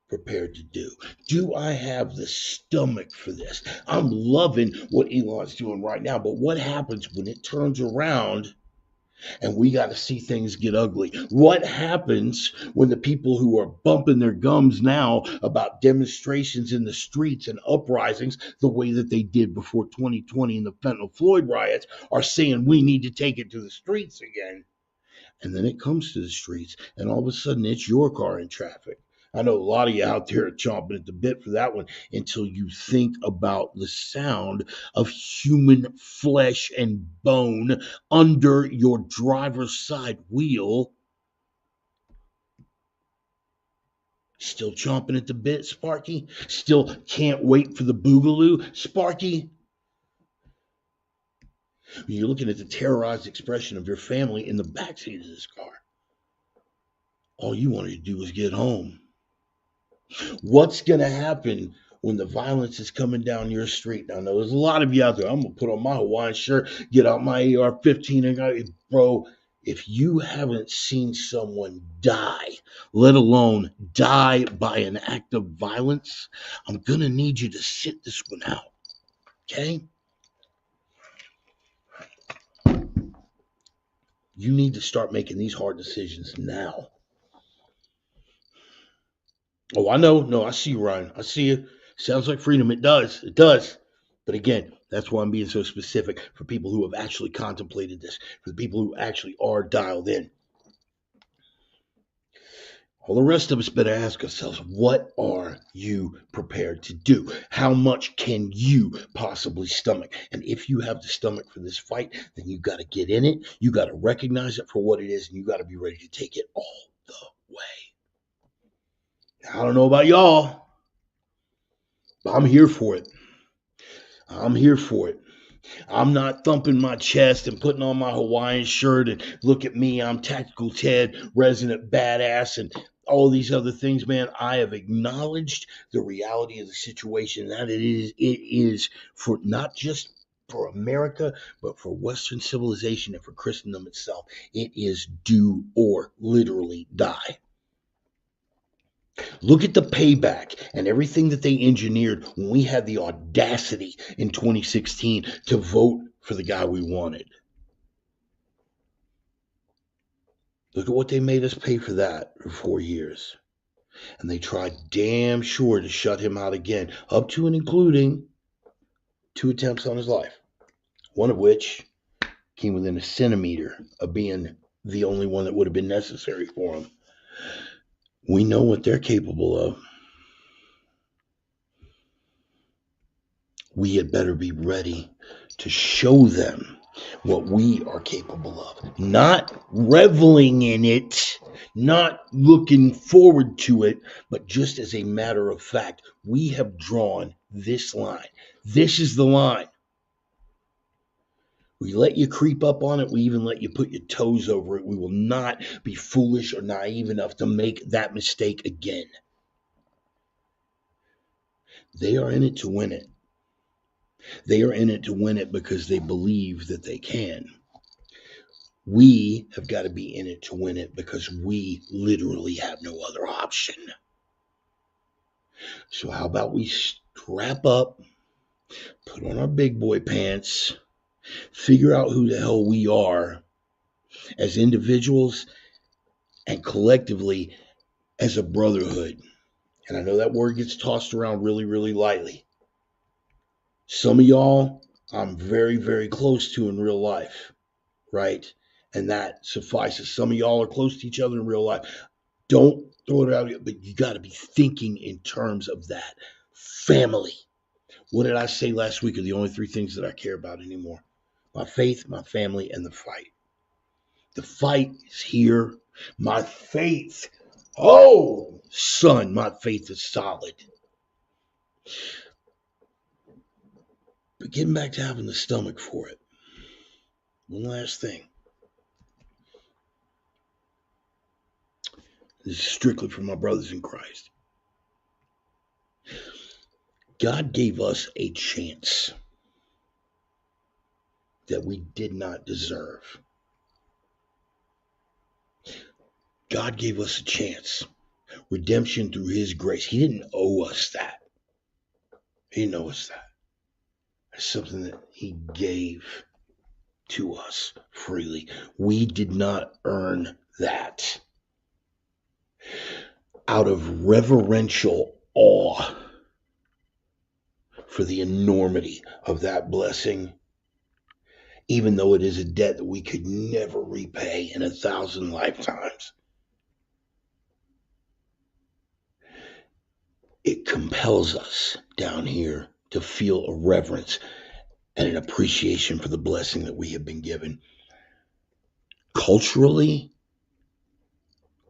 prepared to do? Do I have the stomach for this? I'm loving what Elon's doing right now, but what happens when it turns around and we got to see things get ugly? What happens when the people who are bumping their gums now about demonstrations in the streets and uprisings the way that they did before 2020 in the fentanyl Floyd riots are saying we need to take it to the streets again? And then it comes to the streets and all of a sudden it's your car in traffic. I know a lot of you out there are chomping at the bit for that one until you think about the sound of human flesh and bone under your driver's side wheel. Still chomping at the bit, Sparky? Still can't wait for the boogaloo, Sparky? You're looking at the terrorized expression of your family in the backseat of this car. All you wanted to do was get home. What's going to happen when the violence is coming down your street? Now, I know there's a lot of you out there. I'm going to put on my Hawaiian shirt, get out my AR-15, and go, bro, if you haven't seen someone die, let alone die by an act of violence, I'm going to need you to sit this one out, okay? You need to start making these hard decisions now. Oh, I know. No, I see you, Ryan. I see you. Sounds like freedom. It does. It does. But again, that's why I'm being so specific for people who have actually contemplated this, for the people who actually are dialed in. All the rest of us better ask ourselves, what are you prepared to do? How much can you possibly stomach? And if you have the stomach for this fight, then you got to get in it. You got to recognize it for what it is, and you got to be ready to take it all the way. I don't know about y'all, but I'm here for it. I'm here for it. I'm not thumping my chest and putting on my Hawaiian shirt and look at me, I'm Tactical Ted, resident badass, and all these other things, man. I have acknowledged the reality of the situation, that it is for not just for America, but for Western civilization and for Christendom itself. It is do or literally die. Look at the payback and everything that they engineered when we had the audacity in 2016 to vote for the guy we wanted. Look at what they made us pay for that for 4 years. And they tried damn sure to shut him out again, up to and including 2 attempts on his life, one of which came within a centimeter of being the only one that would have been necessary for him. We know what they're capable of. We had better be ready to show them what we are capable of, not reveling in it, not looking forward to it, but just as a matter of fact, we have drawn this line. This is the line. We let you creep up on it. We even let you put your toes over it. We will not be foolish or naive enough to make that mistake again. They are in it to win it. They are in it to win it because they believe that they can. We have got to be in it to win it because we literally have no other option. So how about we strap up, put on our big boy pants, figure out who the hell we are as individuals and collectively as a brotherhood. And I know that word gets tossed around really, really lightly. Some of y'all, I'm very, very close to in real life, right? And that suffices. Some of y'all are close to each other in real life. Don't throw it out, but you got to be thinking in terms of that. Family. What did I say last week are the only three things that I care about anymore? My faith, my family, and the fight. The fight is here. My faith, oh, son, my faith is solid. But getting back to having the stomach for it. One last thing. This is strictly for my brothers in Christ. God gave us a chance that we did not deserve. God gave us a chance. Redemption through his grace. He didn't owe us that. He didn't owe us that. It's something that he gave to us freely. We did not earn that. Out of reverential awe for the enormity of that blessing, even though it is a debt that we could never repay in 1,000 lifetimes, it compels us down here to feel a reverence and an appreciation for the blessing that we have been given. Culturally,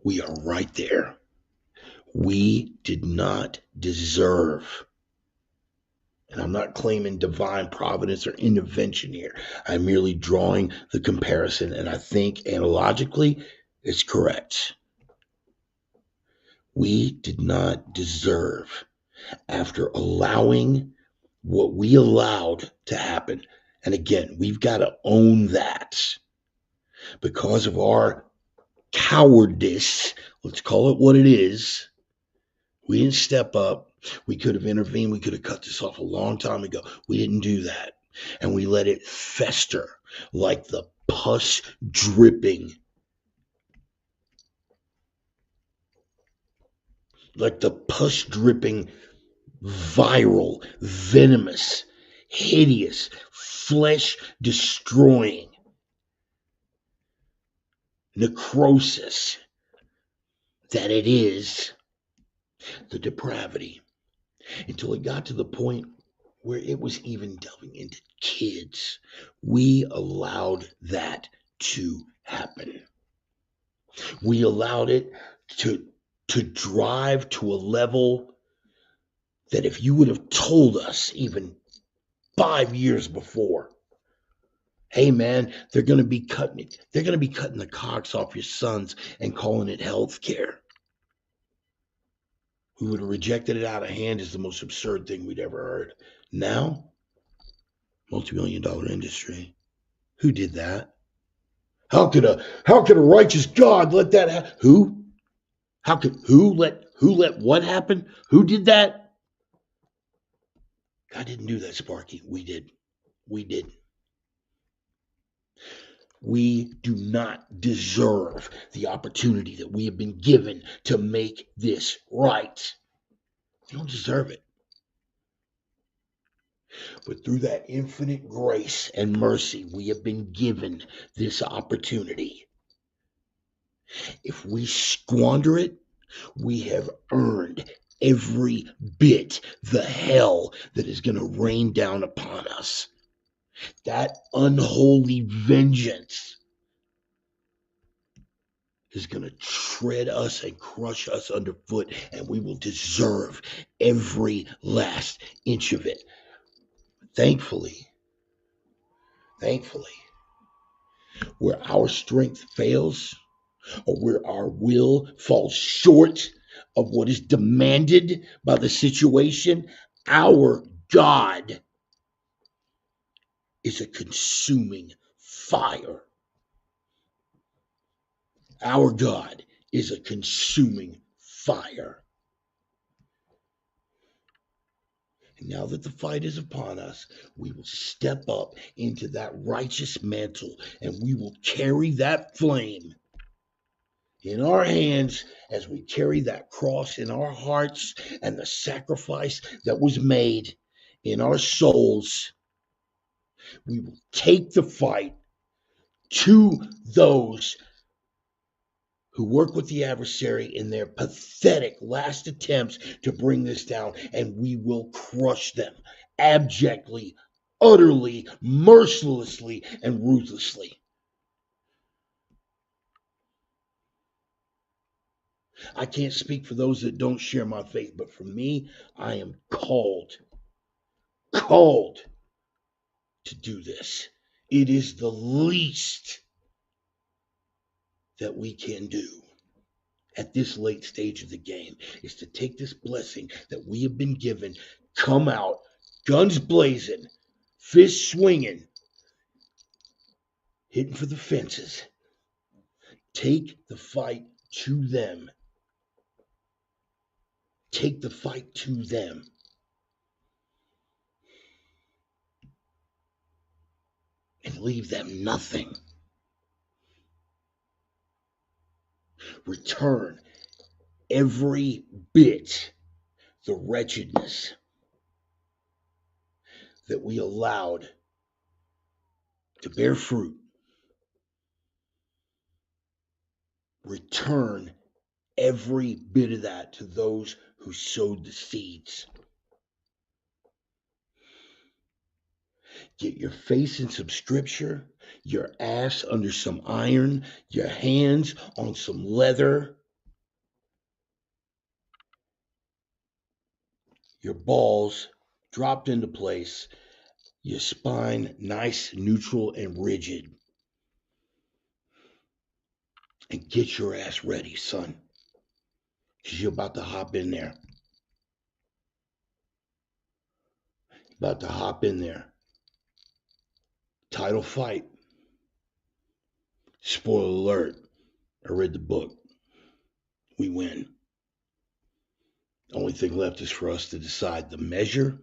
we are right there. We did not deserve, and I'm not claiming divine providence or intervention here. I'm merely drawing the comparison, and I think analogically it's correct. We did not deserve, after allowing what we allowed to happen. And again, we've got to own that. Because of our cowardice, let's call it what it is, we didn't step up. We could have intervened. We could have cut this off a long time ago. We didn't do that. And we let it fester like the pus dripping, viral, venomous, hideous, flesh destroying necrosis that it is the depravity, until it got to the point where it was even delving into kids. We allowed that to happen. We allowed it to drive to a level that if you would have told us even 5 years before, hey man, they're going to be cutting the cocks off your sons and calling it health care, we would have rejected it out of hand as the most absurd thing we'd ever heard. Now, multi-million-dollar industry. Who did that? How could a righteous God let that happen? Who? Who let what happen? Who did that? God didn't do that, Sparky. We did. We did. We do not deserve the opportunity that we have been given to make this right. We don't deserve it. But through that infinite grace and mercy, we have been given this opportunity. If we squander it, we have earned every bit the hell that is going to rain down upon us. That unholy vengeance is going to tread us and crush us underfoot, and we will deserve every last inch of it. Thankfully, where our strength fails or where our will falls short of what is demanded by the situation, our God is a consuming fire. Our God is a consuming fire. And now that the fight is upon us, we will step up into that righteous mantle and we will carry that flame in our hands as we carry that cross in our hearts and the sacrifice that was made in our souls. We will take the fight to those who work with the adversary in their pathetic last attempts to bring this down, and we will crush them abjectly, utterly, mercilessly, and ruthlessly. I can't speak for those that don't share my faith, but for me, I am called to do this. It is the least that we can do at this late stage of the game, is to take this blessing that we have been given, come out, guns blazing, fists swinging, hitting for the fences. Take the fight to them. Take the fight to them. And leave them nothing. Return every bit the wretchedness that we allowed to bear fruit. Return every bit of that to those who sowed the seeds. Get your face in some scripture, your ass under some iron, your hands on some leather, your balls dropped into place, your spine nice, neutral, and rigid. And get your ass ready, son, because you're about to hop in there. About to hop in there. Title fight. Spoiler alert. I read the book. We win. The only thing left is for us to decide the measure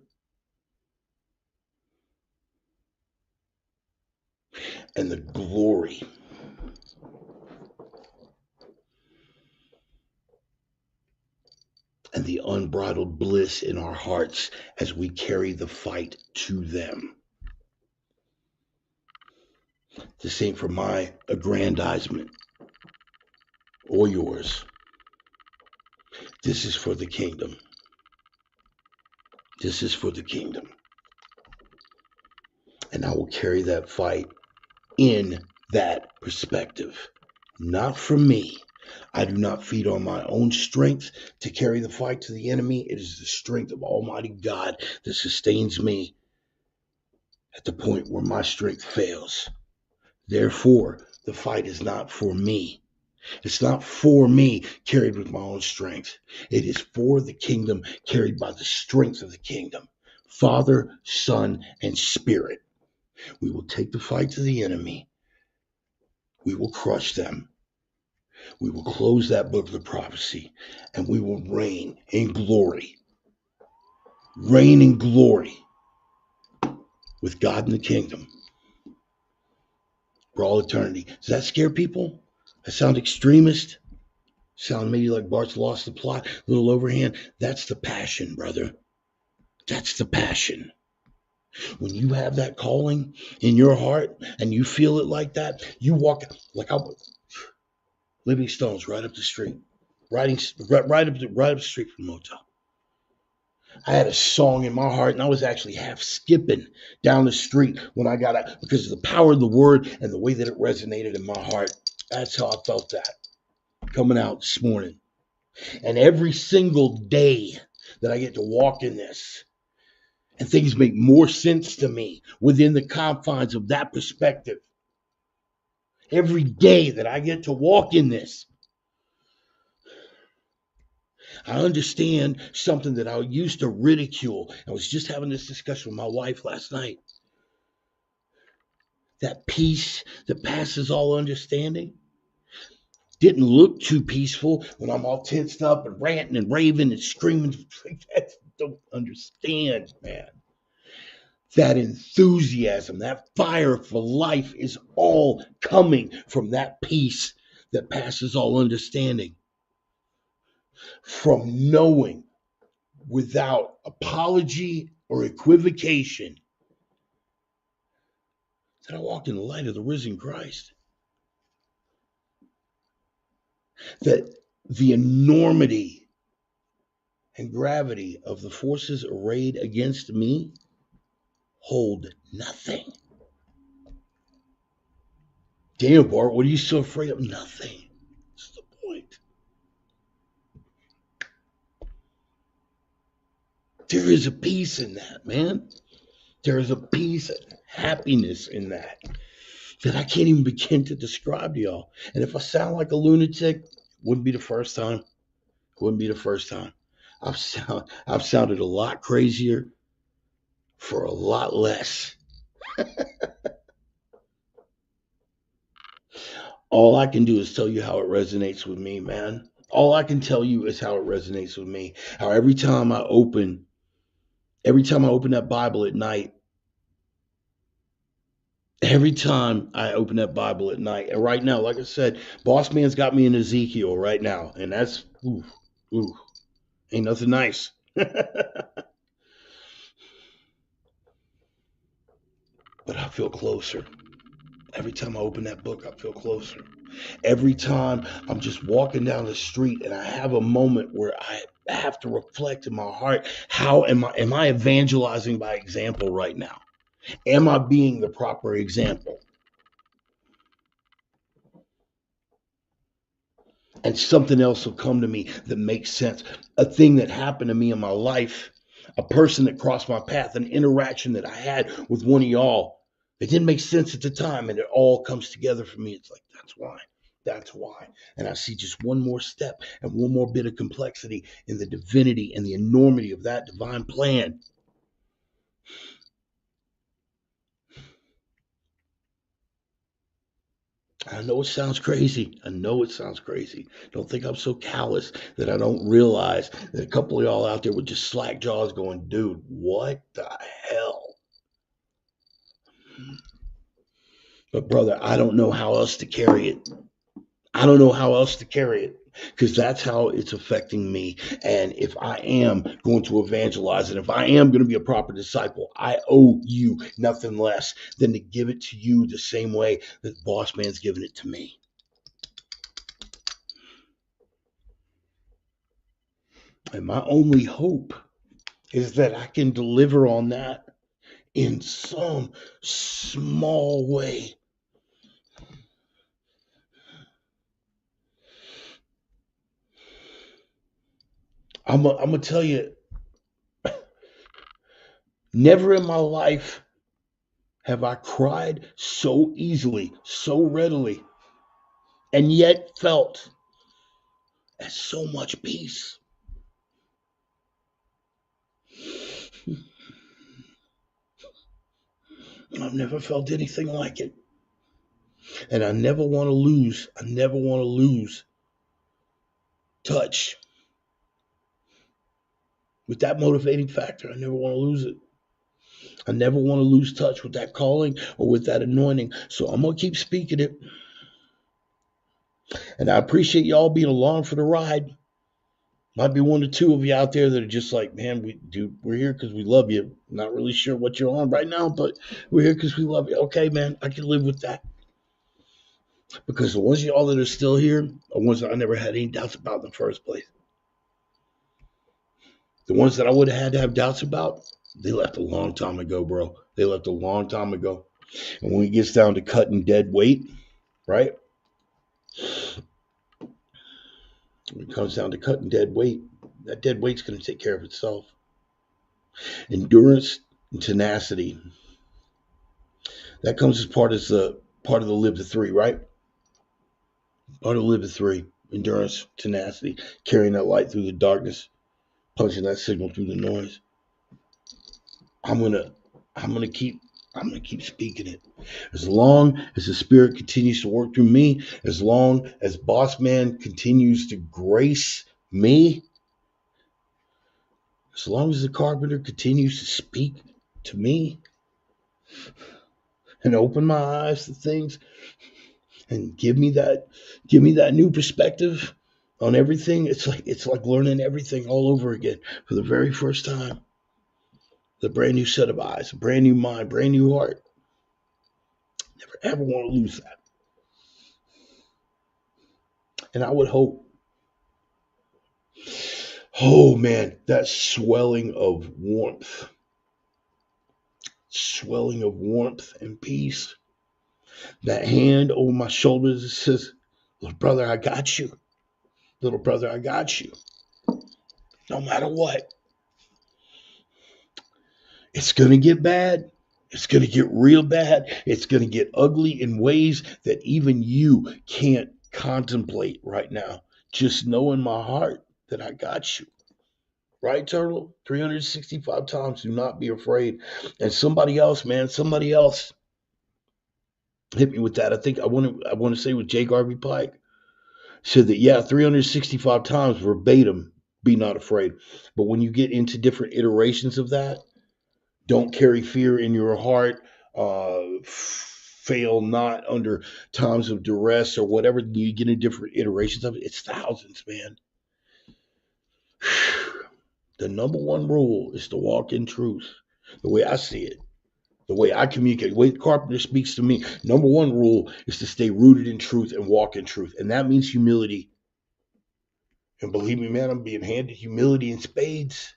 and the glory. And the unbridled bliss in our hearts as we carry the fight to them. This ain't for my aggrandizement or yours. This is for the kingdom. This is for the kingdom. And I will carry that fight in that perspective. Not from me. I do not feed on my own strength to carry the fight to the enemy. It is the strength of Almighty God that sustains me at the point where my strength fails. Therefore, the fight is not for me. It's not for me carried with my own strength. It is for the kingdom carried by the strength of the kingdom. Father, Son, and Spirit. We will take the fight to the enemy. We will crush them. We will close that book of the prophecy, and we will reign in glory. Reign in glory with God in the kingdom for all eternity. Does that scare people? That sound extremist? Sound maybe like Bart's lost the plot, a little overhand? That's the passion, brother. That's the passion. When you have that calling in your heart and you feel it like that, you walk like Living Stones right up the street, right up the street from the motel. I had a song in my heart, and I was actually half skipping down the street when I got out because of the power of the word and the way that it resonated in my heart. That's how I felt that coming out this morning. And every single day that I get to walk in this, and things make more sense to me within the confines of that perspective. Every day that I get to walk in this, I understand something that I used to ridicule. I was just having this discussion with my wife last night. That peace that passes all understanding didn't look too peaceful when I'm all tensed up and ranting and raving and screaming. I don't understand, man. That enthusiasm, that fire for life is all coming from that peace that passes all understanding. From knowing without apology or equivocation that I walked in the light of the risen Christ. That the enormity and gravity of the forces arrayed against me hold nothing. Damn, Bart, what are you so afraid of? Nothing. That's the point. There is a peace in that, man. There is a peace and happiness in that I can't even begin to describe to y'all. And if I sound like a lunatic, wouldn't be the first time. Wouldn't be the first time. I've sounded a lot crazier for a lot less. All I can do is tell you how it resonates with me, man. All I can tell you is how it resonates with me. How every time I open that Bible at night, and right now, like I said, Boss Man's got me in Ezekiel right now, and that's ain't nothing nice. But I feel closer. Every time I open that book, I feel closer. Every time I'm just walking down the street and I have a moment where I have to reflect in my heart, how am I evangelizing by example right now? Am I being the proper example? And something else will come to me that makes sense. A thing that happened to me in my life, a person that crossed my path, an interaction that I had with one of y'all. It didn't make sense at the time, and it all comes together for me. It's like, that's why. That's why. And I see just one more step and one more bit of complexity in the divinity and the enormity of that divine plan. I know it sounds crazy. Don't think I'm so callous that I don't realize that a couple of y'all out there with just slack jaws going, dude, what the hell? But brother, I don't know how else to carry it. Because that's how it's affecting me. And if I am going to evangelize, and if I am going to be a proper disciple, I owe you nothing less than to give it to you the same way that Boss Man's given it to me. And my only hope is that I can deliver on that in some small way. I'm going to tell you, never in my life have I cried so easily, so readily, and yet felt as so much peace. I've never felt anything like it. And I never want to lose touch with that motivating factor. I never want to lose it. I never want to lose touch with that calling or with that anointing. So I'm going to keep speaking it. And I appreciate y'all being along for the ride. Might be one or two of you out there that are just like, man, we're here because we love you. Not really sure what you're on right now, but we're here because we love you. Okay, man, I can live with that. Because the ones of y'all that are still here are ones that I never had any doubts about in the first place. The ones that I would have had to have doubts about, they left a long time ago, bro. They left a long time ago. And when it gets down to cutting dead weight, right? When it comes down to cutting dead weight, that dead weight's going to take care of itself. Endurance and tenacity. That comes as part of the live to three, right? Part of the live to three. Endurance, tenacity, carrying that light through the darkness, punching that signal through the noise. I'm gonna keep speaking it. As long as the Spirit continues to work through me, as long as Boss Man continues to grace me, as long as the carpenter continues to speak to me and open my eyes to things and give me that new perspective on everything, it's like learning everything all over again for the very first time. The brand new set of eyes, a brand new mind, brand new heart. Never ever want to lose that. And I would hope, oh man, that swelling of warmth and peace. That hand over my shoulders that says, little brother, I got you. Little brother, I got you. No matter what. It's going to get bad. It's going to get real bad. It's going to get ugly in ways that even you can't contemplate right now. Just know in my heart that I got you. Right, Turtle? 365 times. Do not be afraid. And somebody else hit me with that. I think I want to say with J. Garvey Pike said that, yeah, 365 times verbatim, be not afraid. But when you get into different iterations of that, don't carry fear in your heart. Fail not under times of duress or whatever. You get in different iterations of it. It's thousands, man. The number one rule is to walk in truth. The way I see it, the way I communicate, the way the carpenter speaks to me. Number one rule is to stay rooted in truth and walk in truth. And that means humility. And believe me, man, I'm being handed humility in spades.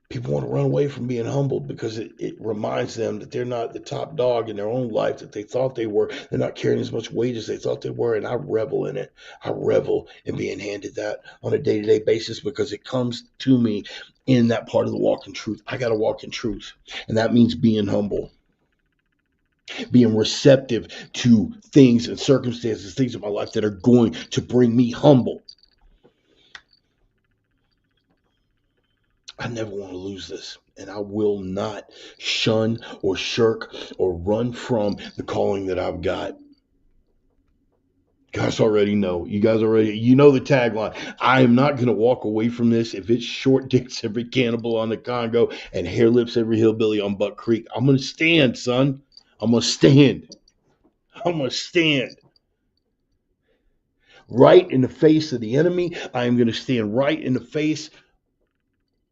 People want to run away from being humbled because it reminds them that they're not the top dog in their own life that they thought they were. They're not carrying as much weight as they thought they were. And I revel in it. I revel in being handed that on a day-to-day basis because it comes to me in that part of the walk in truth. I got to walk in truth. And that means being humble, being receptive to things and circumstances, things in my life that are going to bring me humble. I never want to lose this, and I will not shun or shirk or run from the calling that I've got. You guys already know. You know the tagline. I am not going to walk away from this if it's short dicks every cannibal on the Congo and hair lips every hillbilly on Buck Creek. I'm going to stand, son. I'm going to stand. I'm going to stand. Right in the face of the enemy. I am going to stand right in the face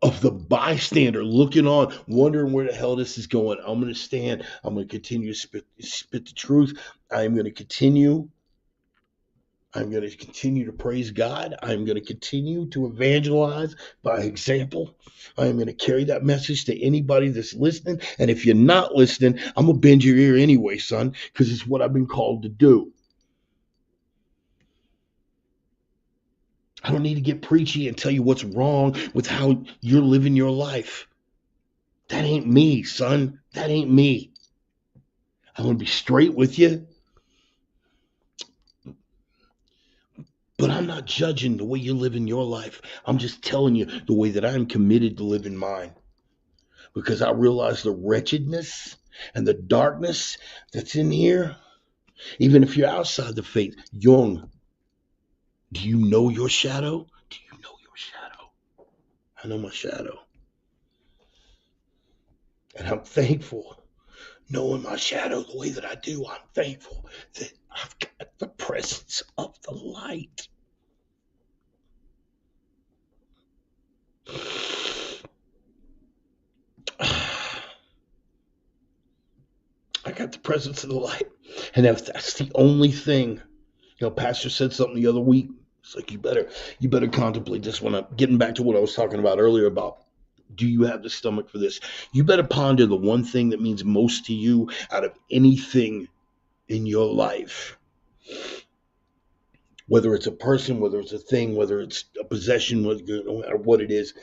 of the bystander looking on, wondering where the hell this is going. I'm going to stand. I'm going to continue to spit the truth. I'm going to continue to praise God. I'm going to continue to evangelize by example. I am going to carry that message to anybody that's listening. And if you're not listening, I'm going to bend your ear anyway, son, because it's what I've been called to do. I don't need to get preachy and tell you what's wrong with how you're living your life. That ain't me, son. That ain't me. I'm going to be straight with you. But I'm not judging the way you live in your life. I'm just telling you the way that I'm committed to live in mine. Because I realize the wretchedness and the darkness that's in here. Even if you're outside the faith, young, do you know your shadow? Do you know your shadow? I know my shadow. And I'm thankful. Knowing my shadow the way that I do, I'm thankful that I've got the presence of the light. I got the presence of the light. And if that's the only thing Pastor said something the other week. It's like you better contemplate this one. I'm getting back to what I was talking about earlier about, do you have the stomach for this? You better ponder the one thing that means most to you out of anything in your life. Whether it's a person, whether it's a thing, whether it's a possession, no matter what it is,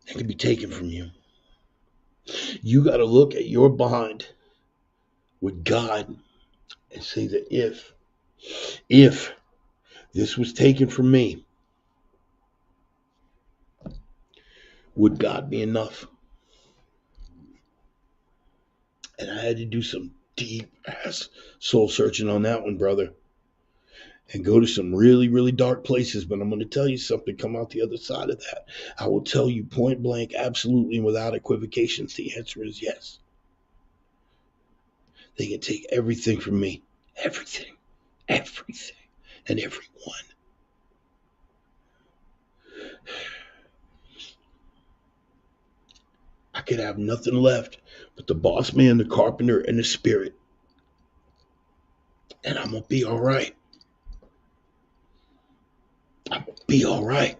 it can be taken from you. You got to look at your bond with God and say that if this was taken from me, would God be enough? And I had to do some deep ass soul searching on that one, brother, and go to some really, really dark places. But I'm going to tell you something, come out the other side of that. I will tell you point blank, absolutely, and without equivocations, the answer is yes. They can take everything from me. Everything. Everything. And everyone. I could have nothing left but the boss man, the carpenter, and the spirit. And I'm going to be all right. I'm going to be all right.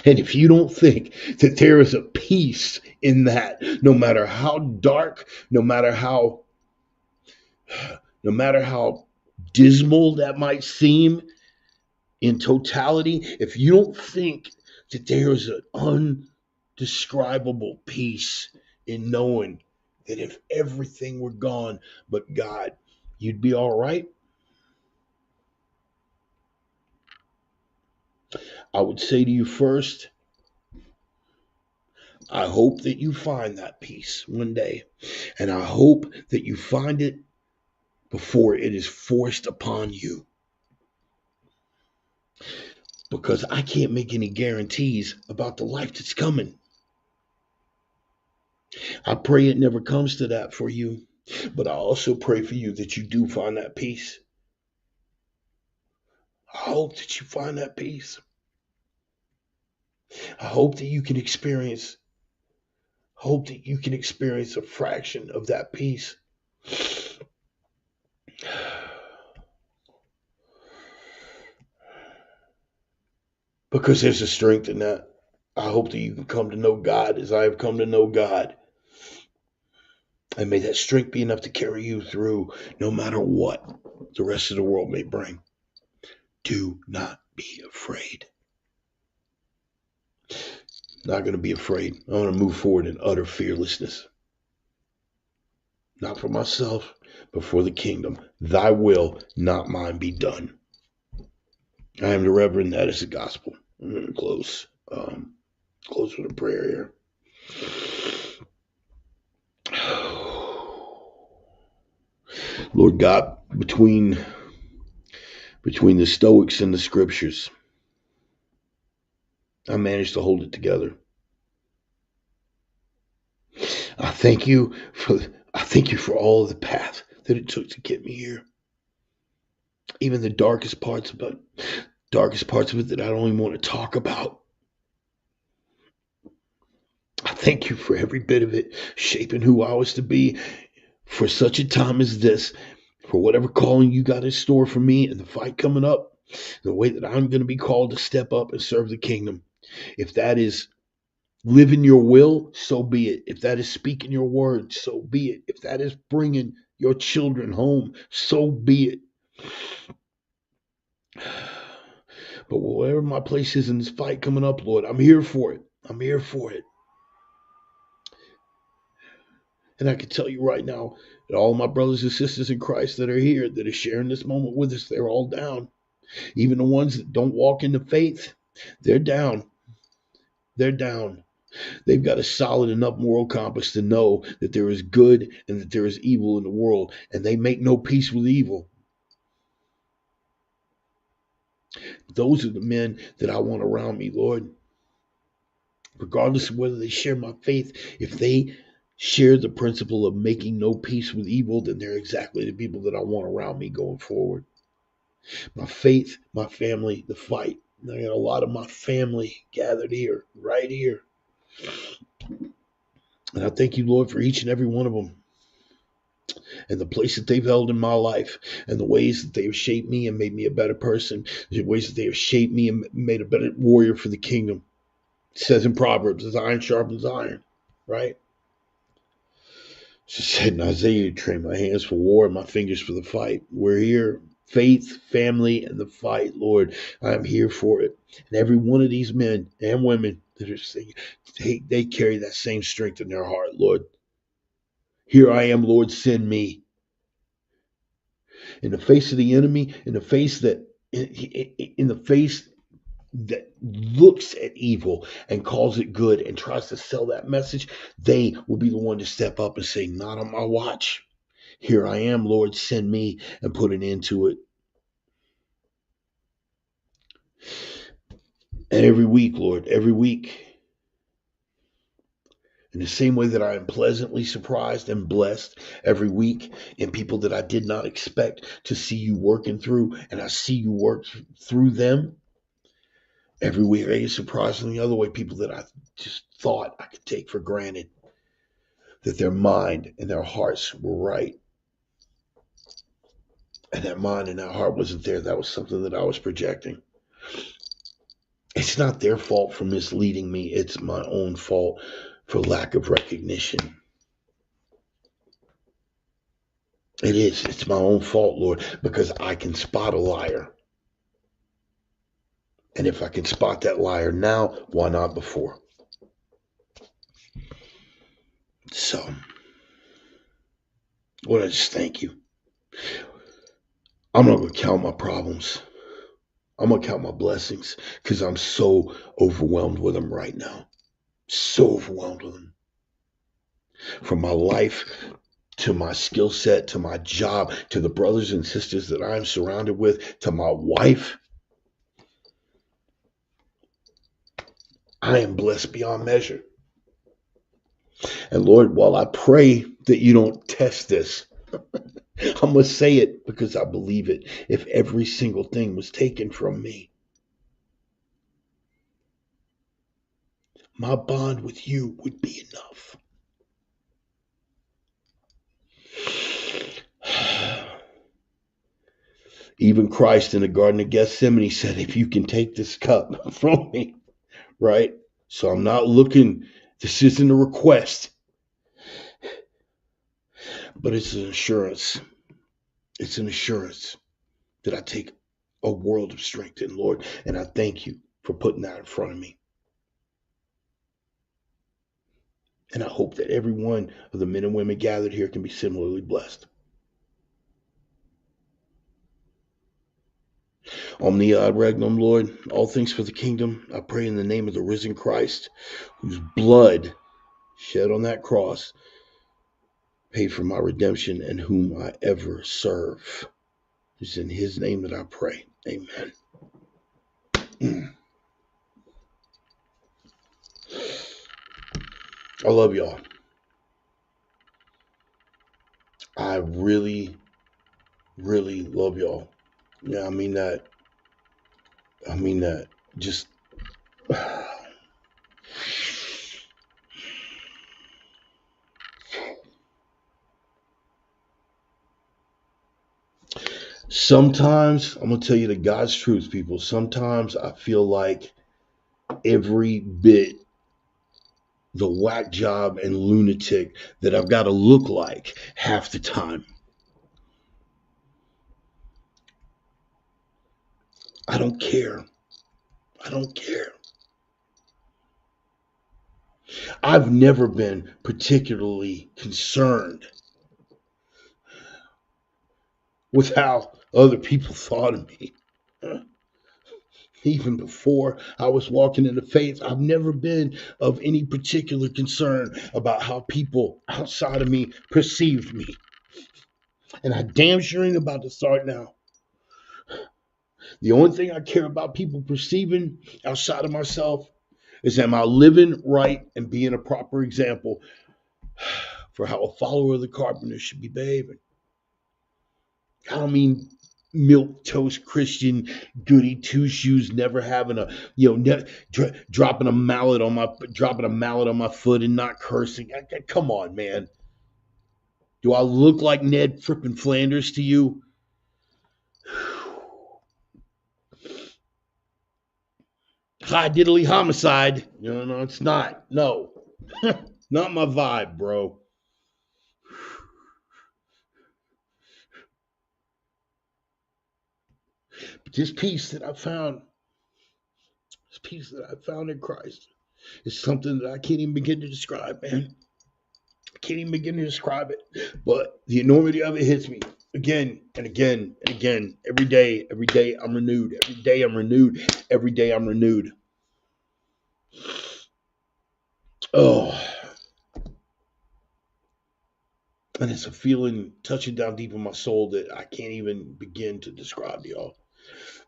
And if you don't think that there is a peace in that, no matter how dark, no matter how dismal that might seem in totality, if you don't think that there is an undescribable peace in knowing that if everything were gone but God, you'd be all right, I would say to you first, I hope that you find that peace one day. And I hope that you find it before it is forced upon you. Because I can't make any guarantees about the life that's coming. I pray it never comes to that for you. But I also pray for you that you do find that peace. I hope that you find that peace. I hope that you can experience a fraction of that peace. Because there's a strength in that. I hope that you can come to know God as I have come to know God. And may that strength be enough to carry you through no matter what the rest of the world may bring. Do not be afraid. Not going to be afraid. I want to move forward in utter fearlessness. Not for myself, but for the kingdom. Thy will, not mine, be done. I am the Reverend. That is the gospel. I'm going to close with a prayer here. Lord God, between the Stoics and the Scriptures, I managed to hold it together. I thank you for all of the path that it took to get me here. Even the darkest parts of it that I don't even want to talk about. I thank you for every bit of it, shaping who I was to be for such a time as this, for whatever calling you got in store for me and the fight coming up, the way that I'm going to be called to step up and serve the kingdom. If that is living your will, so be it. If that is speaking your word, so be it. If that is bringing your children home, so be it. But whatever my place is in this fight coming up, Lord, I'm here for it. I'm here for it. And I can tell you right now that all my brothers and sisters in Christ that are here, that are sharing this moment with us, they're all down. Even the ones that don't walk into faith, they're down. They're down. They've got a solid enough moral compass to know that there is good and that there is evil in the world, and they make no peace with evil. Those are the men that I want around me, Lord. Regardless of whether they share my faith, if they share the principle of making no peace with evil, then they're exactly the people that I want around me going forward. My faith, my family, the fight. I got a lot of my family gathered here, right here. And I thank you, Lord, for each and every one of them. and the place that they've held in my life, and the ways that they have shaped me and made me a better person, the ways that they have shaped me and made a better warrior for the kingdom. It says in Proverbs, as iron sharpens iron, right? She said in Isaiah, train my hands for war and my fingers for the fight. We're here. Faith, family, and the fight, Lord. I'm here for it. And every one of these men and women that are saying, they carry that same strength in their heart, Lord. Here I am, Lord, send me. In the face of the enemy, in the face that looks at evil and calls it good and tries to sell that message, they will be the one to step up and say, not on my watch. Here I am, Lord, send me, and put an end to it. And every week, Lord, every week, in the same way that I am pleasantly surprised and blessed every week in people that I did not expect to see you working through, and I see you work through them. Every week I get surprised in the other way, people that I just thought I could take for granted, that their mind and their hearts were right. And that mind and that heart wasn't there. That was something that I was projecting. It's not their fault for misleading me. It's my own fault for lack of recognition. It is. It's my own fault, Lord, because I can spot a liar. And if I can spot that liar now, why not before? So, Lord, I just thank you. I'm not going to count my problems. I'm going to count my blessings because I'm so overwhelmed with them right now. So overwhelmed with them. From my life to my skill set, to my job, to the brothers and sisters that I'm surrounded with, to my wife. I am blessed beyond measure. And Lord, while I pray that you don't test this, I'm going to say it because I believe it. If every single thing was taken from me, my bond with you would be enough. Even Christ in the Garden of Gethsemane said, if you can take this cup from me, right? So I'm not looking, this isn't a request, but it's an assurance. It's an assurance that I take a world of strength in, Lord. And I thank you for putting that in front of me. And I hope that every one of the men and women gathered here can be similarly blessed. Omnia ad regnum, Lord, all things for the kingdom. I pray in the name of the risen Christ, whose blood shed on that cross paid for my redemption and whom I ever serve. It's in his name that I pray. Amen. I love y'all. I really, really love y'all. Yeah, I mean that. Just sometimes, I'm going to tell you the God's truth, people. Sometimes I feel like every bit the whack job and lunatic that I've got to look like half the time. I don't care. I don't care. I've never been particularly concerned with how other people thought of me. Even before I was walking in the faith, I've never been of any particular concern about how people outside of me perceived me. And I damn sure ain't about to start now. The only thing I care about people perceiving outside of myself is, am I living right and being a proper example for how a follower of the carpenter should be behaving? I don't mean milk toast Christian goody two shoes, never having a dropping a mallet on my foot and not cursing. Come on, man. Do I look like Ned frippin' Flanders to you? High diddly homicide. No, it's not. No. Not my vibe, bro. But this peace that I found in Christ is something that I can't even begin to describe, man. I can't even begin to describe it. But the enormity of it hits me again and again and again. Every day I'm renewed. Every day I'm renewed. Every day I'm renewed. Oh, and it's a feeling touching down deep in my soul that I can't even begin to describe, y'all.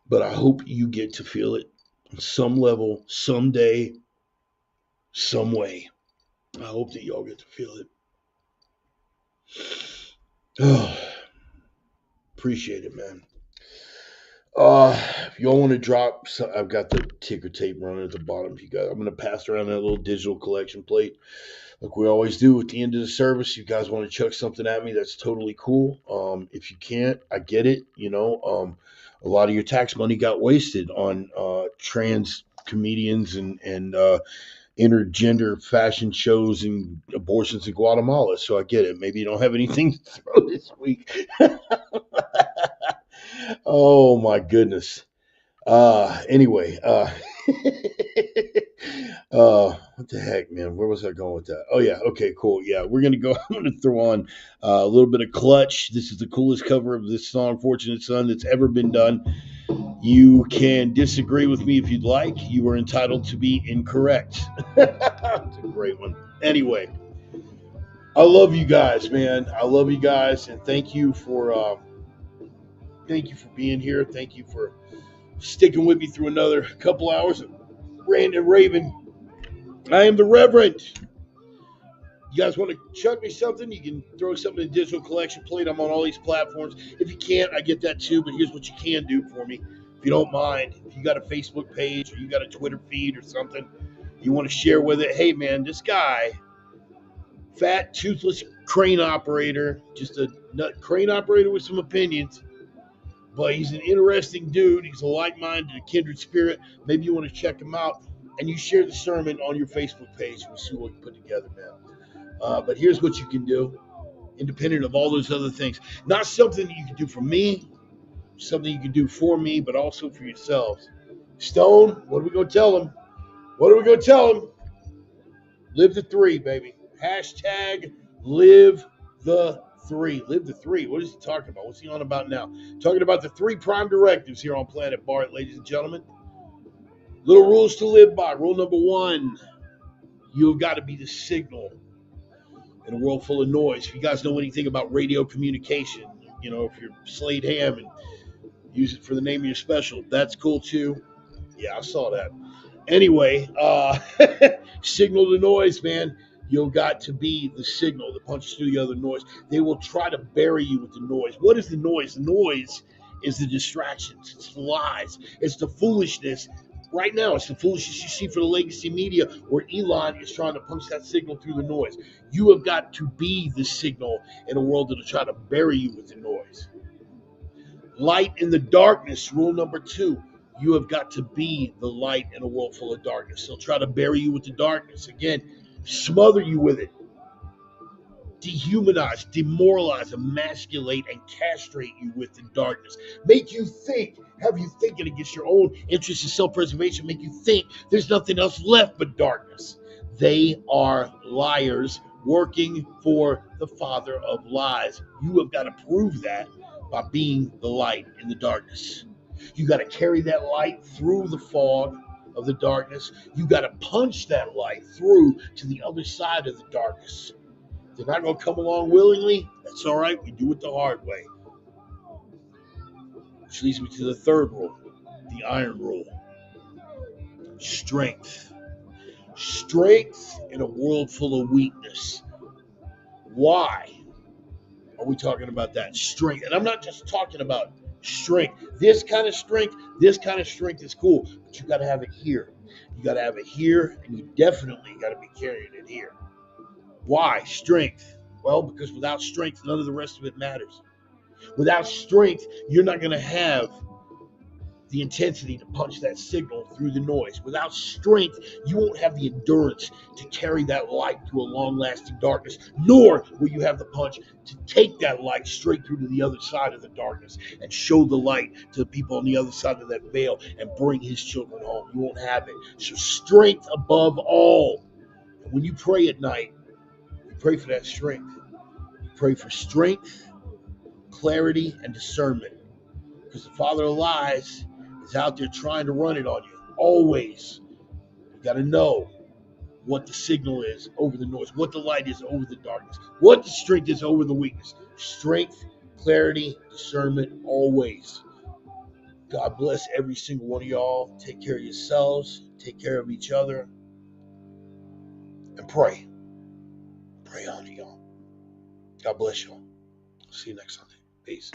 But I hope you get to feel it on some level, someday, some way. I hope that y'all get to feel it. Oh, appreciate it, man. If y'all want to drop, I've got the ticker tape running at the bottom. If you guys, I'm gonna pass around that little digital collection plate, like we always do at the end of the service. You guys want to chuck something at me? That's totally cool. If you can't, I get it. A lot of your tax money got wasted on trans comedians and intergender fashion shows and abortions in Guatemala. So I get it. Maybe you don't have anything to throw this week. Oh my goodness. Anyway, what the heck, man? Where was I going with that? Oh yeah, okay, cool. Yeah, we're gonna go. I'm gonna throw on a little bit of Clutch. This is the coolest cover of this song, "Fortunate Son," that's ever been done. You can disagree with me if you'd like. You are entitled to be incorrect. It's a great one. Anyway, I love you guys, man. I love you guys, and thank you for being here. Thank you for sticking with me through another couple hours of ranting and raving. I am the Reverend. You guys want to chuck me something? You can throw something in the digital collection plate. I'm on all these platforms. If you can't, I get that too. But here's what you can do for me. If you don't mind, if you got a Facebook page or you got a Twitter feed or something, you want to share with it. Hey, man, this guy, fat, toothless crane operator, just a nut crane operator with some opinions. But he's an interesting dude. He's a like-minded, a kindred spirit. Maybe you want to check him out, and you share the sermon on your Facebook page. We'll see what we put together, man. But here's what you can do, independent of all those other things. Not something that you can do for me, something you can do for me, but also for yourselves. Stone, what are we going to tell them? What are we going to tell them? Live the three, baby. Hashtag live the three. Live the three. What is he talking about? What's he on about now? Talking about the three prime directives here on Planet Bart, ladies and gentlemen. Little rules to live by. Rule number one, you've got to be the signal in a world full of noise. If you guys know anything about radio communication, if you're Slade Ham and use it for the name of your special, that's cool too. Yeah, I saw that. Anyway, signal to noise, man. You've got to be the signal that punches through the other noise. They will try to bury you with the noise. What is the noise? The noise is the distractions. It's the lies. It's the foolishness. Right now, it's the foolishness you see for the legacy media where Elon is trying to punch that signal through the noise. You have got to be the signal in a world that will try to bury you with the noise. Light in the darkness, rule number two. You have got to be the light in a world full of darkness. They'll try to bury you with the darkness. Again, smother you with it. Dehumanize, demoralize, emasculate, and castrate you with the darkness. Make you think, have you thinking against your own interest in self-preservation, make you think there's nothing else left but darkness. They are liars working for the father of lies. You have got to prove that by being the light in the darkness. You got to carry that light through the fog of the darkness. You got to punch that light through to the other side of the darkness. They're not going to come along willingly. That's all right. We do it the hard way. Which leads me to the third rule, the iron rule. Strength. Strength in a world full of weakness. Why are we talking about that? Strength. And I'm not just talking about strength. This kind of strength is cool, but you got to have it here. You got to have it here, and you definitely got to be carrying it here. Why? Strength. Well, because without strength, none of the rest of it matters. Without strength, you're not going to have the intensity to punch that signal through the noise. Without strength, you won't have the endurance to carry that light to a long-lasting darkness, nor will you have the punch to take that light straight through to the other side of the darkness and show the light to the people on the other side of that veil and bring his children home. You won't have it. So strength above all. And when you pray at night, you pray for that strength. You pray for strength, clarity, and discernment. Because the father of lies is out there trying to run it on you. Always. You got to know what the signal is over the noise, what the light is over the darkness, what the strength is over the weakness. Strength, clarity, discernment, always. God bless every single one of y'all. Take care of yourselves. Take care of each other. And pray. Pray on to y'all. God bless y'all. See you next Sunday. Peace.